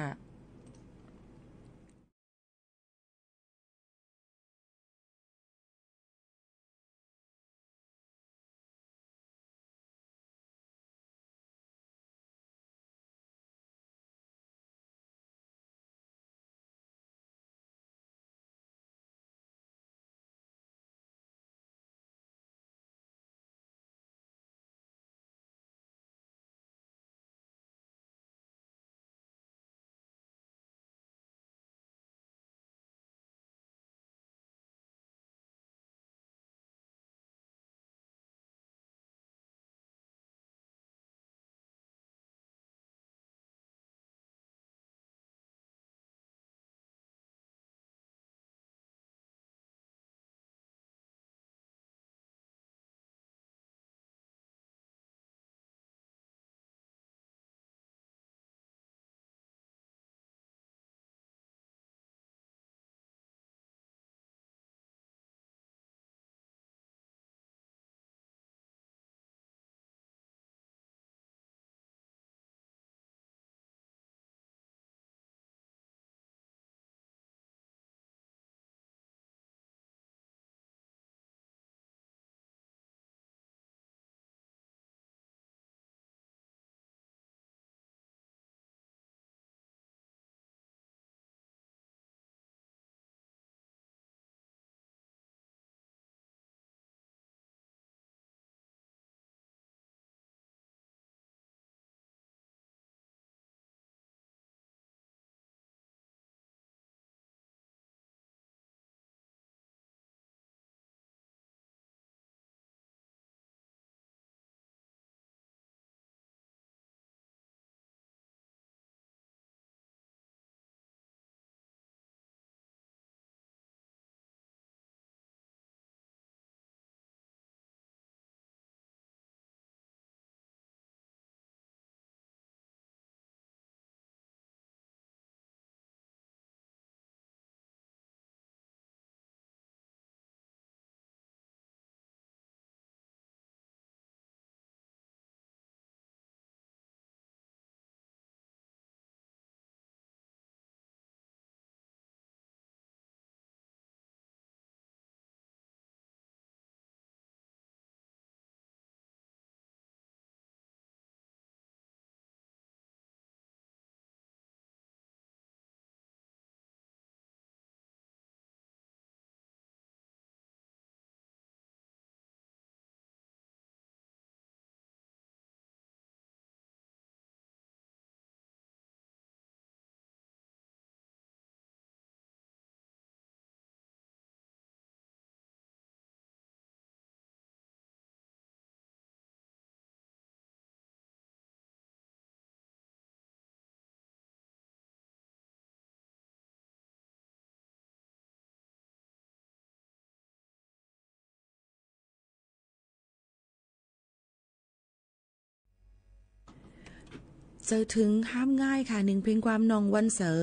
เจอถึงห้ามง่ายค่ะหนึ่งเพลงความนองวันเสอ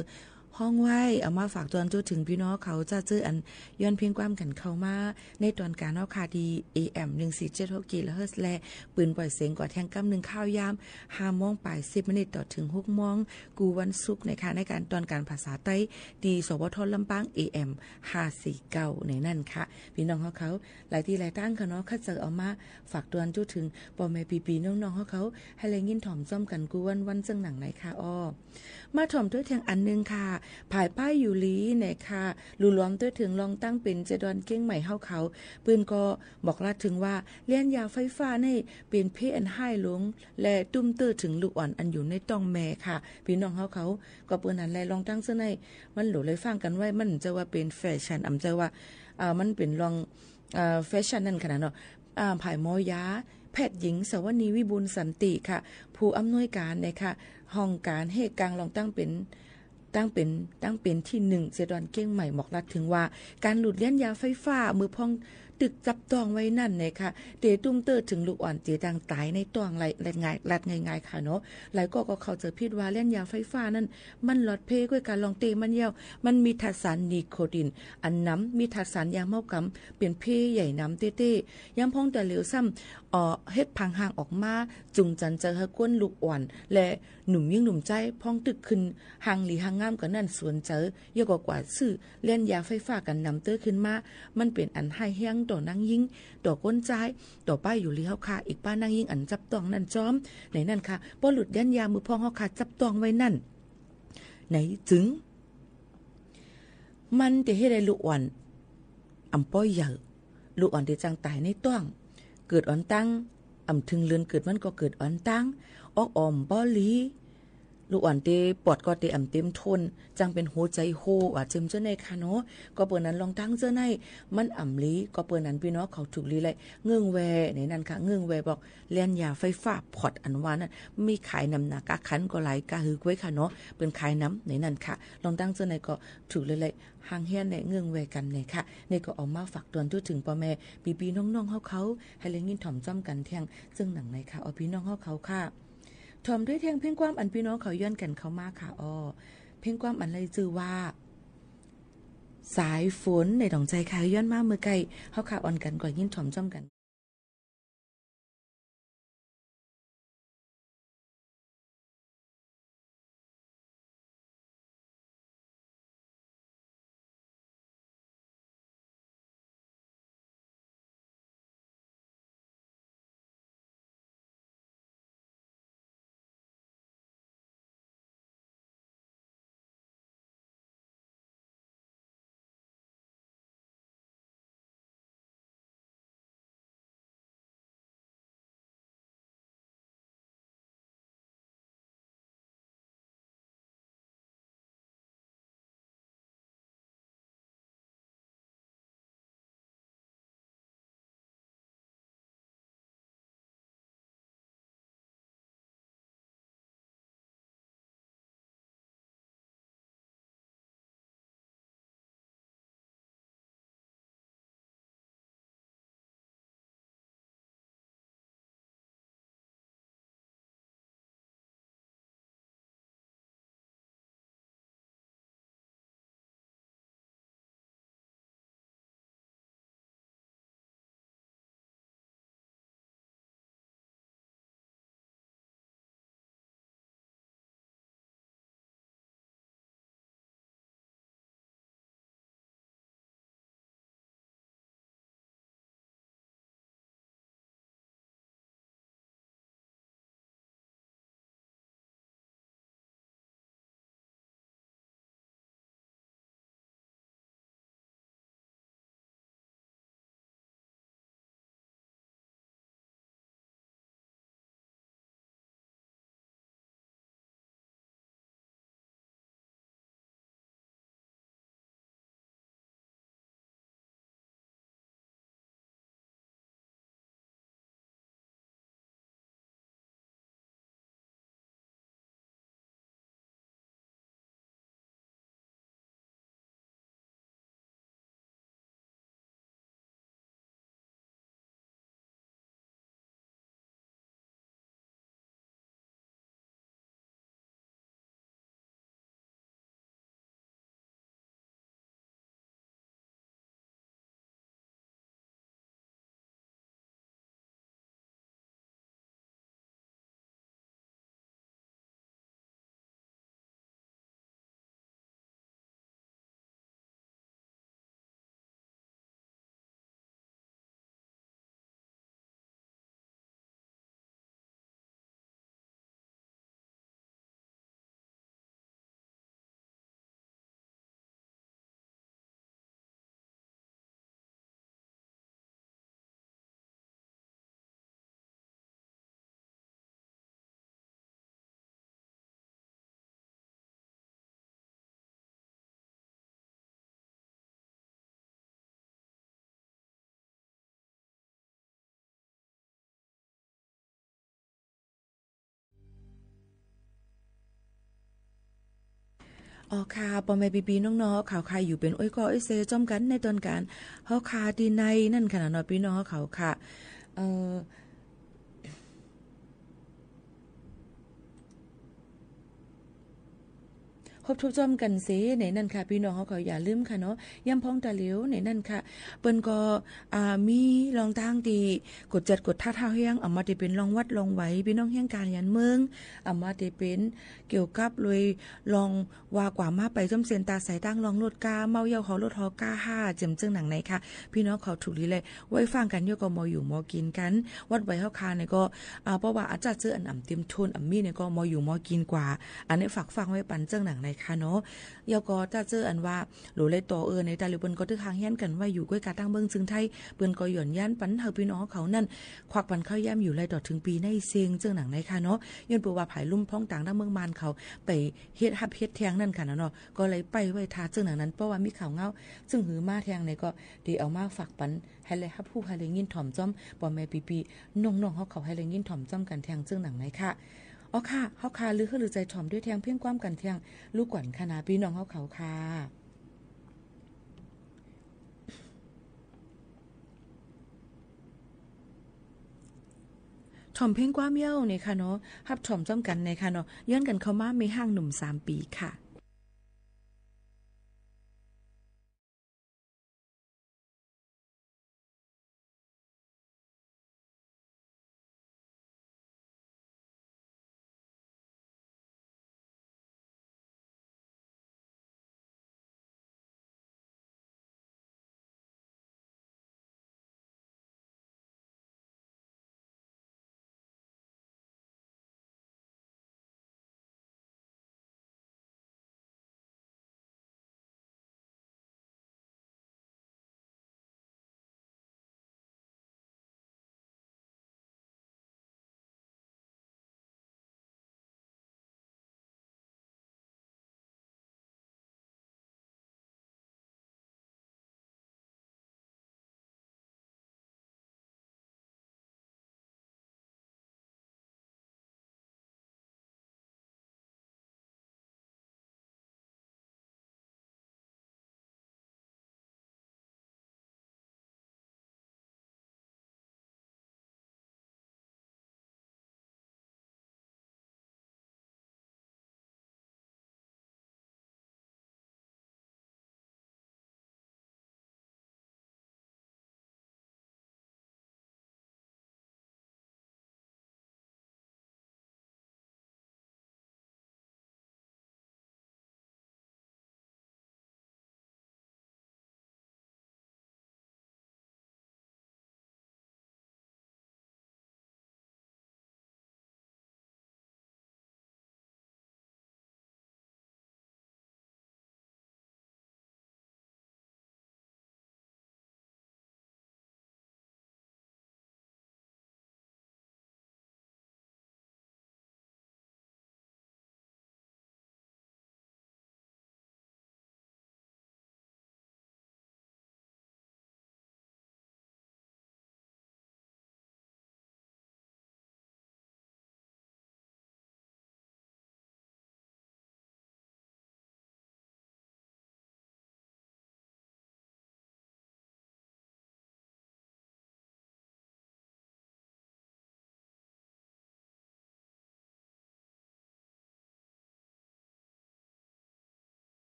ห้องไว้เอามาฝากตอนจนถึงพี่น้องเขาจะเจออันย้อนเพลงความกันเข้ามาในตอนการเอาคาดี AM 1476กิโลเฮิรตซ์และปืนปล่อยเสียงกว่าแทงกำหนึ่งข้าวยาม5 โมงปลาย10 นาทีต่อถึง6 โมงกูวันศุกร์นะคะในการตอนการภาษาใต้ดีสวทลำปาง AM 549ในนั่นค่ะพี่น้องเขาหลายที่หลายตั้งค่ะเนาะเขาเจอเอามาฝากตอนจนถึงพ่อแม่ปีๆน้องๆเขาให้แรงยินถ่อมจ้อมกันกูวันจังหนังไหนค่ะอ้อมาถ่อมด้วยเทียงอันนึงค่ะภายป้ายอยู่ลีเนี่ยค่ะรูล้อมด้วยถึงลองตั้งเป็นเจดอนเก้งใหม่เฮาเขาปืนก็บอกลาถึงว่าเลี้ยนยาไฟฟ้าในเป็นเพอันให้ลงและตุ้มเตอถึงลูกอ่อนอันอยู่ในต้องแม่ค่ะพี่น้องเฮาเขาก็ปืนนั้นแลลองตั้งซะในมันหลูเลยฟังกันไว้มันจะว่าเป็นแฟชั่นอำจะว่ามันเป็นลองแฟชั่นนั่นขนาดเนาะภายหมอยาแพทย์หญิงสวนีวิบูลย์สันติค่ะผู้อำนวยการนะคะห้องการเหตุกลางลองตั้งเป็นที่1เจดอนเก้งใหม่บอกรัดถึงว่าการหลุดเลี้ยนยาไฟฟ้ามือพองตึกจับต้องไว้นั่นนะคะเตตุ้มเตอถึงลูกอ่อนเตดังตายในต้องง่ายค่ะเนาะหลายก็เขาจะพิดว่าเลี้ยนยาไฟฟ้านั่นมันหลอดเพก้วยการลองเตมันเยี่ยวมันมีทัสารนิโคตินอันน้ำมีทัสารยาเมากำเป็นเพใหญ่น้ำเต้ๆยังพองแต่เหลวซ้ำเฮ็ดพังห่างออกมาจุงจันเจอเฮก้นลูกอ่อนและหนุ่มยิ่งหนุ่มใจพองตึกขึ้นห่างหลีห่างงามกันนั่นสวนเจอเยอะกว่าซื้อเล่นยาไฟฟ้ากันนำเตอขึ้นมามันเป็นอันให้แห้งต่อนางยิ่งต่อก้นใจต่อป้ายอยู่ลีเฮาค่ะอีกป้านางยิ่งอันจับต้องนั่นจอมในนั่นค่ะบ่หลุดยันยามือพองเฮาค่ะจับต้องไว้นั่นไหนจึงมันจะให้ได้ลูกอ่อนอำป้อยเยอะลูกอ่อนที่จังตายในต้องเกิดอ่อนตั้งถึงเลือนเกิดมันก็เกิดอ่อนตั้งออกบ่ลีลูกอ่อนเตปอดก็เตเต็มทนจังเป็นหัวใจโฮว่าเจิมเจ้าในค่ะเนาะก็เปิ้นนั้นลองตั้งเจ้าในมันลีก็เปิ้นนั้นพี่น้องเขาถูกลีเลยเงื่องแวในนั้นค่ะเงื่องแวบอกเล่นยาไฟฟ้าพอดอันว่านั้นมีขายน้ำหนักคันก็หลายกะฮือไว้ค่ะเนาะเป็นขายน้ำในนั้นค่ะลองตั้งเจ้าในก็ถูกเลยห่างเฮียนในเงื่องแวกันในค่ะนี่ก็ออกมาฝากตอนถึงพ่อแม่พี่น้องๆเขาให้เลี้ยงยินถ่อมจ้ำกันแทงซึ่งหนังในค่ะเอาพี่น้องเขาค่ะถ่อมด้วยเทียงเพ่งความอันพี่น้องเขาย้อนกันเข้ามาค่ะเพ่งความอันเลยจื่อว่าสายฝนในดองใจค่ะย้อนมาเมื่อไกลเฮาค่ะอ่อนกันก่อนยินถ่อมจ้ำกัน อ๋อค่ะปอแม่ปีๆน้องๆข่าวใครอยู่เป็นอ้อยก็อ้อยเซจ้อมกันในตอนการเฮาคาดีในนั่นขนาดน้อยพี่น้องเขาค่ะครบทุกจอมกันเสในนั่นค่ะพี่น้องเขาก็อย่าลืมค่ะเนาะย่ำพ้องตาเหลียวในนั่นค่ะเปิ้นก็มีรองทางดีกดจัดกดท่าเท้าเฮียงเอามาได้เป็นรองวัดรองไหวพี่น้องเฮียงการยันเมืองเอามาได้เป็นเกี่ยวกับเลยลองว่ากว่ามาไปจอมเสียนตาสายตั้งลองรถกาเมาเยาเขารถฮอกา5เจิมจึงหนังไหนค่ะพี่น้องเขาถูกลีเลยไว้ฟังกันเยอะก็มออยู่มอกินกันวัดไว้เฮาคาเนี่ยก็เพราะว่าอาจารย์ซื้ออันอ่ำเตรียมทุนอ่ำมีเนี่ยก็มออยู่มอกินกว่าอันนี้ฝากฟังไว้ปันจึงหนังไหนค่ะเนาะยาก็จะเจออันว่าหลูเลยต่อในตาลิบนก็ตึกหางแย่นกันว่าอยู่ก้วยกาตั้งเบิ่งจึงไทยเปิ้นก็หย่อนย่านปันเฮาพี่น้องเขานั่นควักปันเข้าย่ำอยู่ไรต่อถึงปีในเซียงจึงหนังในค่ะเนาะย้อนปูว่าผายลุ่มพ้องต่างดั้งเมืองมานเขาไปเฮ็ดฮับเฮ็ดแทงนั่นค่ะเนาะก็เลยไปไว้ทาจึงหนังนั้นเพราะว่ามีข่าวเงาซึ่งหือมาแทงในก็ดีเอามาฝากปันให้เลยฮับผู้ให้เลยยินถ่อมจ้อมบ่แม่ปีๆน้องๆเขาให้เลยยินถ่อมจ้อมกันแทงจึงหนังในค่ะอ๋อค่ะเฮาคาลือคือลือใจถ่อมด้วยแทงเพียงความกันแทงลูกกวนคณะพี่น้องเฮาเขาค่ะถ่อมเพียงความเย้าในค่ะเนาะฮับถ่อมจ้อมกันในค่ะเนาะย้อนกันเข้ามามีห้างหนุ่ม3 ปีค่ะ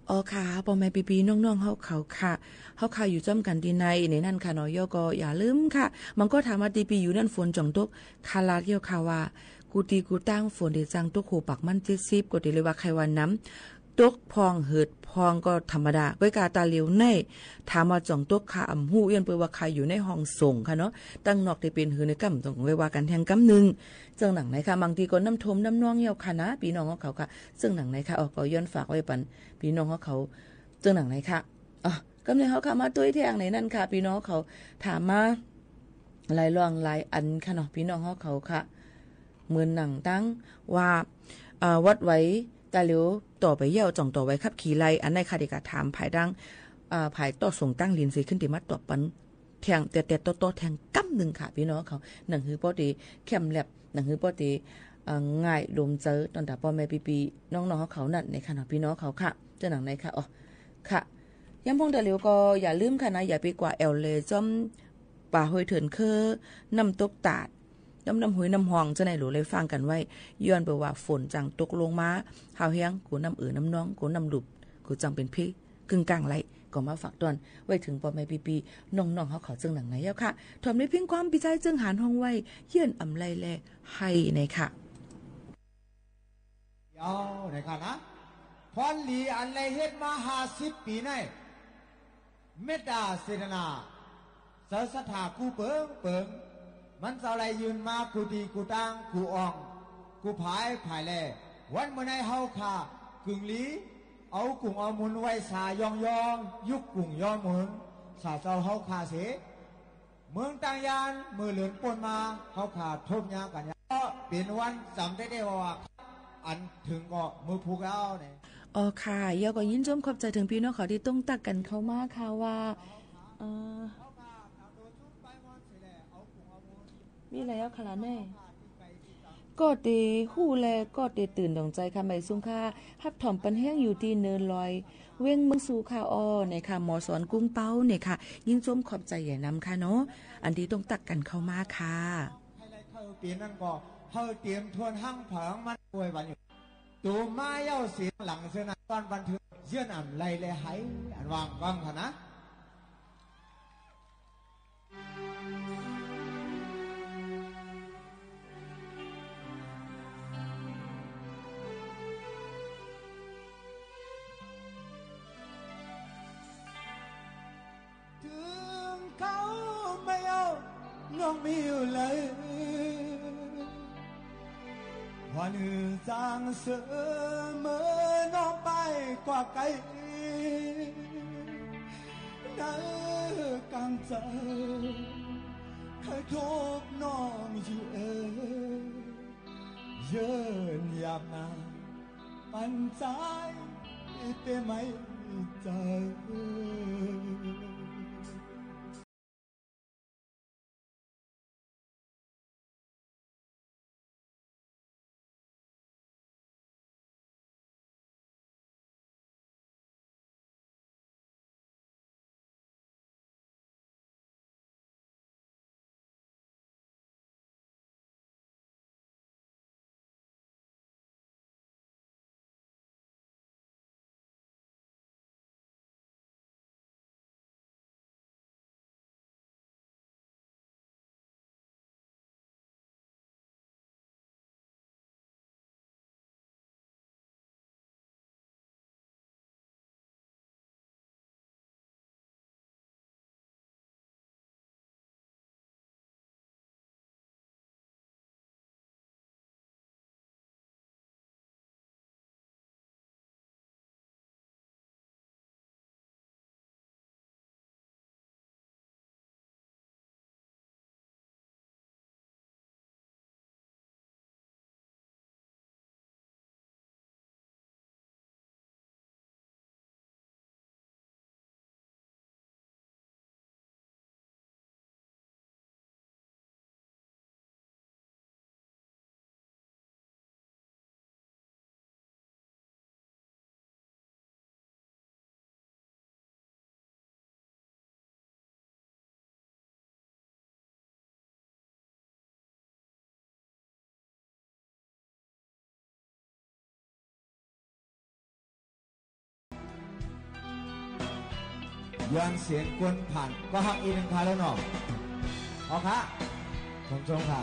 อ๋อค่ะพ่อแม่ปีๆน้องๆเฮาเขาค่ะเฮาค่ะอยู่จ้อมกันที่ในนั่นค่ะเนาะย่อก็อย่าลืมค่ะมันก็ถามว่าตีปีอยู่นั่นฝนจ่องตกคาลาเกี่ยวค่ะว่ากูตีกูตั้งฝนได้จังตกโหปักมัน70ก็ได้เลยว่าใครว่าน้ำตกพองเหิดพองก็ธรรมดาก้อยกาตาเหลียวในถามว่าจ่องตกค่ะอำฮู้เอียนเปิ้ว่าใครอยู่ในห้องส่งค่ะเนาะตั้งนอกได้เป็นหือในกำต้องไว้ว่ากันแทงกำนึงจังหนังไหนค่ะบางทีก็น้ำทมน้ำนองเหี่ยวค่ะนะพี่น้องของเขาค่ะซึ่งหนังไหนค่ะก็ย้อนฝากไว้ปันพี่น้องของเขาจังหนังไหนค่ะกำเนิดเขาค่ะมาตุ้ยแทงไหนนั่นค่ะพี่น้องเขาถามมาหลายรองหลายอันค่ะเนาะพี่น้องเขาค่ะเหมือนหนังตั้งว่าวัดไว้ตาเหลียวต่อไปเยี่ยวจ่องต่อไว้ขับขี่ไล่อันในค่ะเด็กถามภายดังภายต่อส่งตั้งลินสีขึ้นติมัดต่อปันแทงแต่โตแทงกั้มหนึ่งค่ะพี่น้องเขาหนังฮือป้อดีเข้มแลบหนังฮือป้อดีง่ายลมเจอตอนแต่พ่อแม่ปีน้องๆเขานั่นในค่ะเนาะพี่น้องเขาค่ะเจ้าหนังในค่ะค่ะย้ำพงตาเหลียวก็อย่าลืมค่ะนะอย่าไปกว่าแอลเลยจอมป่าหอยเถินเคอน้ำตกตาดน้ำหุยน้ำหองจะในหลูเลยฟังกันไว้ย้อนไปว่าฝนจังตกลงมาหาวเฮียงกูน้ำน้ำน้องกูน้ำหลุบกูจังเป็นพี่กึ่งกลางไหลก็มาฝากตอนไว้ถึงปอแม่ปีน้องๆเขาขอจึงหนังไหนแล้วค่ะทอมได้เพียงความปิใจจึงหานห้องไว้เยื่อนอำไลแลให้ในค่ะยาวในค่ะนะพรหลีอันไรเฮ็ดมา50 ปีในเมตตาเสนาเสสถากูเปิงมันเสาไรยืนมากูดีกูตังกูอ่องกูผายแลวันเมื่อในเฮาค่ะกึ่งลีเอากุ้งเอามุนไว้สายองยุกกุ้งยองมุนสาเจ้าเฮาค่ะเสเมืองต่างยานมือเหลือนปนมาเฮาค่ะทบยากันก็เป็นวันจำได้ว่าอันถึงก็มือผูกเอาเนี่ยค่ะยาก็ยินชมขอบใจถึงพี่น้องเขาที่ต้องตักกันเข้ามาค่ะว่ามีอะไรเอาขนาดแน่ก็เตหู้แลก็เตตื่นดองใจค่ะไม่ซุ่งค่ะฮับถ่อมปันแห้งอยู่ที่เนินลอยเว้งเมืองสู่ค่ะเนี่ยค่ะหมอสอนกุ้งเป้าเนี่ยค่ะยิ่งชมขอบใจใหญ่นำค่ะเนาะอันที่ต้องตักกันเข้ามาค่ะให้ไรเข้าปีนั้นก็เฮาเตรียมทวนหั่งเผิงมันป่วยวันอยู่ตูมาเย้าเสียงหลังเสนาตอนบันทึกเยื่อนอ่ำไรเลยหายอันวางฟังค่ะนะถึงเขาไม่เอาน้องไม่อยู่เลยวันอื่นจางเสมอน้องไปกว่าไกลนั่นกำใจเคยทบน้องอยู่เยินยามนาปันใจแต่ไม่ใจ ย้อนเสียงกวนผ่านก็หักอีกหนึ่งคาแล้วเนาะเอาค่ะผมชมค่ะ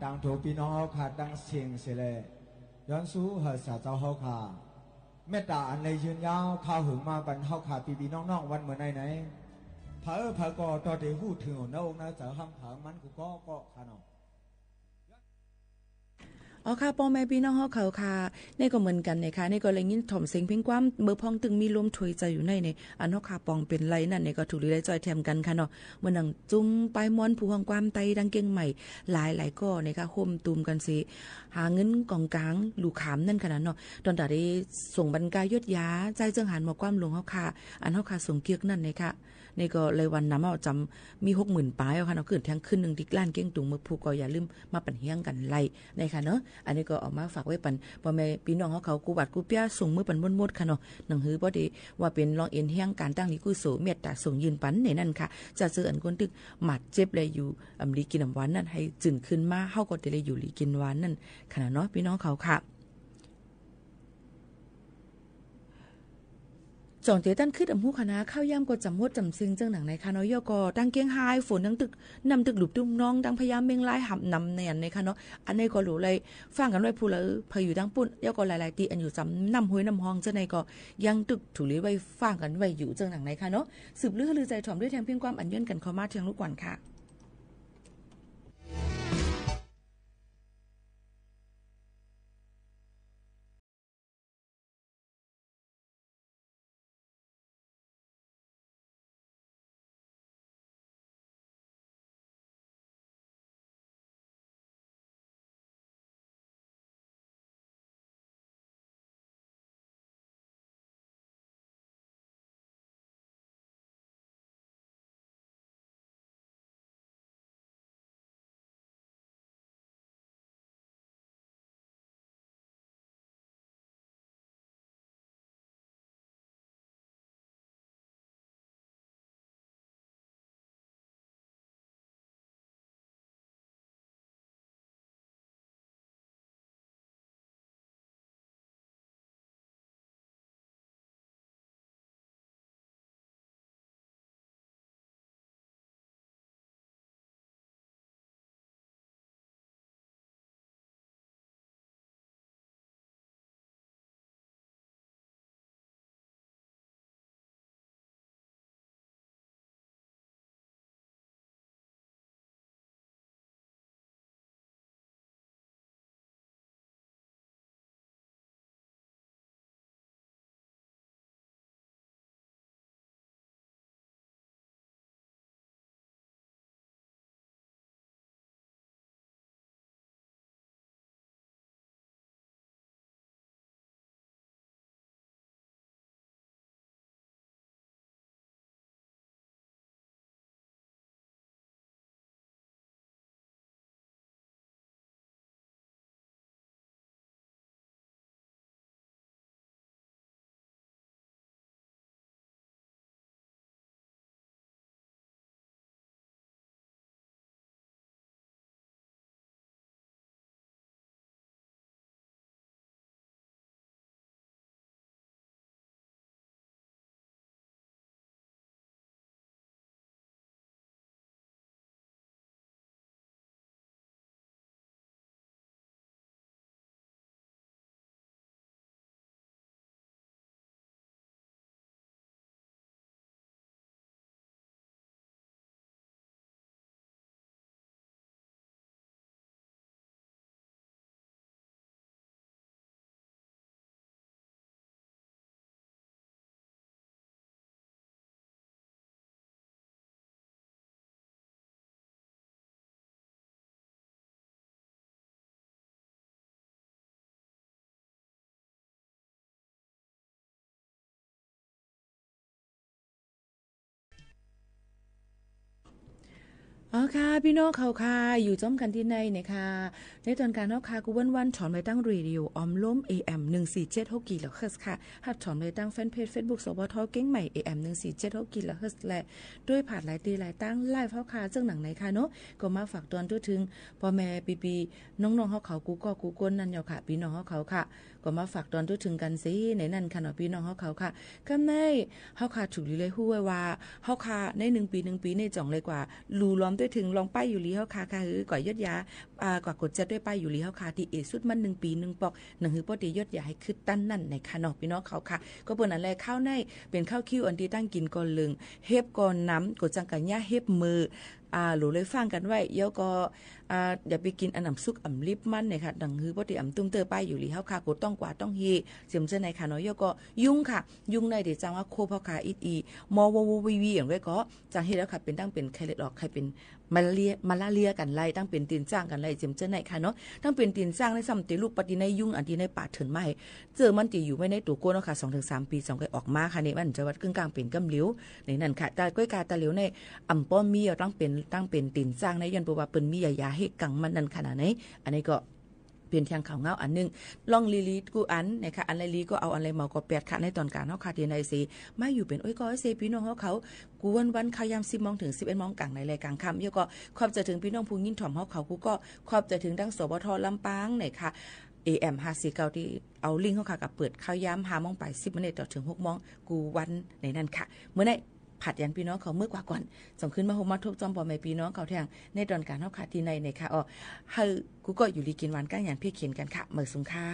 ดังถูกพี่น้องเขาขาดดังเสียงเสียเลยย้อนสู้เหตุสาเจ้าเขาขาเมตตาอันเลยยืนยาวข้าวหึงมาบันเขาขาพี่น้องวันเหมือนไหนเผอก็ตอเดี๋ยวหูถึงหัวน้องนะจะห้ามเผอมันก็ขนมอ๋อค่ะพ่อแม่พี่น้องเฮาเขาค่ะนี่ก็เหมือนกันนะคะนี่ก็เลยยินถ่อมเสียงเพียงความเบอร์พองตึงมีลมถวยใจอยู่ในอันเฮาค่ะปองเป็นไรนั่นนี่ก็ถูกลีได้จอยแถมกันค่ะเนาะเมื่อนังจุ้มปลายมอนผู้ห้องความไตดังเก่งใหม่หลายก็นะคะโฮมตูมกันสิหาเงินกองกลางลูกขามนั่นขนาดเนาะตอนตาได้ส่งบรรกายยศยาใจจังหันมาความหลวงเฮาค่ะอันเฮาค่ะส่งเกียกนั่นนะคะนี่ก็เลยวันนำเอาจำมี 60,000 ปลายเอาค่ะเนาะขึ้นแทงขึ้นนึงดิกล้านเก้งตุงมือผู้ก็อย่าลืมมาปั่นเฮียงกันไล่นะคะเนาะอันนี้ก็ออกมาฝากไว้ปันพ่อแม่พี่น้องเขากูบัดกูเปียส่งมือปันมดๆค่ะเนาะหนังหือบ่ได้ว่าเป็นรองเอ็นเฮียงการตั้งลิกุโสเมตตาส่งยืนปันในนั่นค่ะจะเจออันคนตึกหมัดเจ็บเลยอยู่ลีกินน้ำหวานนั่นให้จื่นขึ้นมาเฮาก็ได้เลยอยู่ลีกินหวานนั่นขนาดเนาะพี่น้องเขาค่ะจองเตตันขึ้นอำหูคณะข้าวย่ำก็จำมดจำซึงจังหนังในคาน้อยย่อก็ตั้งเกียงไฮฝนทั้งตึกนำตึกหลุบตุ้มน้องดังพยายามเมงไล่หับนำแนนในคาเนาะอันนี้ก็รู้เลยฟังกันไว้ผู้ละพอยู่ดังปุ่นย่อก็หลายๆตีอันอยู่จำนำห้วยนำห้องเจ้าในก็ยังตึกถูรีไว้ฟังกันไว้อยู่จังหนังในคาเนาะสืบลือใจถ่อมด้วยแทงเพียงความอันย่นกันเข้ามาเทียงลูกก่อนค่ะ อ๋อค่ะพี่น้องเขาค่ะอยู่จ้อมกันที่ในนะคะในตอนการเนาะค่ะกูวันถอนไปตั้งเรดิโอออมล้ม AM 1476กิโลเฮิรตซ์ค่ะหัดถอนไปตั้งแฟนเพจ Facebook สบทเก้งใหม่ AM 1476กิโลเฮิรตซ์และด้วยผ่านหลายตีหลายตั้งไลฟ์เฮาค่ะซึ่งหนังไหนค่ะเนาะก็มาฝากตอนถึงพ่อแม่ปีน้องๆเฮาเขากูก็กูก้นนั่นยาวค่ะพี่น้องเฮาเขาค่ะก็มาฝากตอนถึงกันสิในนั้นค่ะเนาะพี่น้องเฮาเขาค่ะคำในเฮาค่ะถูกเลยฮู้ไว้ว่าเฮาค่ะใน1ปีในจ่องเลยกว่ารูล้อมด้วยถึงลองป้ายอยู่ลีเฮาค่ะค่ะก่อยยศยากว่ากดจัดด้วยป้ายอยู่ลีเฮาค่ะที่เอสุดมัน1ปี1ปอก1หือบ่ได้ยศยาให้คือตั้นนั่นในค่ะเนาะพี่น้องเขาค่ะก็เปิ้นอันแลข้าวในเป็นข้าวคิวอันที่ตั้งกินก่อนลึงเฮ็บก่อนน้ำกดจังกันย่าเฮ็บมือหลูเลยฟังกันไว้เดี๋ยวก็อย่าไปกินอันน้ำซุกอ่ำลิบมันเนี่ยค่ะดังฮือบ่ได้อ่ำตุ้มเตอป้ายอยู่ลีเฮาค่ะกดต้องกว่าต้องเฮเสียมเจอในค่ะเนาะเดี๋ยวก็ยุ่งค่ะยุ่งในเดี๋ยวจังว่าโคเฮาค่ะอีมอววีอย่างไว้ก็จังเฮ็ดแล้วค่ะเป็นตั้งเป็นไข้เลือดออกใครเป็นมาลาเรียกันไล่ตั้งเป็นตีนจ้างกันไล่เสียมเจอในค่ะเนาะตั้งเป็นตีนจ้างในซ้ำติลูกปฏิในยุ่งอันที่ในป่าเถินไม้เจอมันติอยู่ไว้ในตัวโกเนาะค่ะ 2-3 ปี2ก็ออกมาค่ะนี่มันจะวัดกึ่งกลางเป็นกำเหลียวในนั้นค่ะตาก้อยกาตาเหลียวในอ่ำป้อมมีตั้งเป็นตีนจ้างในยันบ่ว่าเปิ้นมียาให้กังมันนั่นขนาดไหนอันนี้ก็เป็นทางข่าวเงาอันนึงลองลีกูอันนะคะอันลีก็เอาอะไรมาก็แปดค่ะในตอนการเฮาค่ะที่ในสิมาอยู่เป็นก็เซพี่น้องเฮากูวันข่าวยาม 10:00 นถึง 11:00 นกลางในรายกลางค่ำเดี๋ยวก็ขอบใจถึงพี่น้องผู้ยินถ่อมเฮาเขากูก็ขอบใจถึงดังสบทลำปางนะคะAM 549ที่เอาลิงก์เฮาค่ะกับเปิดข่าวยาม 5:00 นไป 10 นาทีต่อถึง 6:00 นกูวันในนั้นค่ะเมื่อไหร่ผัดยันพี่น้องเขาเมื่อกว่าก่อนส่งขึ้นมาโฮมมาทุกจอมบ่แม่พี่น้องเขาแทงในตอนการเฮาค่ะที่ในค่ะเฮากูก็อยู่ลีกินหวานก้างอย่างพี่เขียนกันค่ะมื้อสุงค่ะ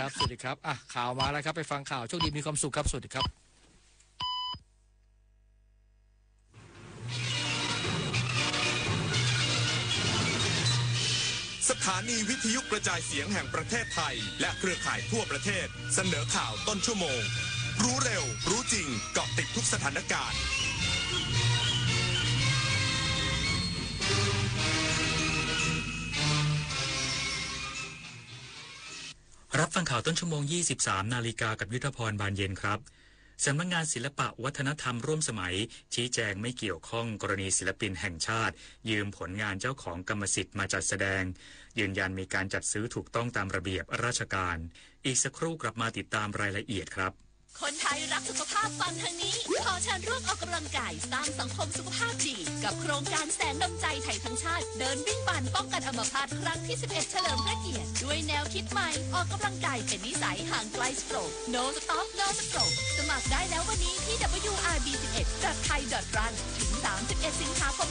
ครับสวัสดีครับข่าวมาแล้วครับไปฟังข่าวโชคดีมีความสุขครับสวัสดีครับสถานีวิทยุกระจายเสียงแห่งประเทศไทยและเครือข่ายทั่วประเทศเสนอข่าวต้นชั่วโมงรู้เร็วรู้จริงเกาะติดทุกสถานการณ์รับฟังข่าวต้นชั่วโมง 23 นาฬิกากับยุทธพรบานเย็นครับสำนักงานศิลปะวัฒนธรรมร่วมสมัยชี้แจงไม่เกี่ยวข้องกรณีศิลปินแห่งชาติยืมผลงานเจ้าของกรรมสิทธิ์มาจัดแสดงยืนยันมีการจัดซื้อถูกต้องตามระเบียบราชการอีกสักครู่กลับมาติดตามรายละเอียดครับคนไทยรักสุขภาพฟังทางนี้ขอเชิญร่วมออกกำลังกายสร้างสังคมสุขภาพดีกับโครงการแสนดลใจไทยทั้งชาติเดินวิ่งปั่นป้องกันอัมพาตครั้งที่ 11 เฉลิมพระเกียรติด้วยแนวคิดใหม่ออกกำลังกายเป็นนิสัยห่างไกลสโตรก No Stop No Stroke สมัครได้แล้ววันนี้ที่ wrb11.thai.run ถึง 31 สิงหาคม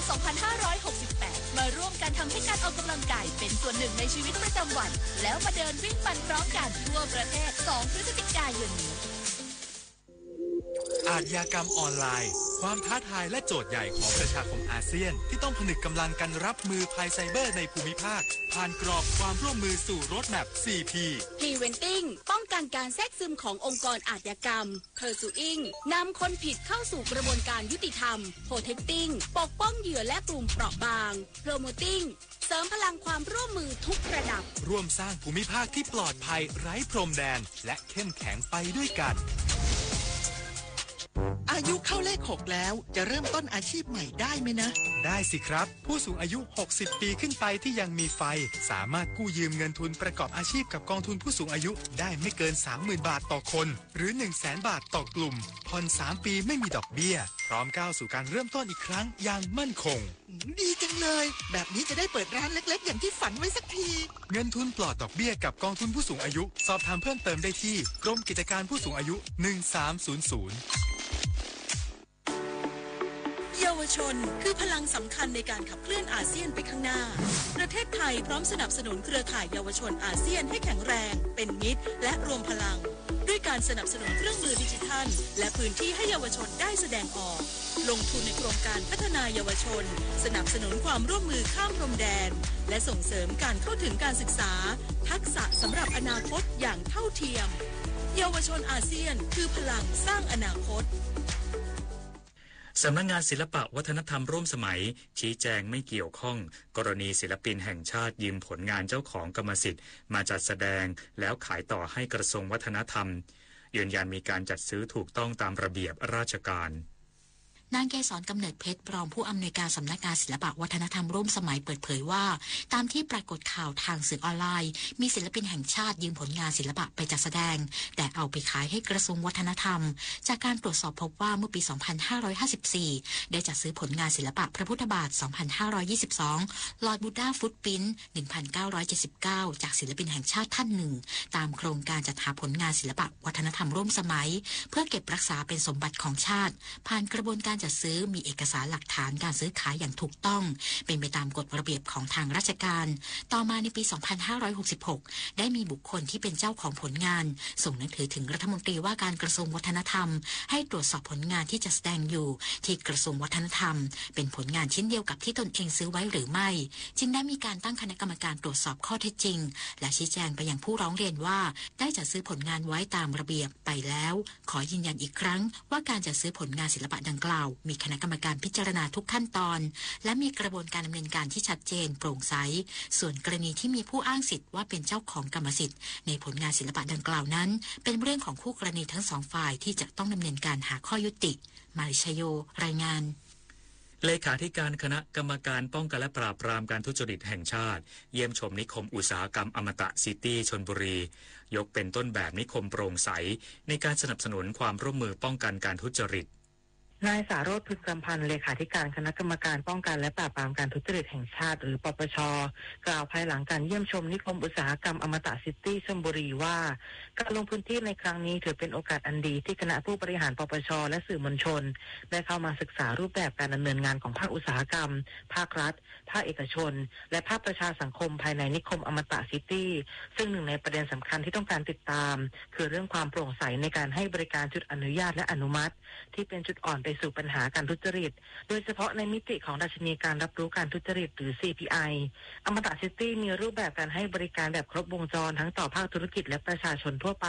2568 มาร่วมกันทำให้การออกกำลังกายเป็นส่วนหนึ่งในชีวิตประจำวันแล้วมาเดินวิ่งปั่นพร้อมกันทั่วประเทศ 2 พฤศจิกายนนี้อาชญากรรมออนไลน์ความท้าทายและโจทย์ใหญ่ของประชาคมอาเซียนที่ต้องผนึกกำลังกันรับมือภัยไซเบอร์ในภูมิภาคผ่านกรอบความร่วมมือสู่โรดแมพ 4P Preventing ป้องกันการแทรกซึมขององค์กรอาชญากรรม Pursuing นำคนผิดเข้าสู่กระบวนการยุติธรรม Protecting ปกป้องเหยื่อและกลุ่มเปราะบาง Promoting เสริมพลังความร่วมมือทุกระดับร่วมสร้างภูมิภาคที่ปลอดภัยไร้พรมแดนและเข้มแข็งไปด้วยกันอายุเข้าเลข 6 แล้วจะเริ่มต้นอาชีพใหม่ได้ไหมนะได้สิครับผู้สูงอายุ 60 ปีขึ้นไปที่ยังมีไฟสามารถกู้ยืมเงินทุนประกอบอาชีพกับกองทุนผู้สูงอายุได้ไม่เกิน 30,000 บาทต่อคนหรือ 100,000 บาทต่อกลุ่มผ่อน 3 ปีไม่มีดอกเบี้ยพร้อมก้าวสู่การเริ่มต้นอีกครั้งอย่างมั่นคงดีจังเลยแบบนี้จะได้เปิดร้านเล็กๆอย่างที่ฝันไว้สักทีเงินทุนปลอดดอกเบี้ยกับกองทุนผู้สูงอายุสอบถามเพิ่มเติมได้ที่กรมกิจการผู้สูงอายุ 1300เยาวชนคือพลังสำคัญในการขับเคลื่อนอาเซียนไปข้างหน้าประเทศไทยพร้อมสนับสนุนเครือข่ายเยาวชนอาเซียนให้แข็งแรงเป็นมิตรและรวมพลังด้วยการสนับสนุนเครื่องมือดิจิทัลและพื้นที่ให้เยาวชนได้แสดงออกลงทุนในโครงการพัฒนาเยาวชนสนับสนุนความร่วมมือข้ามพรมแดนและส่งเสริมการเข้าถึงการศึกษาทักษะสำหรับอนาคตอย่างเท่าเทียมเยาวชนอาเซียนคือพลังสร้างอนาคตสำนักงานศิลปะวัฒนธรรมร่วมสมัยชี้แจงไม่เกี่ยวข้องกรณีศิลปินแห่งชาติยืมผลงานเจ้าของกรรมสิทธิ์มาจัดแสดงแล้วขายต่อให้กระทรวงวัฒนธรรมยืนยันมีการจัดซื้อถูกต้องตามระเบียบราชการนางเกษรกำเนิดเพชรรองผู้อำนวยการสำนักงานศิลปะวัฒนธรรมร่วมสมัยเปิดเผยว่าตามที่ปรากฏข่าวทางสื่อออนไลน์มีศิลปินแห่งชาติยืมผลงานศิลปะไปจัดแสดงแต่เอาไปขายให้กระทรวงวัฒนธรรมจากการตรวจสอบพบว่าเมื่อปี 2554 ได้จัดซื้อผลงานศิลปะพระพุทธบาท 2522 ลอร์ดบูดาฟุตปิ้น 1979 จากศิลปินแห่งชาติท่านหนึ่งตามโครงการจัดหาผลงานศิลปะวัฒนธรรมร่วมสมัยเพื่อเก็บรักษาเป็นสมบัติของชาติผ่านกระบวนการจัดซื้อมีเอกสารหลักฐานการซื้อขายอย่างถูกต้องเป็นไปตามกฎระเบียบของทางราชการต่อมาในปี 2566 ได้มีบุคคลที่เป็นเจ้าของผลงานส่งหนังสือถึงรัฐมนตรีว่าการกระทรวงวัฒนธรรมให้ตรวจสอบผลงานที่จะแสดงอยู่ที่กระทรวงวัฒนธรรมเป็นผลงานชิ้นเดียวกับที่ตนเองซื้อไว้หรือไม่จึงได้มีการตั้งคณะกรรมการตรวจสอบข้อเท็จจริงและชี้แจงไปยังผู้ร้องเรียนว่าได้จัดซื้อผลงานไว้ตามระเบียบไปแล้วขอยืนยันอีกครั้งว่าการจัดซื้อผลงานศิลปะดังกล่าวมีคณะกรรมการพิจารณาทุกขั้นตอนและมีกระบวนการดำเนินการที่ชัดเจนโปร่งใสส่วนกรณีที่มีผู้อ้างสิทธิ์ว่าเป็นเจ้าของกรรมสิทธิ์ในผลงานศิลปะดังกล่าวนั้นเป็นเรื่องของคู่กรณีทั้งสองฝ่ายที่จะต้องดำเนินการหาข้อยุติมาริชโยรายงานเลขาธิการคณะกรรมการป้องกันและปราบปรามการทุจริตแห่งชาติเยี่ยมชมนิคมอุตสาหกรรมอมตะซิตี้ชลบุรียกเป็นต้นแบบนิคมโปร่งใสในการสนับสนุนความร่วมมือป้องกันการทุจริต นายสาโรจน์ พึกษ์ กำพันธ์เลขาธิการคณะกรรมการป้องกันและปราบปรามการทุจริตแห่งชาติหรือปปช.กล่าวภายหลังการเยี่ยมชมนิคมอุตสาหกรรมอมตะซิตี้ชลบุรีว่าการลงพื้นที่ในครั้งนี้ถือเป็นโอกาสอันดีที่คณะผู้บริหารปปช.และสื่อมวลชนได้เข้ามาศึกษารูปแบบการดำเนินงานของภาคอุตสาหกรรมภาครัฐภาคเอกชนและภาคประชาสังคมภายในนิคมอมตะซิตี้ซึ่งหนึ่งในประเด็นสำคัญที่ต้องการติดตามคือเรื่องความโปร่งใสในการให้บริการจุดอนุญาตและอนุมัติที่เป็นจุดอ่อนไปสู่ปัญหาการทุจริตโดยเฉพาะในมิติของดัชนีการรับรู้การทุจริตหรือ CPI อมตะซิตี้มีรูปแบบการให้บริการแบบครบวงจรทั้งต่อภาคธุรกิจและประชาชนทั่วไป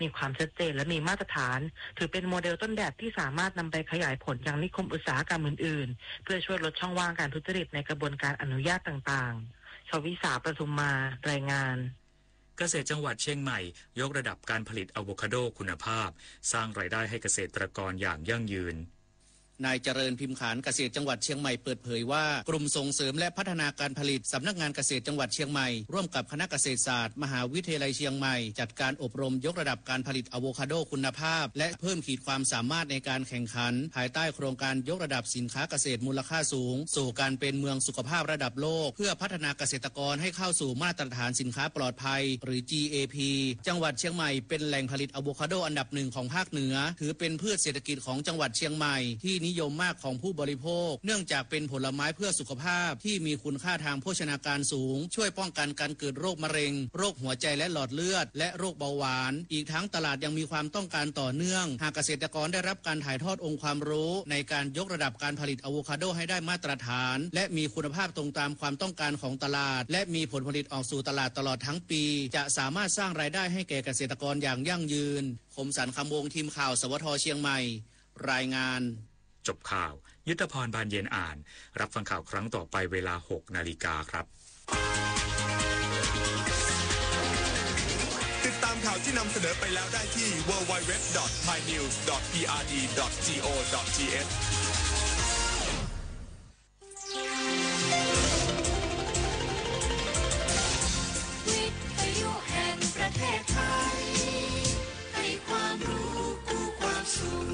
มีความชัดเจนและมีมาตรฐานถือเป็นโมเดลต้นแบบที่สามารถนำไปขยายผลยังนิคมอุตสาหกรรมอื่นๆเพื่อช่วยลดช่องว่างการทุจริตในกระบวนการอนุญาตต่างๆชวิสา ประทุมมารายงานเกษตรจังหวัดเชียงใหม่ยกระดับการผลิตอะโวคาโดคุณภาพสร้างรายได้ให้เกษตรกรอย่างยั่งยืนนายเจริญพิมพ์ขานเกษตรจังหวัดเชียงใหม่เปิดเผยว่ากลุ่มส่งเสริมและพัฒนาการผลิตสำนักงานเกษตรจังหวัดเชียงใหม่ร่วมกับคณะเกษตรศาสตร์มหาวิทยาลัยเชียงใหม่จัดการอบรมยกระดับการผลิตอะโวคาโดคุณภาพและเพิ่มขีดความสามารถในการแข่งขันภายใต้โครงการยกระดับสินค้าเกษตรมูลค่าสูงสู่การเป็นเมืองสุขภาพระดับโลกเพื่อพัฒนาเกษตรกรให้เข้าสู่มาตรฐานสินค้าปลอดภัยหรือ GAP จังหวัดเชียงใหม่เป็นแหล่งผลิตอะโวคาโดอันดับหนึ่งของภาคเหนือถือเป็นพืชเศรษฐกิจของจังหวัดเชียงใหม่ที่นิยมมากของผู้บริโภคเนื่องจากเป็นผลไม้เพื่อสุขภาพที่มีคุณค่าทางโภชนาการสูงช่วยป้องกันการเกิดโรคมะเร็งโรคหัวใจและหลอดเลือดและโรคเบาหวานอีกทั้งตลาดยังมีความต้องการต่อเนื่องหากเกษตรกรได้รับการถ่ายทอดองค์ความรู้ในการยกระดับการผลิตอะโวคาโดให้ได้มาตรฐานและมีคุณภาพตรงตามความต้องการของตลาดและมีผลผลิตออกสู่ตลาดตลอดทั้งปีจะสามารถสร้างรายได้ให้แก่เกษตรกรอย่างยั่งยืนคมสันต์ คำวงศ์ทีมข่าวสวท.เชียงใหม่รายงานจบข่าวยุทธพรบานเย็นอ่านรับฟังข่าวครั้งต่อไปเวลา 6 นาฬิกาครับติดตามข่าวที่นำเสนอไปแล้วได้ที่ www.thainews.prd.go.thวิทยุแห่งประเทศไทยให้ความรู้กู้ความสุข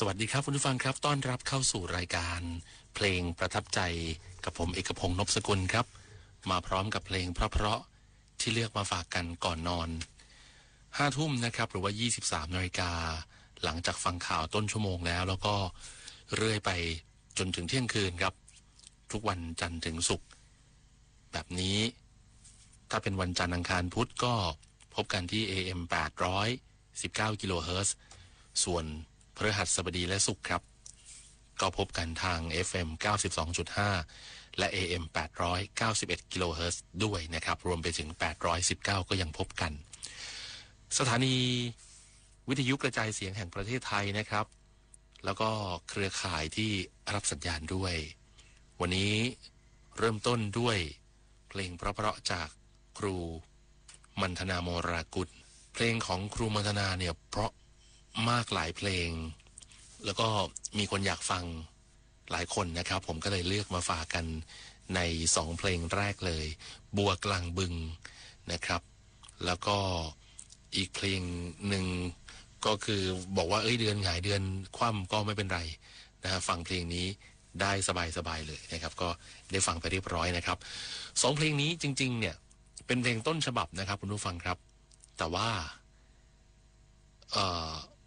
สวัสดีครับคุณผู้ฟังครับต้อนรับเข้าสู่รายการเพลงประทับใจกับผมเอกพงษ์นพสกุลครับมาพร้อมกับเพลงเพราะๆที่เลือกมาฝากกันก่อนนอน5 ทุ่มนะครับหรือว่า23 นาฬิกาหลังจากฟังข่าวต้นชั่วโมงแล้วก็เรื่อยไปจนถึงเที่ยงคืนครับทุกวันจันทร์ถึงศุกร์แบบนี้ถ้าเป็นวันจันทร์อังคารพุธก็พบกันที่ AM 819 กิโลเฮิรตซ์ส่วนพฤหัสบดีและศุกร์ครับก็พบกันทาง FM 92.5 และ AM 891 กิโลเฮิรตซ์ด้วยนะครับรวมไปถึง819ก็ยังพบกันสถานีวิทยุกระจายเสียงแห่งประเทศไทยนะครับแล้วก็เครือข่ายที่รับสัญญาณด้วยวันนี้เริ่มต้นด้วยเพลงเพราะๆจากครูมันธนาโมรากุลเพลงของครูมันธนาเนี่ยเพราะมากหลายเพลงแล้วก็มีคนอยากฟังหลายคนนะครับผมก็เลยเลือกมาฝากกันใน2เพลงแรกเลยบัวกลางบึงนะครับแล้วก็อีกเพลงหนึ่งก็คือบอกว่าเดือนหงายเดือนคว่ำก็ไม่เป็นไรนะฮะฟังเพลงนี้ได้สบายๆเลยนะครับก็ได้ฟังไปเรียบร้อยนะครับ2เพลงนี้จริงๆเนี่ยเป็นเพลงต้นฉบับนะครับคุณผู้ฟังครับแต่ว่า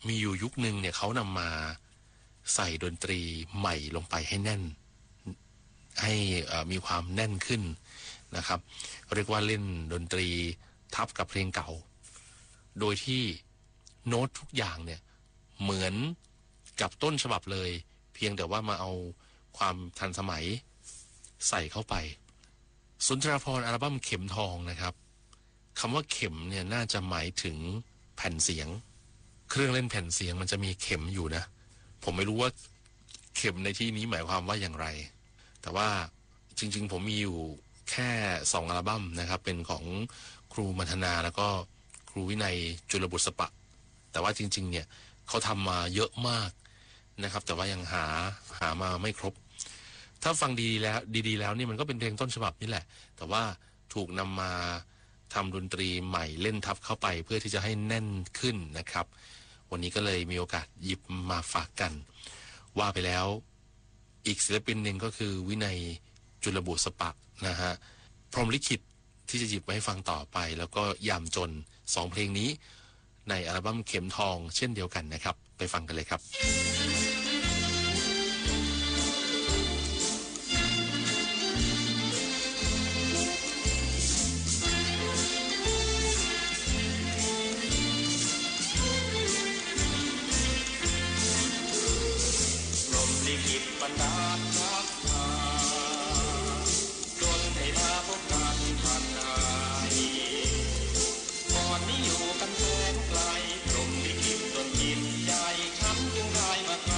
มีอยู่ยุคนึงเนี่ยเขานำมาใส่ดนตรีใหม่ลงไปให้แน่นให้มีความแน่นขึ้นนะครับเรียกว่าเล่นดนตรีทับกับเพลงเก่าโดยที่โน้ตทุกอย่างเนี่ยเหมือนกับต้นฉบับเลยเพียงแต่ว่ามาเอาความทันสมัยใส่เข้าไปสุนทรภรณ์อัลบั้มเข็มทองนะครับคำว่าเข็มเนี่ยน่าจะหมายถึงแผ่นเสียงเครื่องเล่นแผ่นเสียงมันจะมีเข็มอยู่นะผมไม่รู้ว่าเข็มในที่นี้หมายความว่าอย่างไรแต่ว่าจริงๆผมมีอยู่แค่2อัลบั้มนะครับเป็นของครูมัทนาแล้วก็ครูวินัยจุลบุษปะแต่ว่าจริงๆเนี่ยเขาทำมาเยอะมากนะครับแต่ว่ายังหามาไม่ครบถ้าฟังดีแล้วนี่มันก็เป็นเพลงต้นฉบับนี่แหละแต่ว่าถูกนำมาทำดนตรีใหม่เล่นทับเข้าไปเพื่อที่จะให้แน่นขึ้นนะครับวันนี้ก็เลยมีโอกาสหยิบมาฝากกันว่าไปแล้วอีกศิลปินหนึ่งก็คือวินัยจุลบุษปะนะฮะพรหมลิขิตที่จะหยิบมาให้ฟังต่อไปแล้วก็ยามจน2เพลงนี้ในอัลบั้มเข็มทองเช่นเดียวกันนะครับไปฟังกันเลยครับบันดาลรักมาจนให้มาพบกันทันใดก่อนนี้อยู่กันแสนไกลพรหมลิขิตดลจิตใจฉันจึงได้มาไกล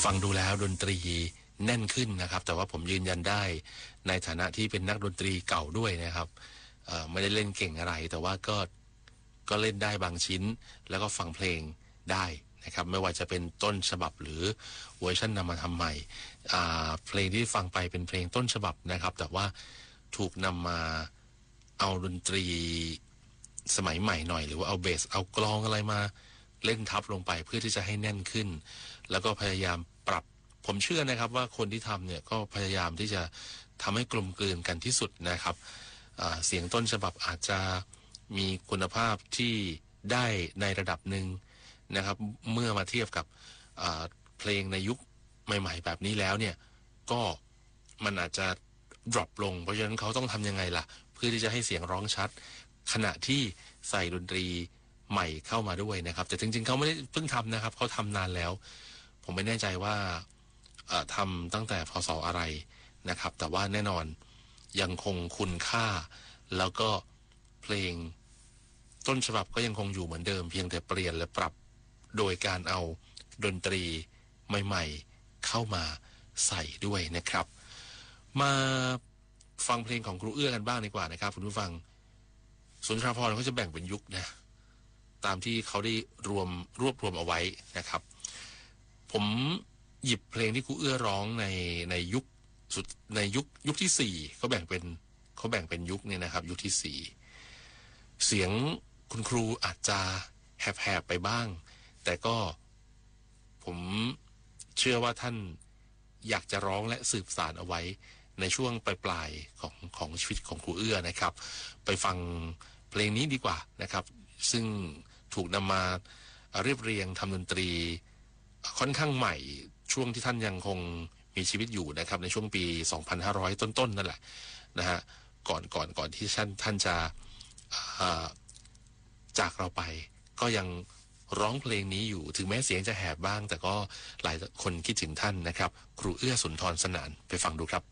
ฟังดูแล้วดนตรีแน่นขึ้นนะครับแต่ว่าผมยืนยันได้ในฐานะที่เป็นนักดนตรีเก่าด้วยนะครับไม่ได้เล่นเก่งอะไรแต่ว่าก็เล่นได้บางชิ้นแล้วก็ฟังเพลงได้นะครับไม่ว่าจะเป็นต้นฉบับหรือเวอร์ชันนำมาทำใหม่เพลงที่ฟังไปเป็นเพลงต้นฉบับนะครับแต่ว่าถูกนำมาเอาดนตรีสมัยใหม่หน่อยหรือว่าเอาเบสเอากลองอะไรมาเล่นทับลงไปเพื่อที่จะให้แน่นขึ้นแล้วก็พยายามปรับผมเชื่อนะครับว่าคนที่ทำเนี่ยก็พยายามที่จะทำให้กลมกลืนกันที่สุดนะครับเสียงต้นฉบับอาจจะมีคุณภาพที่ได้ในระดับหนึ่งนะครับเมื่อมาเทียบกับเพลงในยุคใหม่ๆแบบนี้แล้วเนี่ยก็มันอาจจะ drop ลงเพราะฉะนั้นเขาต้องทำยังไงล่ะเพื่อที่จะให้เสียงร้องชัดขณะที่ใส่ดนตรีใหม่เข้ามาด้วยนะครับแต่จริงๆเขาไม่ได้เพิ่งทำนะครับเขาทำนานแล้วผมไม่แน่ใจว่าทำตั้งแต่พศอะไรนะครับแต่ว่าแน่นอนยังคงคุณค่าแล้วก็เพลงต้นฉบับก็ยังคงอยู่เหมือนเดิมเพียงแต่เปลี่ยนและปรับโดยการเอาดนตรีใหม่ๆเข้ามาใส่ด้วยนะครับมาฟังเพลงของครูเอื้อกันบ้างดีกว่านะครับคุณผู้ฟังสุนทรภรณ์เขาจะแบ่งเป็นยุคนะตามที่เขาได้รวบรวมเอาไว้นะครับผมหยิบเพลงที่ครูเอื้อร้องในยุคสุดในยุคที่สี่เขาแบ่งเป็นยุคเนี่ยนะครับยุคที่สี่เสียงคุณครูอาจจะแหบๆไปบ้างแต่ก็ผมเชื่อว่าท่านอยากจะร้องและสืบสานเอาไว้ในช่วงปลายๆของชีวิตของครูเอื้อนะครับไปฟังเพลงนี้ดีกว่านะครับซึ่งถูกนำมาเรียบเรียงทำดนตรีค่อนข้างใหม่ช่วงที่ท่านยังคงมีชีวิตอยู่นะครับในช่วงปี 2500 ต้นๆนั่นแหละนะฮะก่อนที่ท่านจะจากเราไปก็ยังร้องเพลงนี้อยู่ถึงแม้เสียงจะแหบบ้างแต่ก็หลายคนคิดถึงท่านนะครับครูเอื้อสุนทรสนานไปฟังดูครับ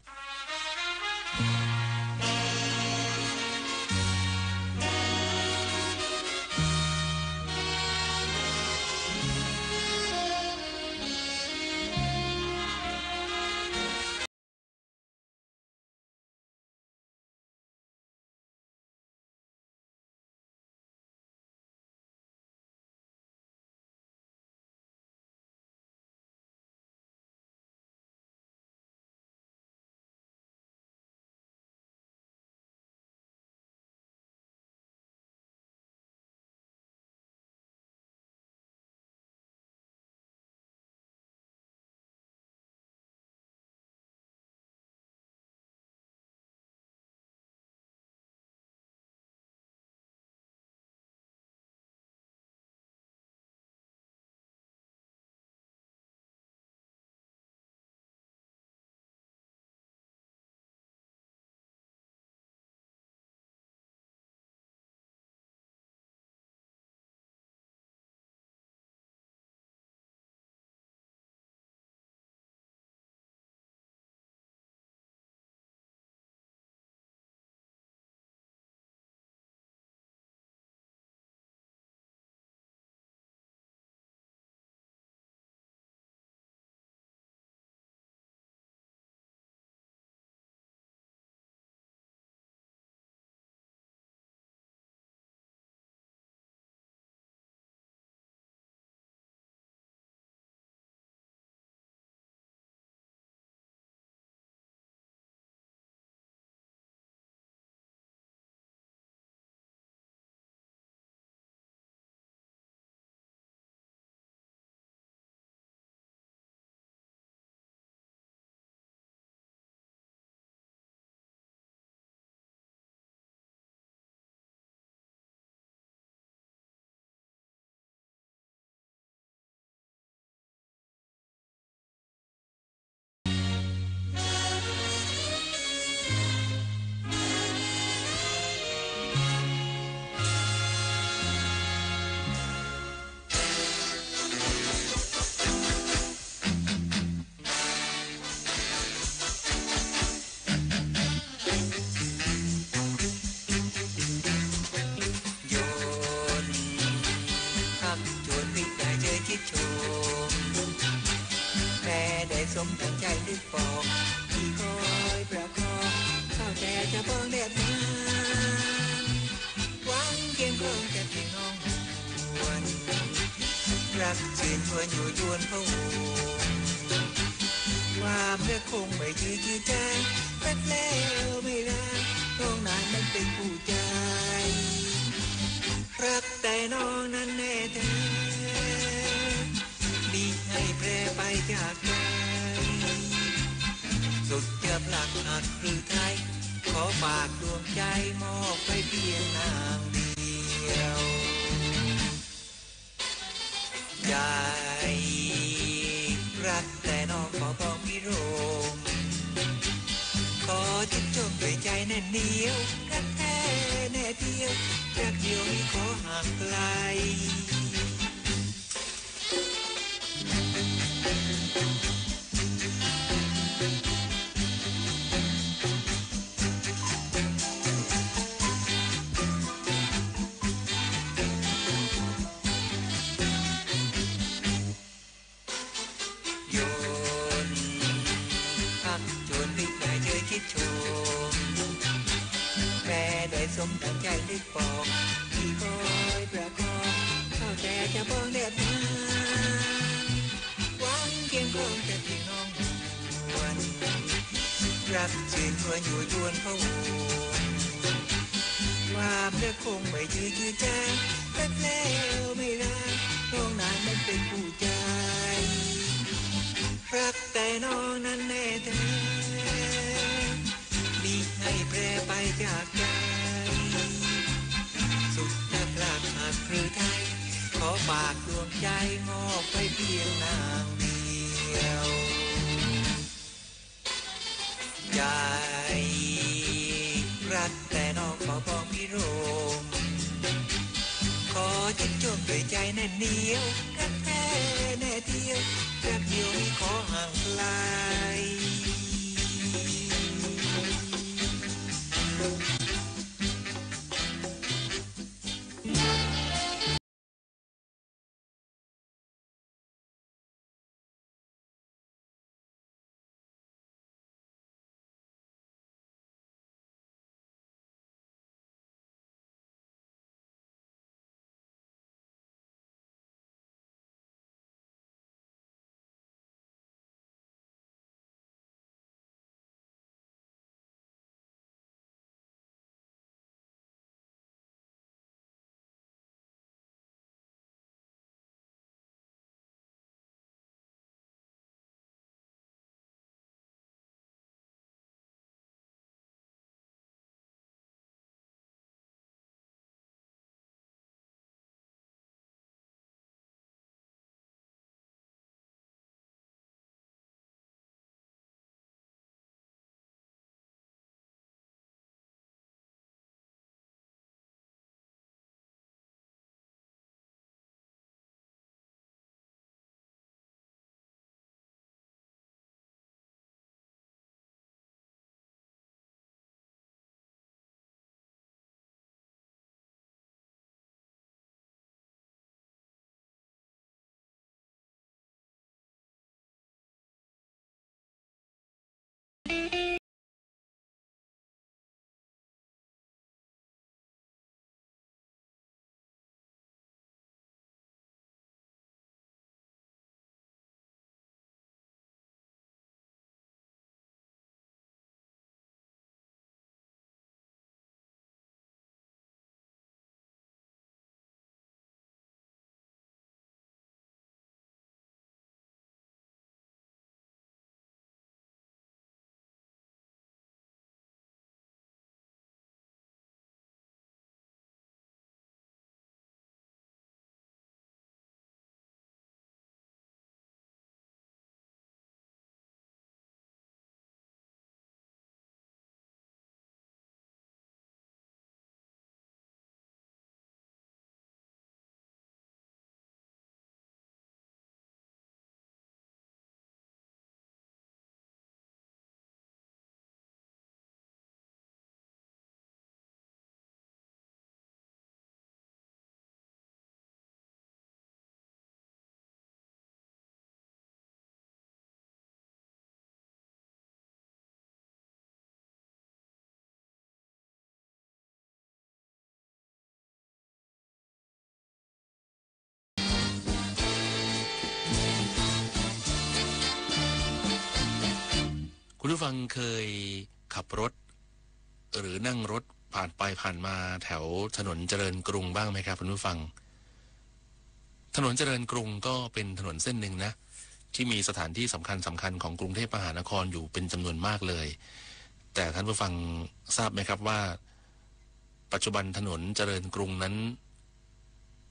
ตั้งใจนึกปอกที่คอยประคองเข้าแต่จะบ้องแดดน้ำหวังเพียงคงจะเพียงน้องหวนรักชื่นชวนอยู่ยวนพะวงความเลือกคงไม่จืดจางแป๊บแล้วไม่รักน้องนั้นมันเป็นผู้ใจรักแต่น้องนั้นแน่แท้มีให้แปรไปจากใจสุดจะพลักหักหรือไทยขอฝากดวงใจมอบไปเพียงนางเดียวใจรักแต่น้องขอบอกพี่โรมขอจุดจบด้วยใจแน่นเหนียวรักแท้แน่เดียวรักเดียวไม่ขอห่างไกลสมดังใจนึกปอกที่คอยประคองเข้าแต่จะบ้องแดดน้ำหวังเพียงคงจะเพียงน้องหวนรักชื่นชวนอยู่ยวนพะวงความเลือกคงไม่จืดจางรักแล้วไม่รักน้องนั้นมันเป็นผู้ใจรักแต่น้องนั้นแน่แท้มีให้แปรไปจากใจสุดจะกลากหักหรือไทยขอฝากดวงใจมอบไปเพียงนางเดียวใจรักแต่น้องขอบอกพี่โรมขอจุดจบด้วยใจแน่นเหนียวรักแท้แน่เดียวรักเดียวไม่ขอห่างไกล คุณผู้ฟังเคยขับรถหรือนั่งรถผ่านไปผ่านมาแถวถนนเจริญกรุงบ้างไหมครับคุณผู้ฟังถนนเจริญกรุงก็เป็นถนนเส้นหนึ่งนะที่มีสถานที่สำคัญของกรุงเทพมหานครอยู่เป็นจำนวนมากเลยแต่ท่านผู้ฟังทราบไหมครับว่าปัจจุบันถนนเจริญกรุงนั้น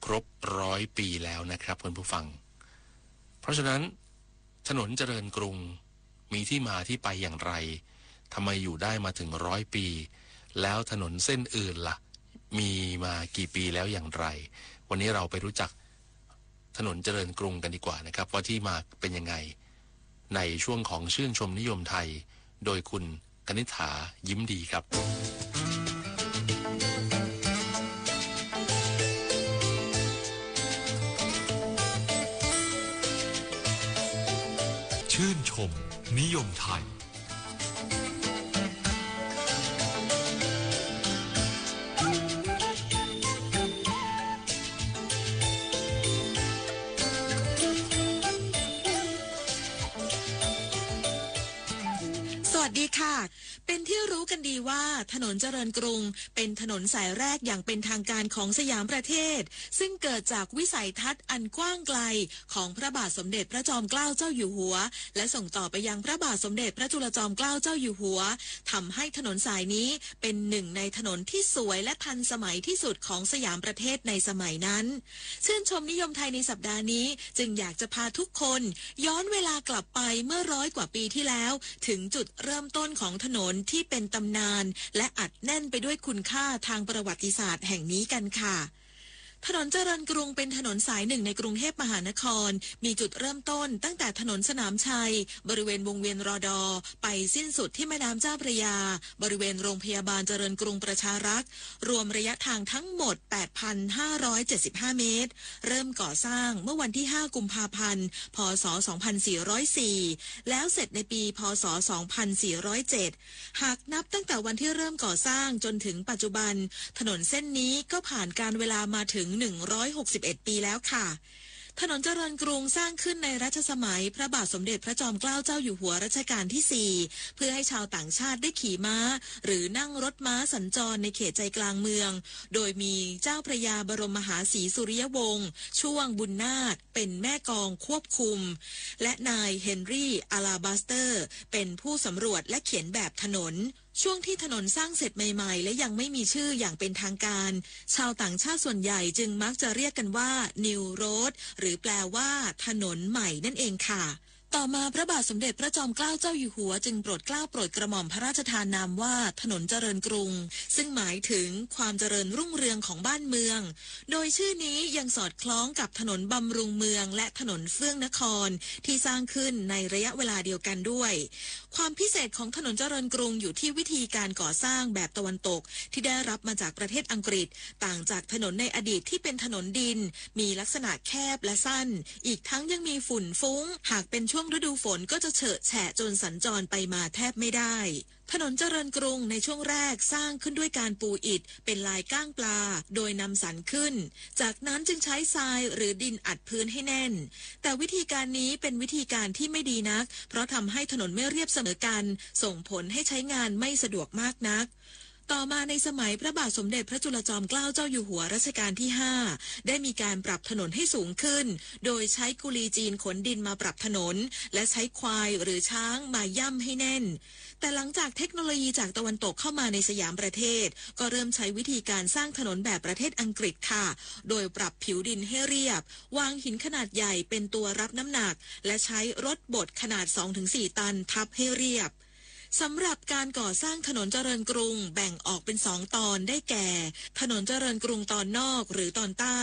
ครบ100 ปีแล้วนะครับคุณผู้ฟังเพราะฉะนั้นถนนเจริญกรุงมีที่มาที่ไปอย่างไรทำไมอยู่ได้มาถึง100 ปีแล้วถนนเส้นอื่นล่ะมีมากี่ปีแล้วอย่างไรวันนี้เราไปรู้จักถนนเจริญกรุงกันดีกว่านะครับว่าที่มาเป็นยังไงในช่วงของชื่นชมนิยมไทยโดยคุณกนิษฐายิ้มดีครับชื่นชมนิยมไทยสวัสดีค่ะเป็นที่รู้กันดีว่าถนนเจริญกรุงเป็นถนนสายแรกอย่างเป็นทางการของสยามประเทศซึ่งเกิดจากวิสัยทัศน์อันกว้างไกลของพระบาทสมเด็จพระจอมเกล้าเจ้าอยู่หัวและส่งต่อไปยังพระบาทสมเด็จพระจุลจอมเกล้าเจ้าอยู่หัวทำให้ถนนสายนี้เป็นหนึ่งในถนนที่สวยและทันสมัยที่สุดของสยามประเทศในสมัยนั้นชื่นชมนิยมไทยในสัปดาห์นี้จึงอยากจะพาทุกคนย้อนเวลากลับไปเมื่อ100 กว่าปีที่แล้วถึงจุดเริ่มต้นของถนนที่เป็นตำนานและอัดแน่นไปด้วยคุณค่าทางประวัติศาสตร์แห่งนี้กันค่ะถนนเจริญกรุงเป็นถนนสายหนึ่งในกรุงเทพมหานครมีจุดเริ่มต้นตั้งแต่ถนนสนามชัยบริเวณวงเวียนรดไปสิ้นสุดที่แม่น้ำเจ้าพระยาบริเวณโรงพยาบาลเจริญกรุงประชารักษ์รวมระยะทางทั้งหมด 8,575 เมตรเริ่มก่อสร้างเมื่อวันที่5 กุมภาพันธ์พ.ศ. 2404แล้วเสร็จในปีพ.ศ. 2407หากนับตั้งแต่วันที่เริ่มก่อสร้างจนถึงปัจจุบันถนนเส้นนี้ก็ผ่านการเวลามาถึง161 ปีแล้วค่ะถนนเจริญกรุงสร้างขึ้นในรัชสมัยพระบาทสมเด็จพระจอมเกล้าเจ้าอยู่หัวรัชกาลที่4เพื่อให้ชาวต่างชาติได้ขี่ม้าหรือนั่งรถม้าสัญจรในเขตใจกลางเมืองโดยมีเจ้าพระยาบรมมหาศรีสุริยวงศ์ช่วงบุญนาคเป็นแม่กองควบคุมและนายเฮนรี่อาลาบัสเตอร์เป็นผู้สำรวจและเขียนแบบถนนช่วงที่ถนนสร้างเสร็จใหม่ๆและยังไม่มีชื่ออย่างเป็นทางการชาวต่างชาติส่วนใหญ่จึงมักจะเรียกกันว่า New Road หรือแปลว่าถนนใหม่นั่นเองค่ะต่อมาพระบาทสมเด็จพระจอมเกล้าเจ้าอยู่หัวจึงโปรดเกล้าโปรดกระหม่อมพระราชทานนามว่าถนนเจริญกรุงซึ่งหมายถึงความเจริญรุ่งเรืองของบ้านเมืองโดยชื่อนี้ยังสอดคล้องกับถนนบำรุงเมืองและถนนเฟื่องนครที่สร้างขึ้นในระยะเวลาเดียวกันด้วยความพิเศษของถนนเจริญกรุงอยู่ที่วิธีการก่อสร้างแบบตะวันตกที่ได้รับมาจากประเทศอังกฤษต่างจากถนนในอดีตที่เป็นถนนดินมีลักษณะแคบและสั้นอีกทั้งยังมีฝุ่นฟุ้งหากเป็นช่วงฤดูฝนก็จะเฉอะแฉะจนสัญจรไปมาแทบไม่ได้ถนนเจริญกรุงในช่วงแรกสร้างขึ้นด้วยการปูอิฐเป็นลายก้างปลาโดยนำสันขึ้นจากนั้นจึงใช้ทรายหรือดินอัดพื้นให้แน่นแต่วิธีการนี้เป็นวิธีการที่ไม่ดีนักเพราะทำให้ถนนไม่เรียบเสมอกันส่งผลให้ใช้งานไม่สะดวกมากนักต่อมาในสมัยพระบาทสมเด็จพระจุลจอมเกล้าเจ้าอยู่หัวรัชกาลที่5ได้มีการปรับถนนให้สูงขึ้นโดยใช้กุลีจีนขนดินมาปรับถนนและใช้ควายหรือช้างมาย่ำให้แน่นแต่หลังจากเทคโนโลยีจากตะวันตกเข้ามาในสยามประเทศก็เริ่มใช้วิธีการสร้างถนนแบบประเทศอังกฤษค่ะโดยปรับผิวดินให้เรียบวางหินขนาดใหญ่เป็นตัวรับน้ำหนักและใช้รถบดขนาด 2-4 ตันทับให้เรียบสำหรับการก่อสร้างถนนเจริญกรุงแบ่งออกเป็น2 ตอนได้แก่ถนนเจริญกรุงตอนนอกหรือตอนใต้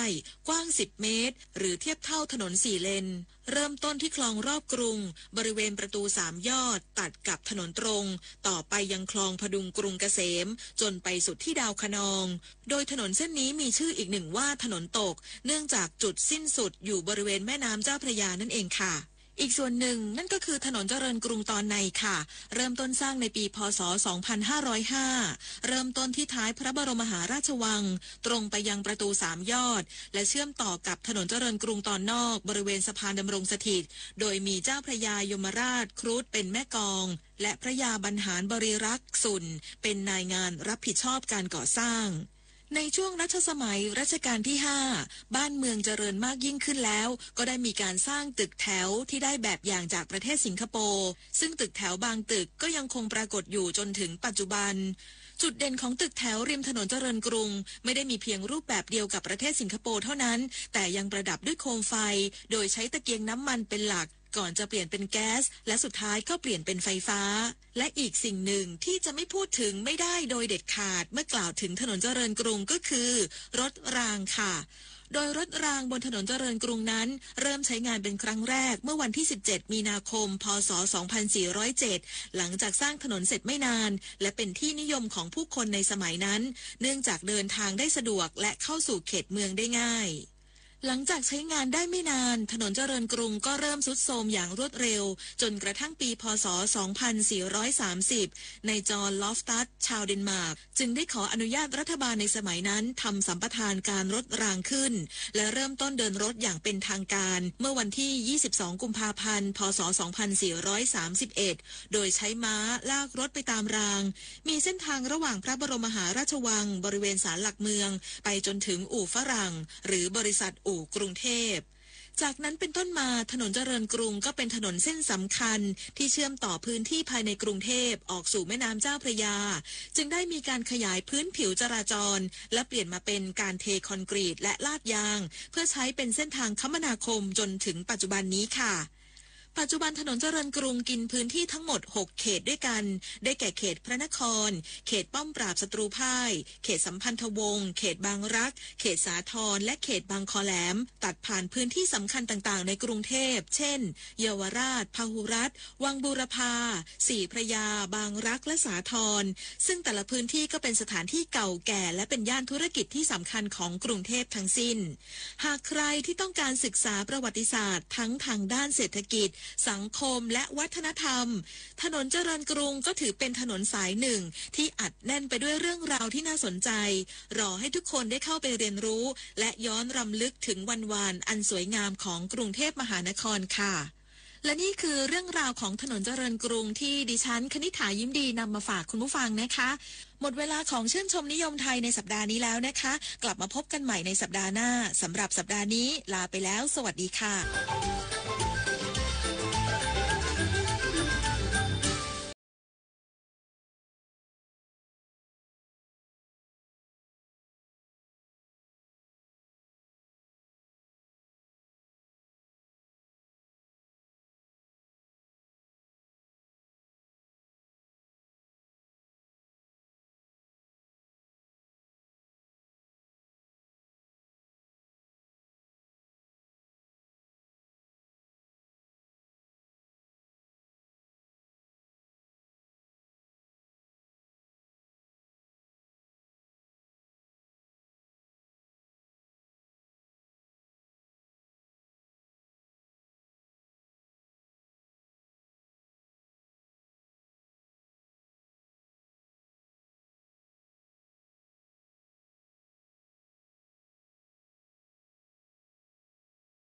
กว้าง10 เมตรหรือเทียบเท่าถนน4 เลนเริ่มต้นที่คลองรอบกรุงบริเวณประตู3 ยอดตัดกับถนนตรงต่อไปยังคลองพดุงกรุงเกษมจนไปสุดที่ดาวคะนองโดยถนนเส้นนี้มีชื่ออีกหนึ่งว่าถนนตกเนื่องจากจุดสิ้นสุดอยู่บริเวณแม่น้ำเจ้าพระยานั่นเองค่ะ อีกส่วนหนึ่งนั่นก็คือถนนเจริญกรุงตอนในค่ะเริ่มต้นสร้างในปีพ.ศ. 2505เริ่มต้นที่ท้ายพระบรมมหาราชวังตรงไปยังประตู3ยอดและเชื่อมต่อกับถนนเจริญกรุงตอนนอกบริเวณสะพานดำรงสถิตโดยมีเจ้าพระยายมราชครุฑเป็นแม่กองและพระยาบรรหารบริรักษ์สุนเป็นนายงานรับผิดชอบการก่อสร้างในช่วงรัชสมัยรัชกาลที่5บ้านเมืองเจริญมากยิ่งขึ้นแล้วก็ได้มีการสร้างตึกแถวที่ได้แบบอย่างจากประเทศสิงคโปร์ซึ่งตึกแถวบางตึกก็ยังคงปรากฏอยู่จนถึงปัจจุบันจุดเด่นของตึกแถวริมถนนเจริญกรุงไม่ได้มีเพียงรูปแบบเดียวกับประเทศสิงคโปร์เท่านั้นแต่ยังประดับด้วยโคมไฟโดยใช้ตะเกียงน้ำมันเป็นหลักก่อนจะเปลี่ยนเป็นแก๊สและสุดท้ายก็เปลี่ยนเป็นไฟฟ้าและอีกสิ่งหนึ่งที่จะไม่พูดถึงไม่ได้โดยเด็ดขาดเมื่อกล่าวถึงถนนเจริญกรุงก็คือรถรางค่ะโดยรถรางบนถนนเจริญกรุงนั้นเริ่มใช้งานเป็นครั้งแรกเมื่อวันที่17มีนาคมพ.ศ. 2407หลังจากสร้างถนนเสร็จไม่นานและเป็นที่นิยมของผู้คนในสมัยนั้นเนื่องจากเดินทางได้สะดวกและเข้าสู่เขตเมืองได้ง่ายหลังจากใช้งานได้ไม่นานถนนเจริญกรุงก็เริ่มทรุดโทรมอย่างรวดเร็วจนกระทั่งปีพ.ศ. 2430ในจอห์น ลอฟตัสชาวเดนมาร์กจึงได้ขออนุญาตรัฐบาลในสมัยนั้นทำสัมปทานการรถรางขึ้นและเริ่มต้นเดินรถอย่างเป็นทางการเมื่อวันที่22กุมภาพันธ์พ.ศ. 2431โดยใช้ม้าลากรถไปตามรางมีเส้นทางระหว่างพระบรมมหาราชวังบริเวณศาลหลักเมืองไปจนถึงอู่ฝรั่งหรือบริษัทอู่กรุงเทพจากนั้นเป็นต้นมาถนนเจริญกรุงก็เป็นถนนเส้นสำคัญที่เชื่อมต่อพื้นที่ภายในกรุงเทพออกสู่แม่น้ำเจ้าพระยาจึงได้มีการขยายพื้นผิวจราจรและเปลี่ยนมาเป็นการเทคอนกรีตและลาดยางเพื่อใช้เป็นเส้นทางคมนาคมจนถึงปัจจุบันนี้ค่ะปัจจุบันถนนเจริญกรุงกินพื้นที่ทั้งหมด6เขตด้วยกันได้แก่เขตพระนครเขตป้อมปราบศัตรูพ่ายเขตสัมพันธวงศ์เขตบางรักเขตสาทรและเขตบางคอแหลมตัดผ่านพื้นที่สำคัญต่างๆในกรุงเทพเช่นเยาวราชพหุรัตน์วังบูรพาศรีพระยาบางรักและสาทรซึ่งแต่ละพื้นที่ก็เป็นสถานที่เก่าแก่และเป็นย่านธุรกิจที่สำคัญของกรุงเทพทั้งสิ้นหากใครที่ต้องการศึกษาประวัติศาสตร์ทั้งทางด้านเศรษฐกิจสังคมและวัฒนธรรมถนนเจริญกรุงก็ถือเป็นถนนสายหนึ่งที่อัดแน่นไปด้วยเรื่องราวที่น่าสนใจรอให้ทุกคนได้เข้าไปเรียนรู้และย้อนรำลึกถึงวันวานอันสวยงามของกรุงเทพมหานครค่ะและนี่คือเรื่องราวของถนนเจริญกรุงที่ดิฉันคณิษฐายิ้มดีนำมาฝากคุณผู้ฟังนะคะหมดเวลาของชื่นชมนิยมไทยในสัปดาห์นี้แล้วนะคะกลับมาพบกันใหม่ในสัปดาห์หน้าสำหรับสัปดาห์นี้ลาไปแล้วสวัสดีค่ะ